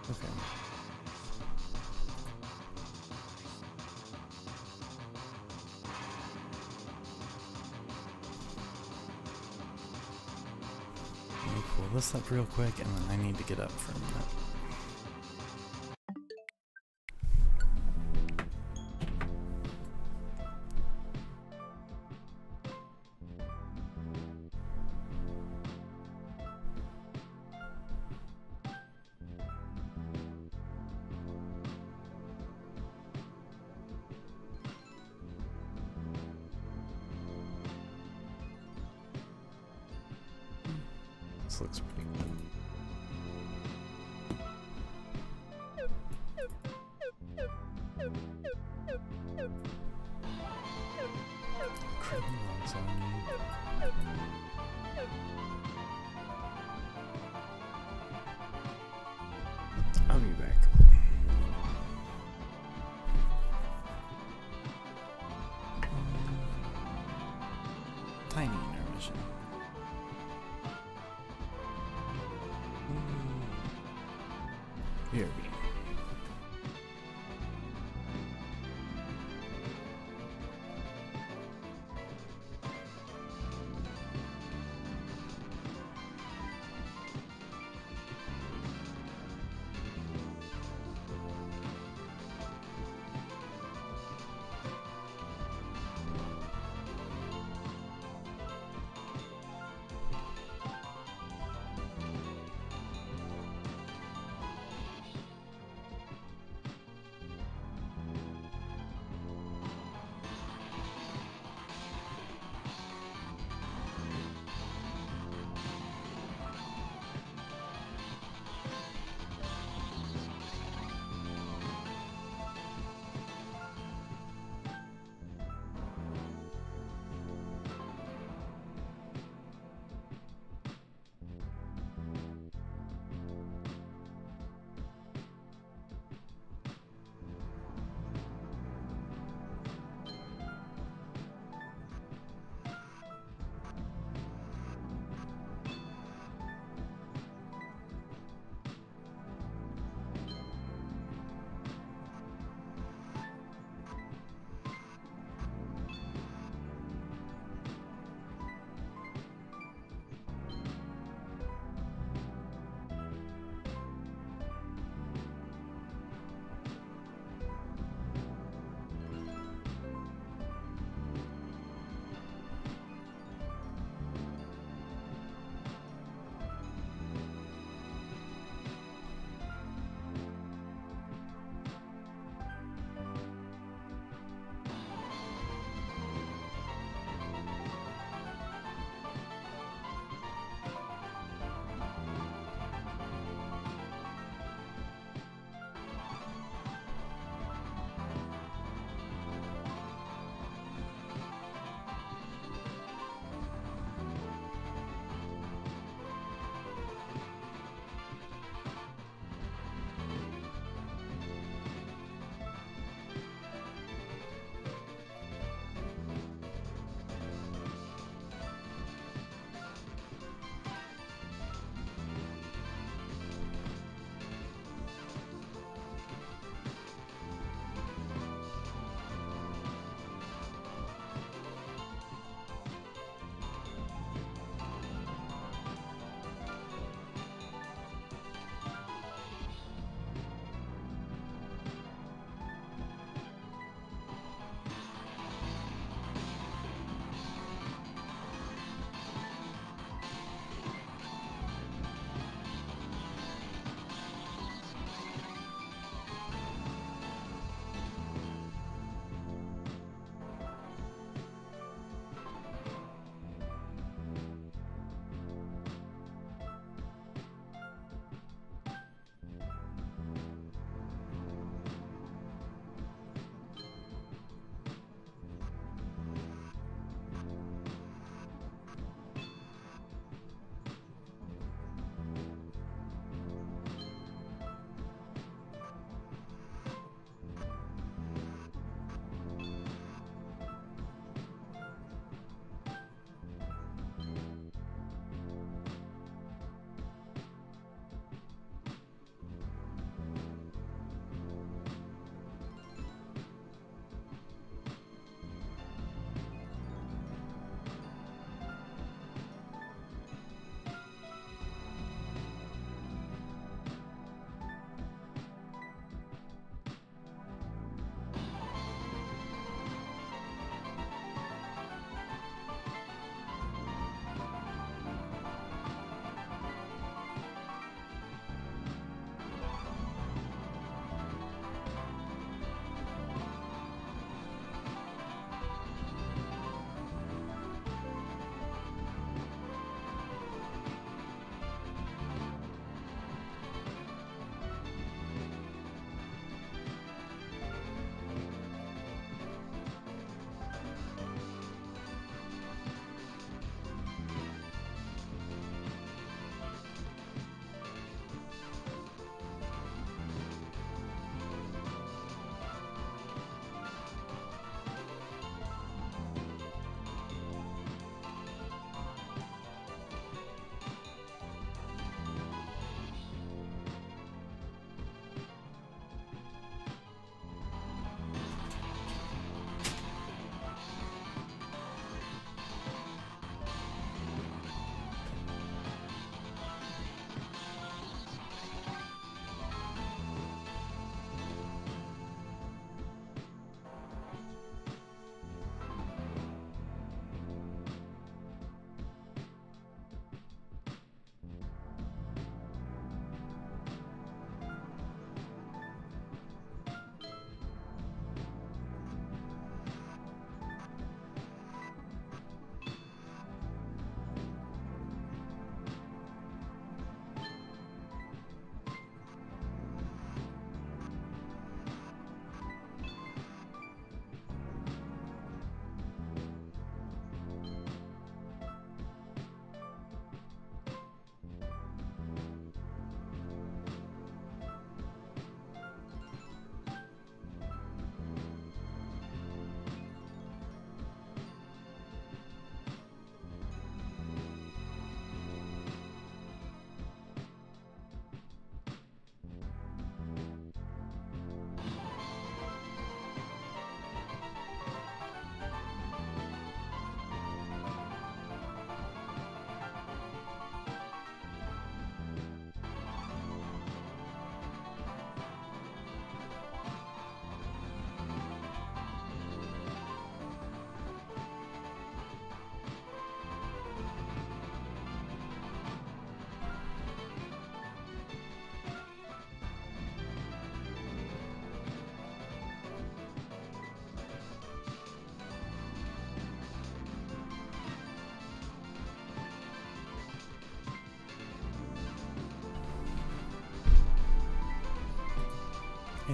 Okay. Let me pull this up real quick and then I need to get up for a minute. This looks pretty good. Criminals on you. I'll be back. Tiny intermission. Here we go.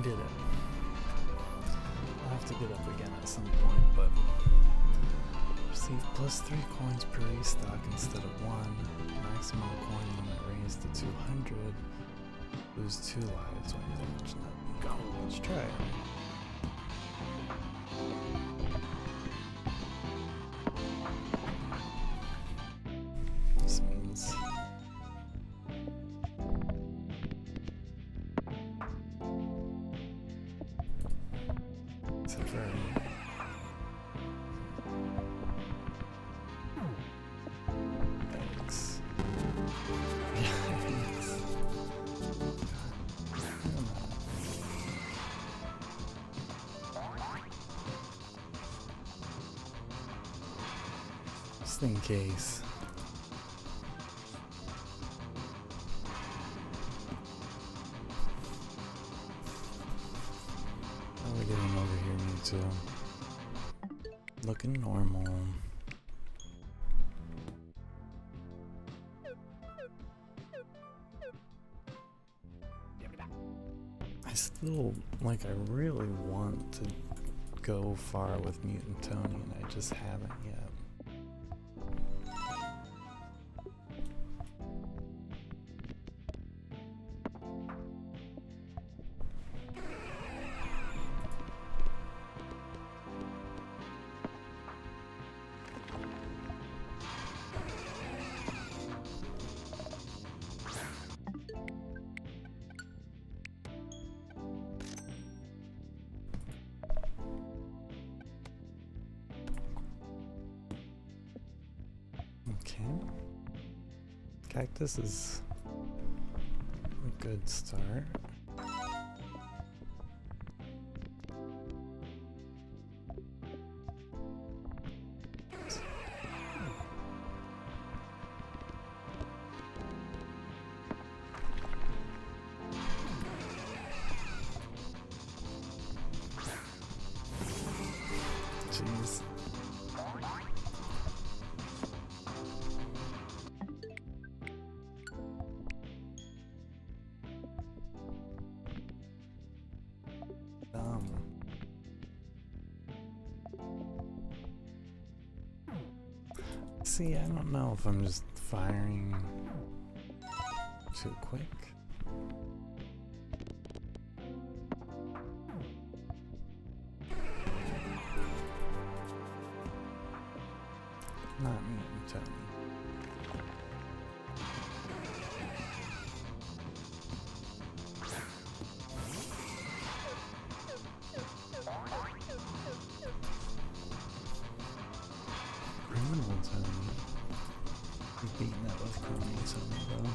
did it. I'll have to get up again at some point, but receive +3 coins per restock instead of 1. Maximum coin limit raised to 200. Lose 2 lives when you launch that. Go. Let's try it. This means it's a very thanks. Yikes. Just in case. How are we getting over here, Mewtwo? Looking normal. I still, like, I really want to go far with Mutant Tony, and I just haven't yet. Okay. Cactus is a good start. Jeez. See, I don't know if I'm just firing too quick. Not Mutant Tony. Criminal Tony. We've beaten that with Criminal Tony though.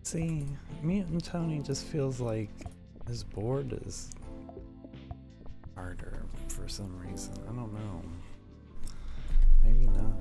See, Mutant Tony just feels like his board is harder for some reason. I don't know. Maybe not.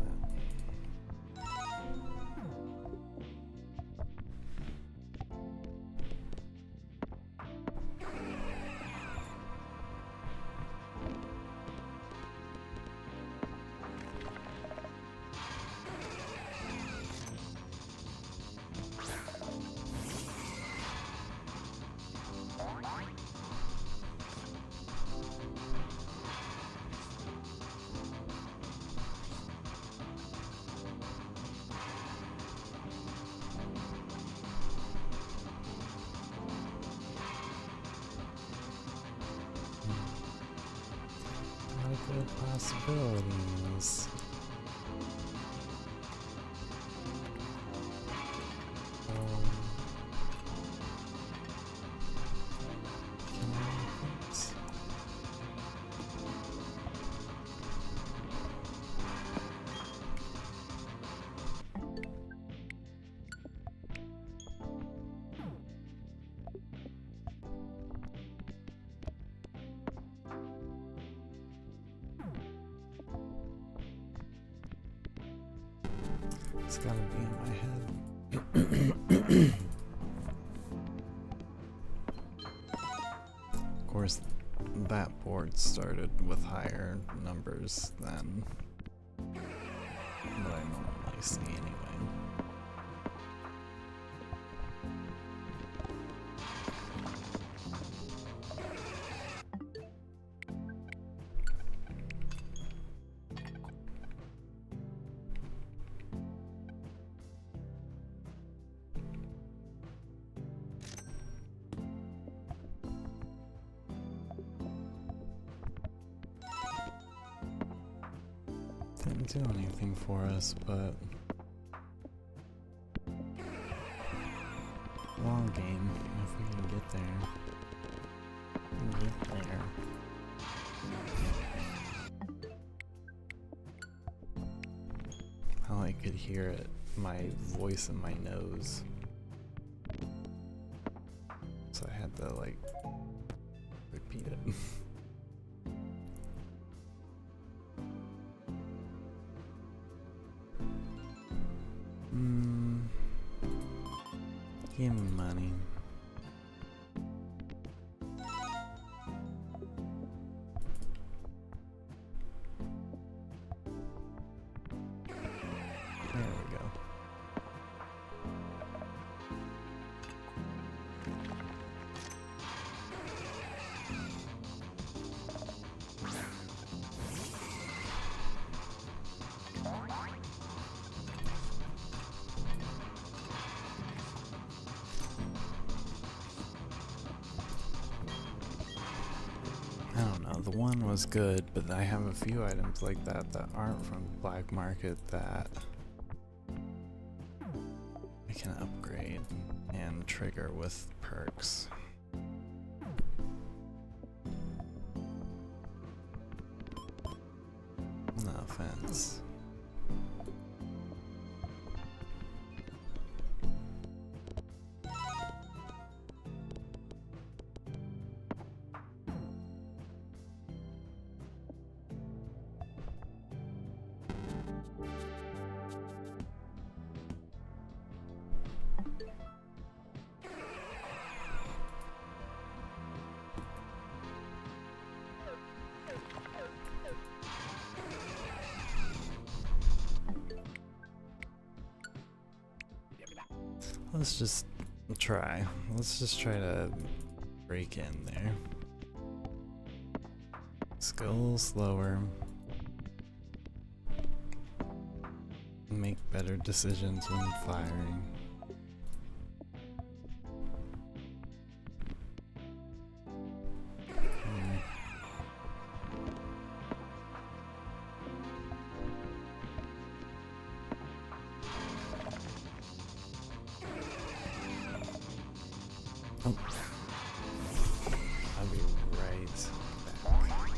Good possibilities. It's gotta be in my head. Of course, that board started with higher numbers than what I normally see anyway. Didn't do anything for us, but long game. If we can get there, How I could hear it, my voice in my nose, so I had to like repeat it. Give me money. There we go. I don't know, the one was good, but I have a few items like that that aren't from the black market that I can upgrade and trigger with perks. No offense. Let's just try. Let's just try to break in there. Let's go a little slower. Make better decisions when firing. Oh. I'll be right back.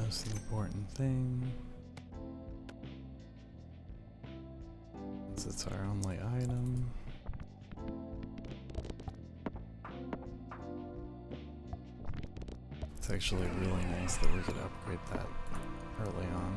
most important thing. Since it's our only item. It's actually really nice that we could upgrade that early on.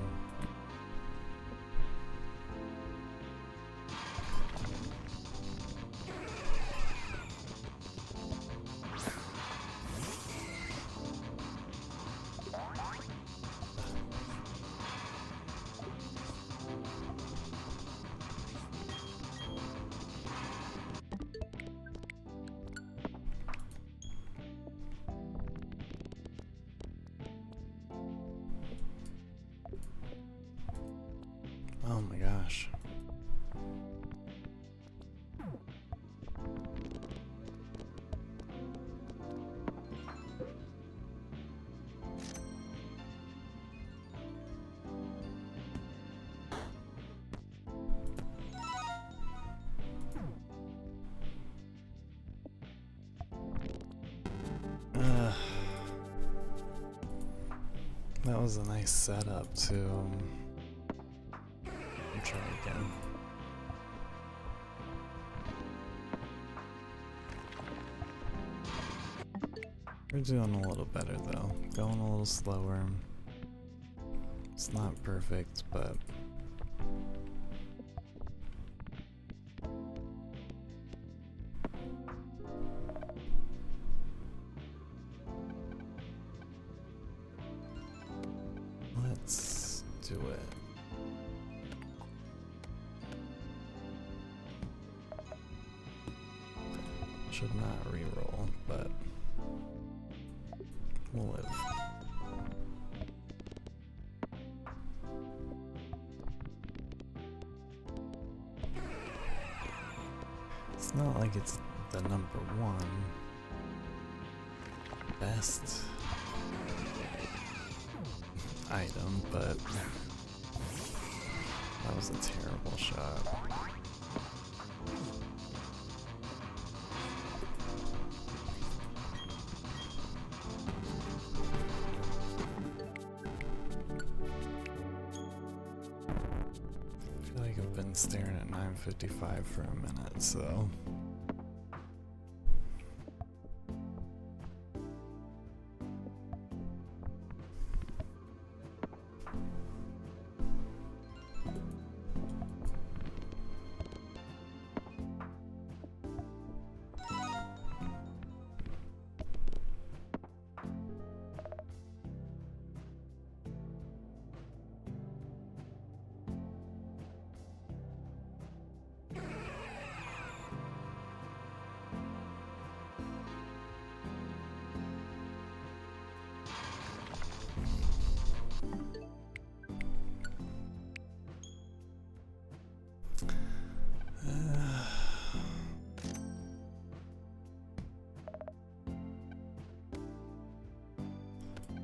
Oh my gosh. That was a nice setup to try again. We're doing a little better though. Going a little slower. It's not perfect, but let's do it. Should not reroll, but we'll live. It's not like it's the #1 best item, but that was a terrible shot. Been staring at 9:55 for a minute, so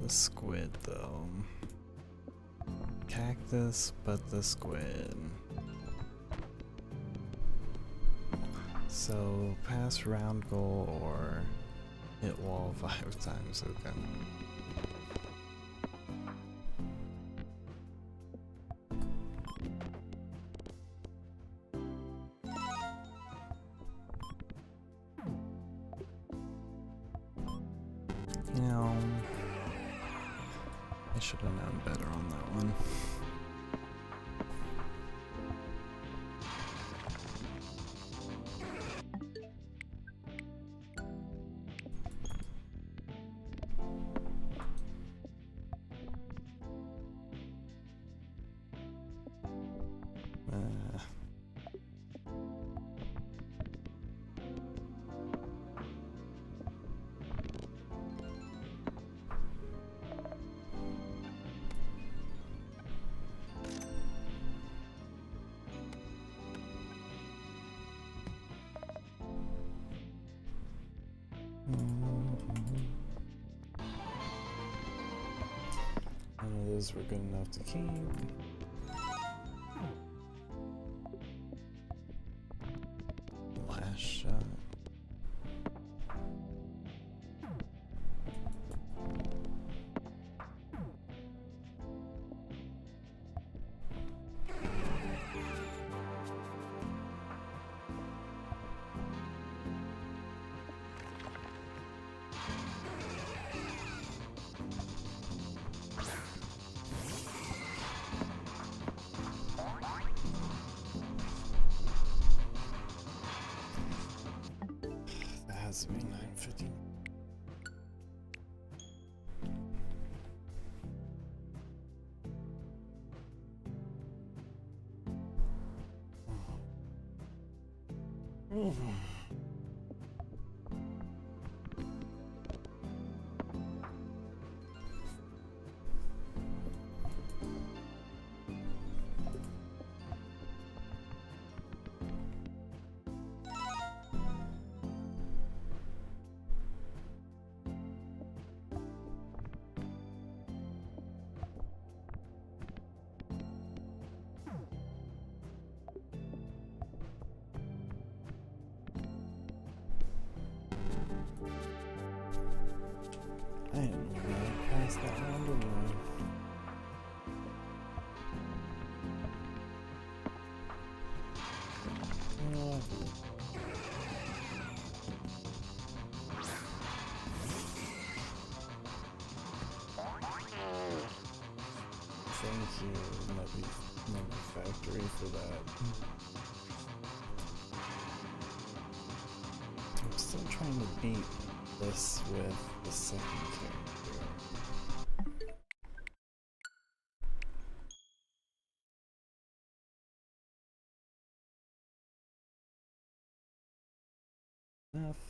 the squid though. Cactus, but the squid. So pass round goal or hit wall 5 times, okay. You know, I should have known better on that one. None of those were good enough to keep. Last shot. has to be 9:50. I didn't know I passed that round anyway. You know what? Thank you, Nubby Factory, for that. I'm still trying to beat this with the second character. Enough.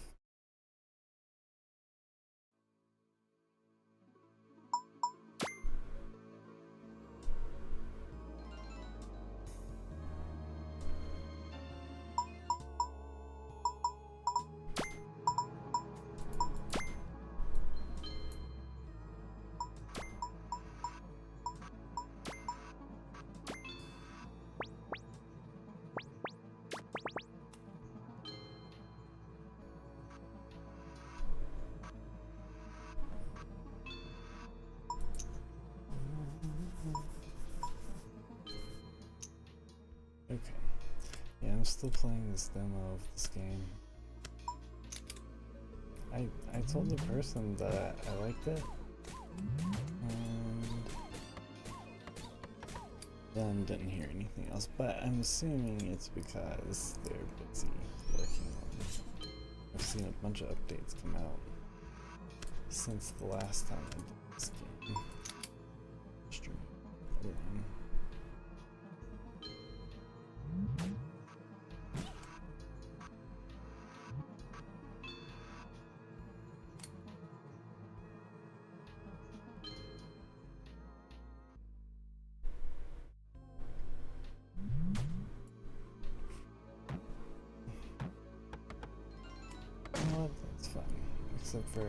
Okay. Yeah, I'm still playing this demo of this game. I told the person that I liked it, and then didn't hear anything else, but I'm assuming it's because they're busy working on it. I've seen a bunch of updates come out since the last time I did this game. Stream. You know what? That's fine. Except for it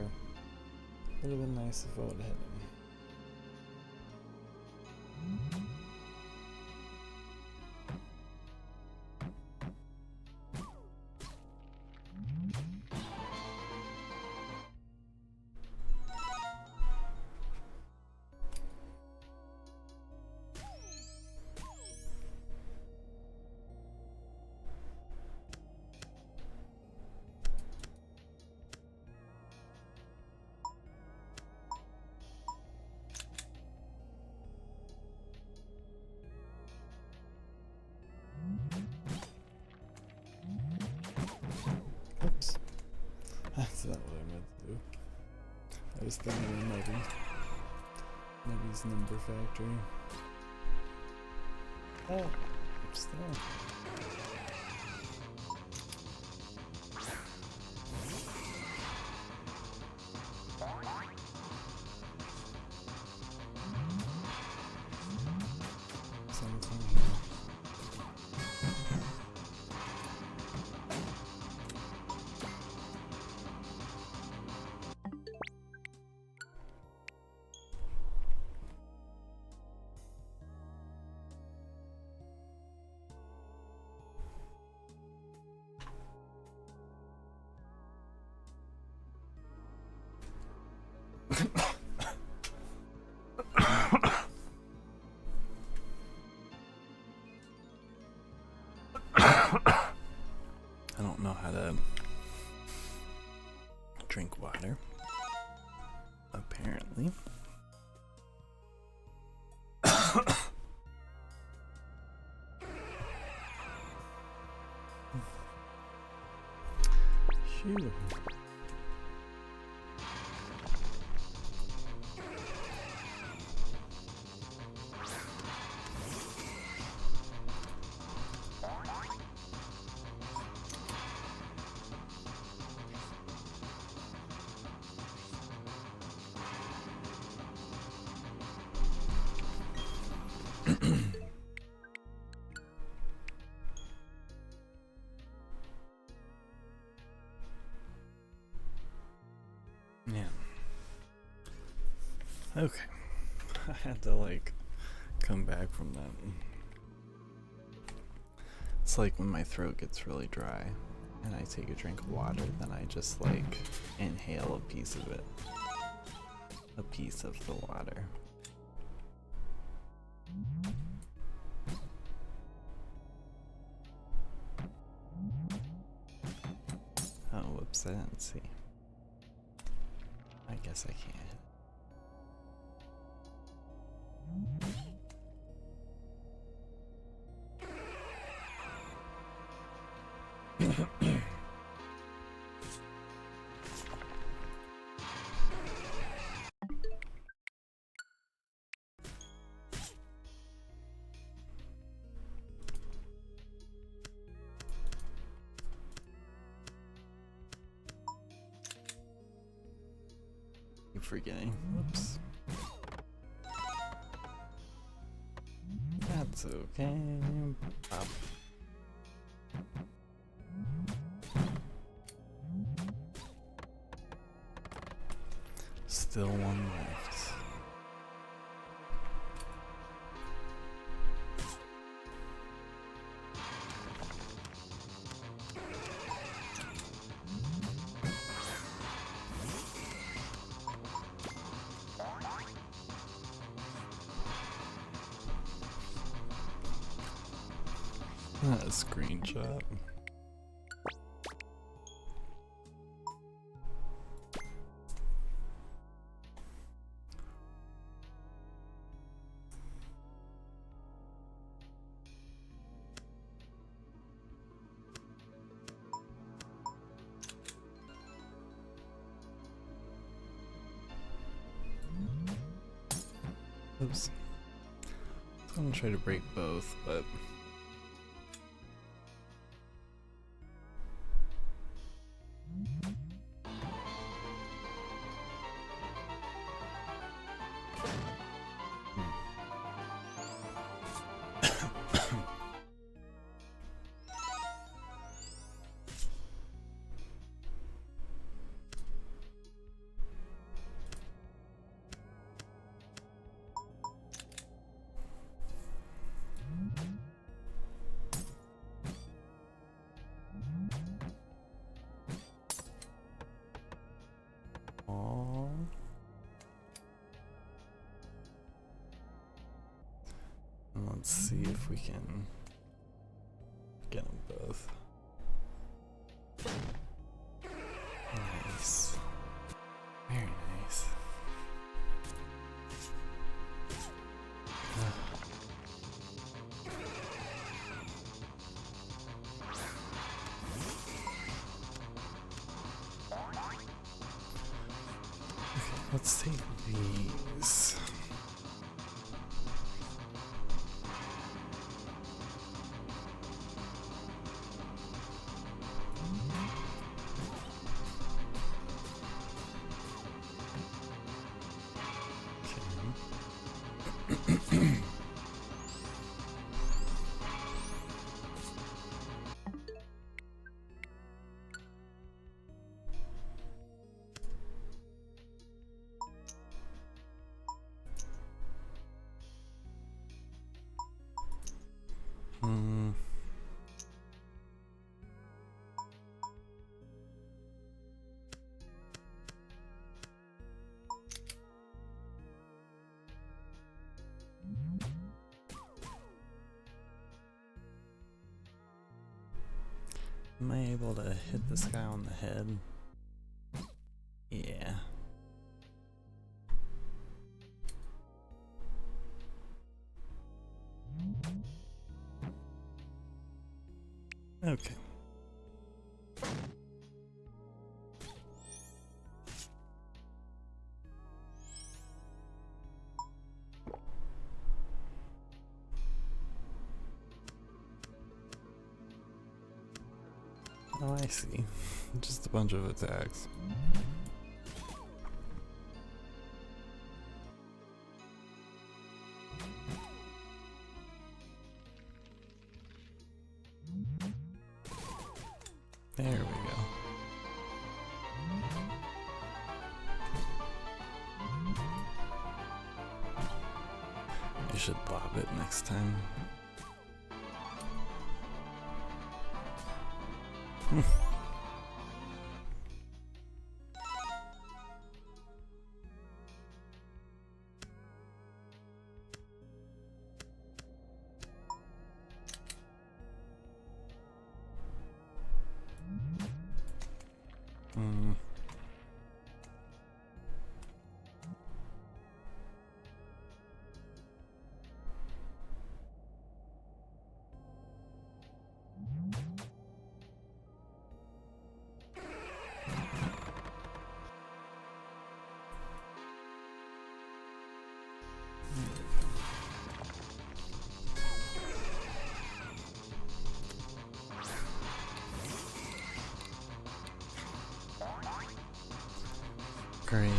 would have been nice if I would have hit him. Oops. That's not what I meant to do. I was thinking of Nubby's Number Factory. Oh, I'm still. Something here. I don't know how to drink water, apparently. Phew. Yeah. Okay. I had to like come back from that. It's like when my throat gets really dry and I take a drink of water, then I just like inhale a piece of it. A piece of the water. Oh, whoops, I didn't see. I guess I can't. Keep forgetting. Whoops. That's okay. Pop. Still one left. A screenshot. Oops. I'm gonna try to break both, but aww. And let's see if we can get them both. Nice. Very nice. Let's take these. Okay. Am I able to hit this guy on the head? Yeah. Okay. Oh, I see. Just a bunch of attacks. There we go. You should lob it next time. Green.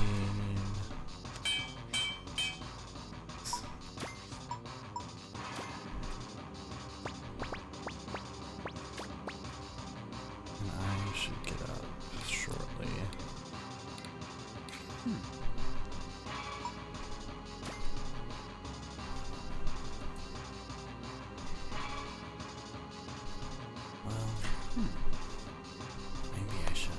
And I should get up shortly. Well, maybe I should.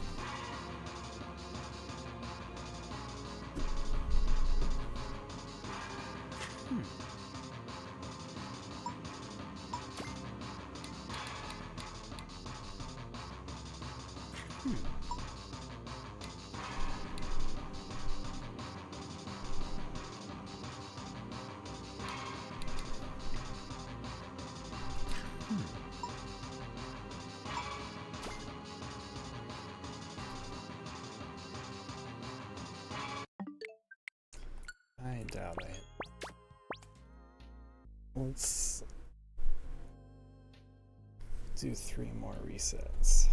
I doubt I hit. Let's do 3 more resets.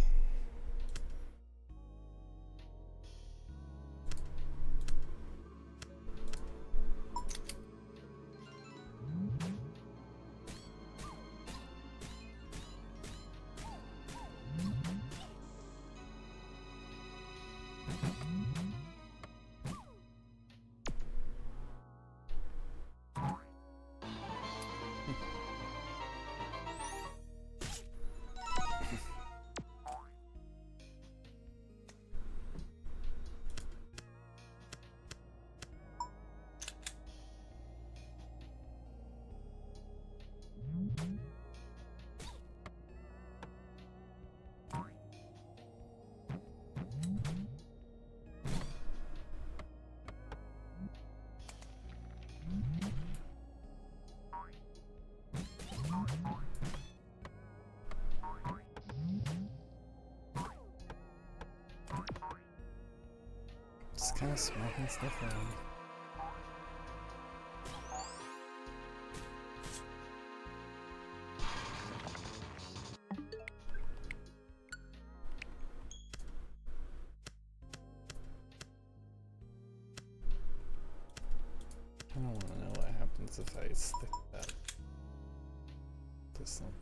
Just kind of smacking stuff around. I don't want to know what happens if I stick that to something.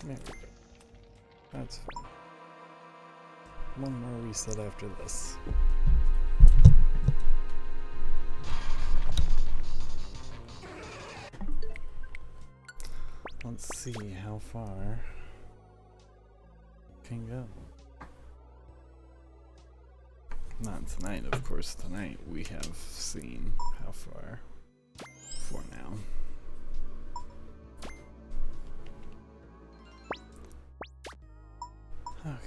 There we go. That's fine. One more reset after this. Let's see how far it can go. Not tonight, of course. Tonight we have seen how far for now. Okay.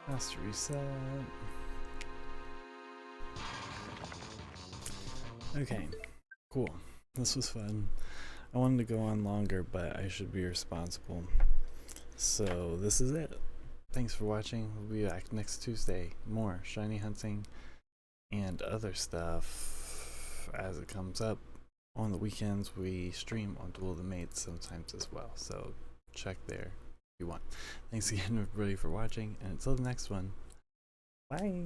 Fast reset. Okay, cool. This was fun. I wanted to go on longer, but I should be responsible. So this is it. Thanks for watching. We'll be back next Tuesday. More shiny hunting and other stuff as it comes up. On the weekends we stream on Duel of the Mates sometimes as well, so check there if you want. Thanks again everybody for watching, and until the next one, bye!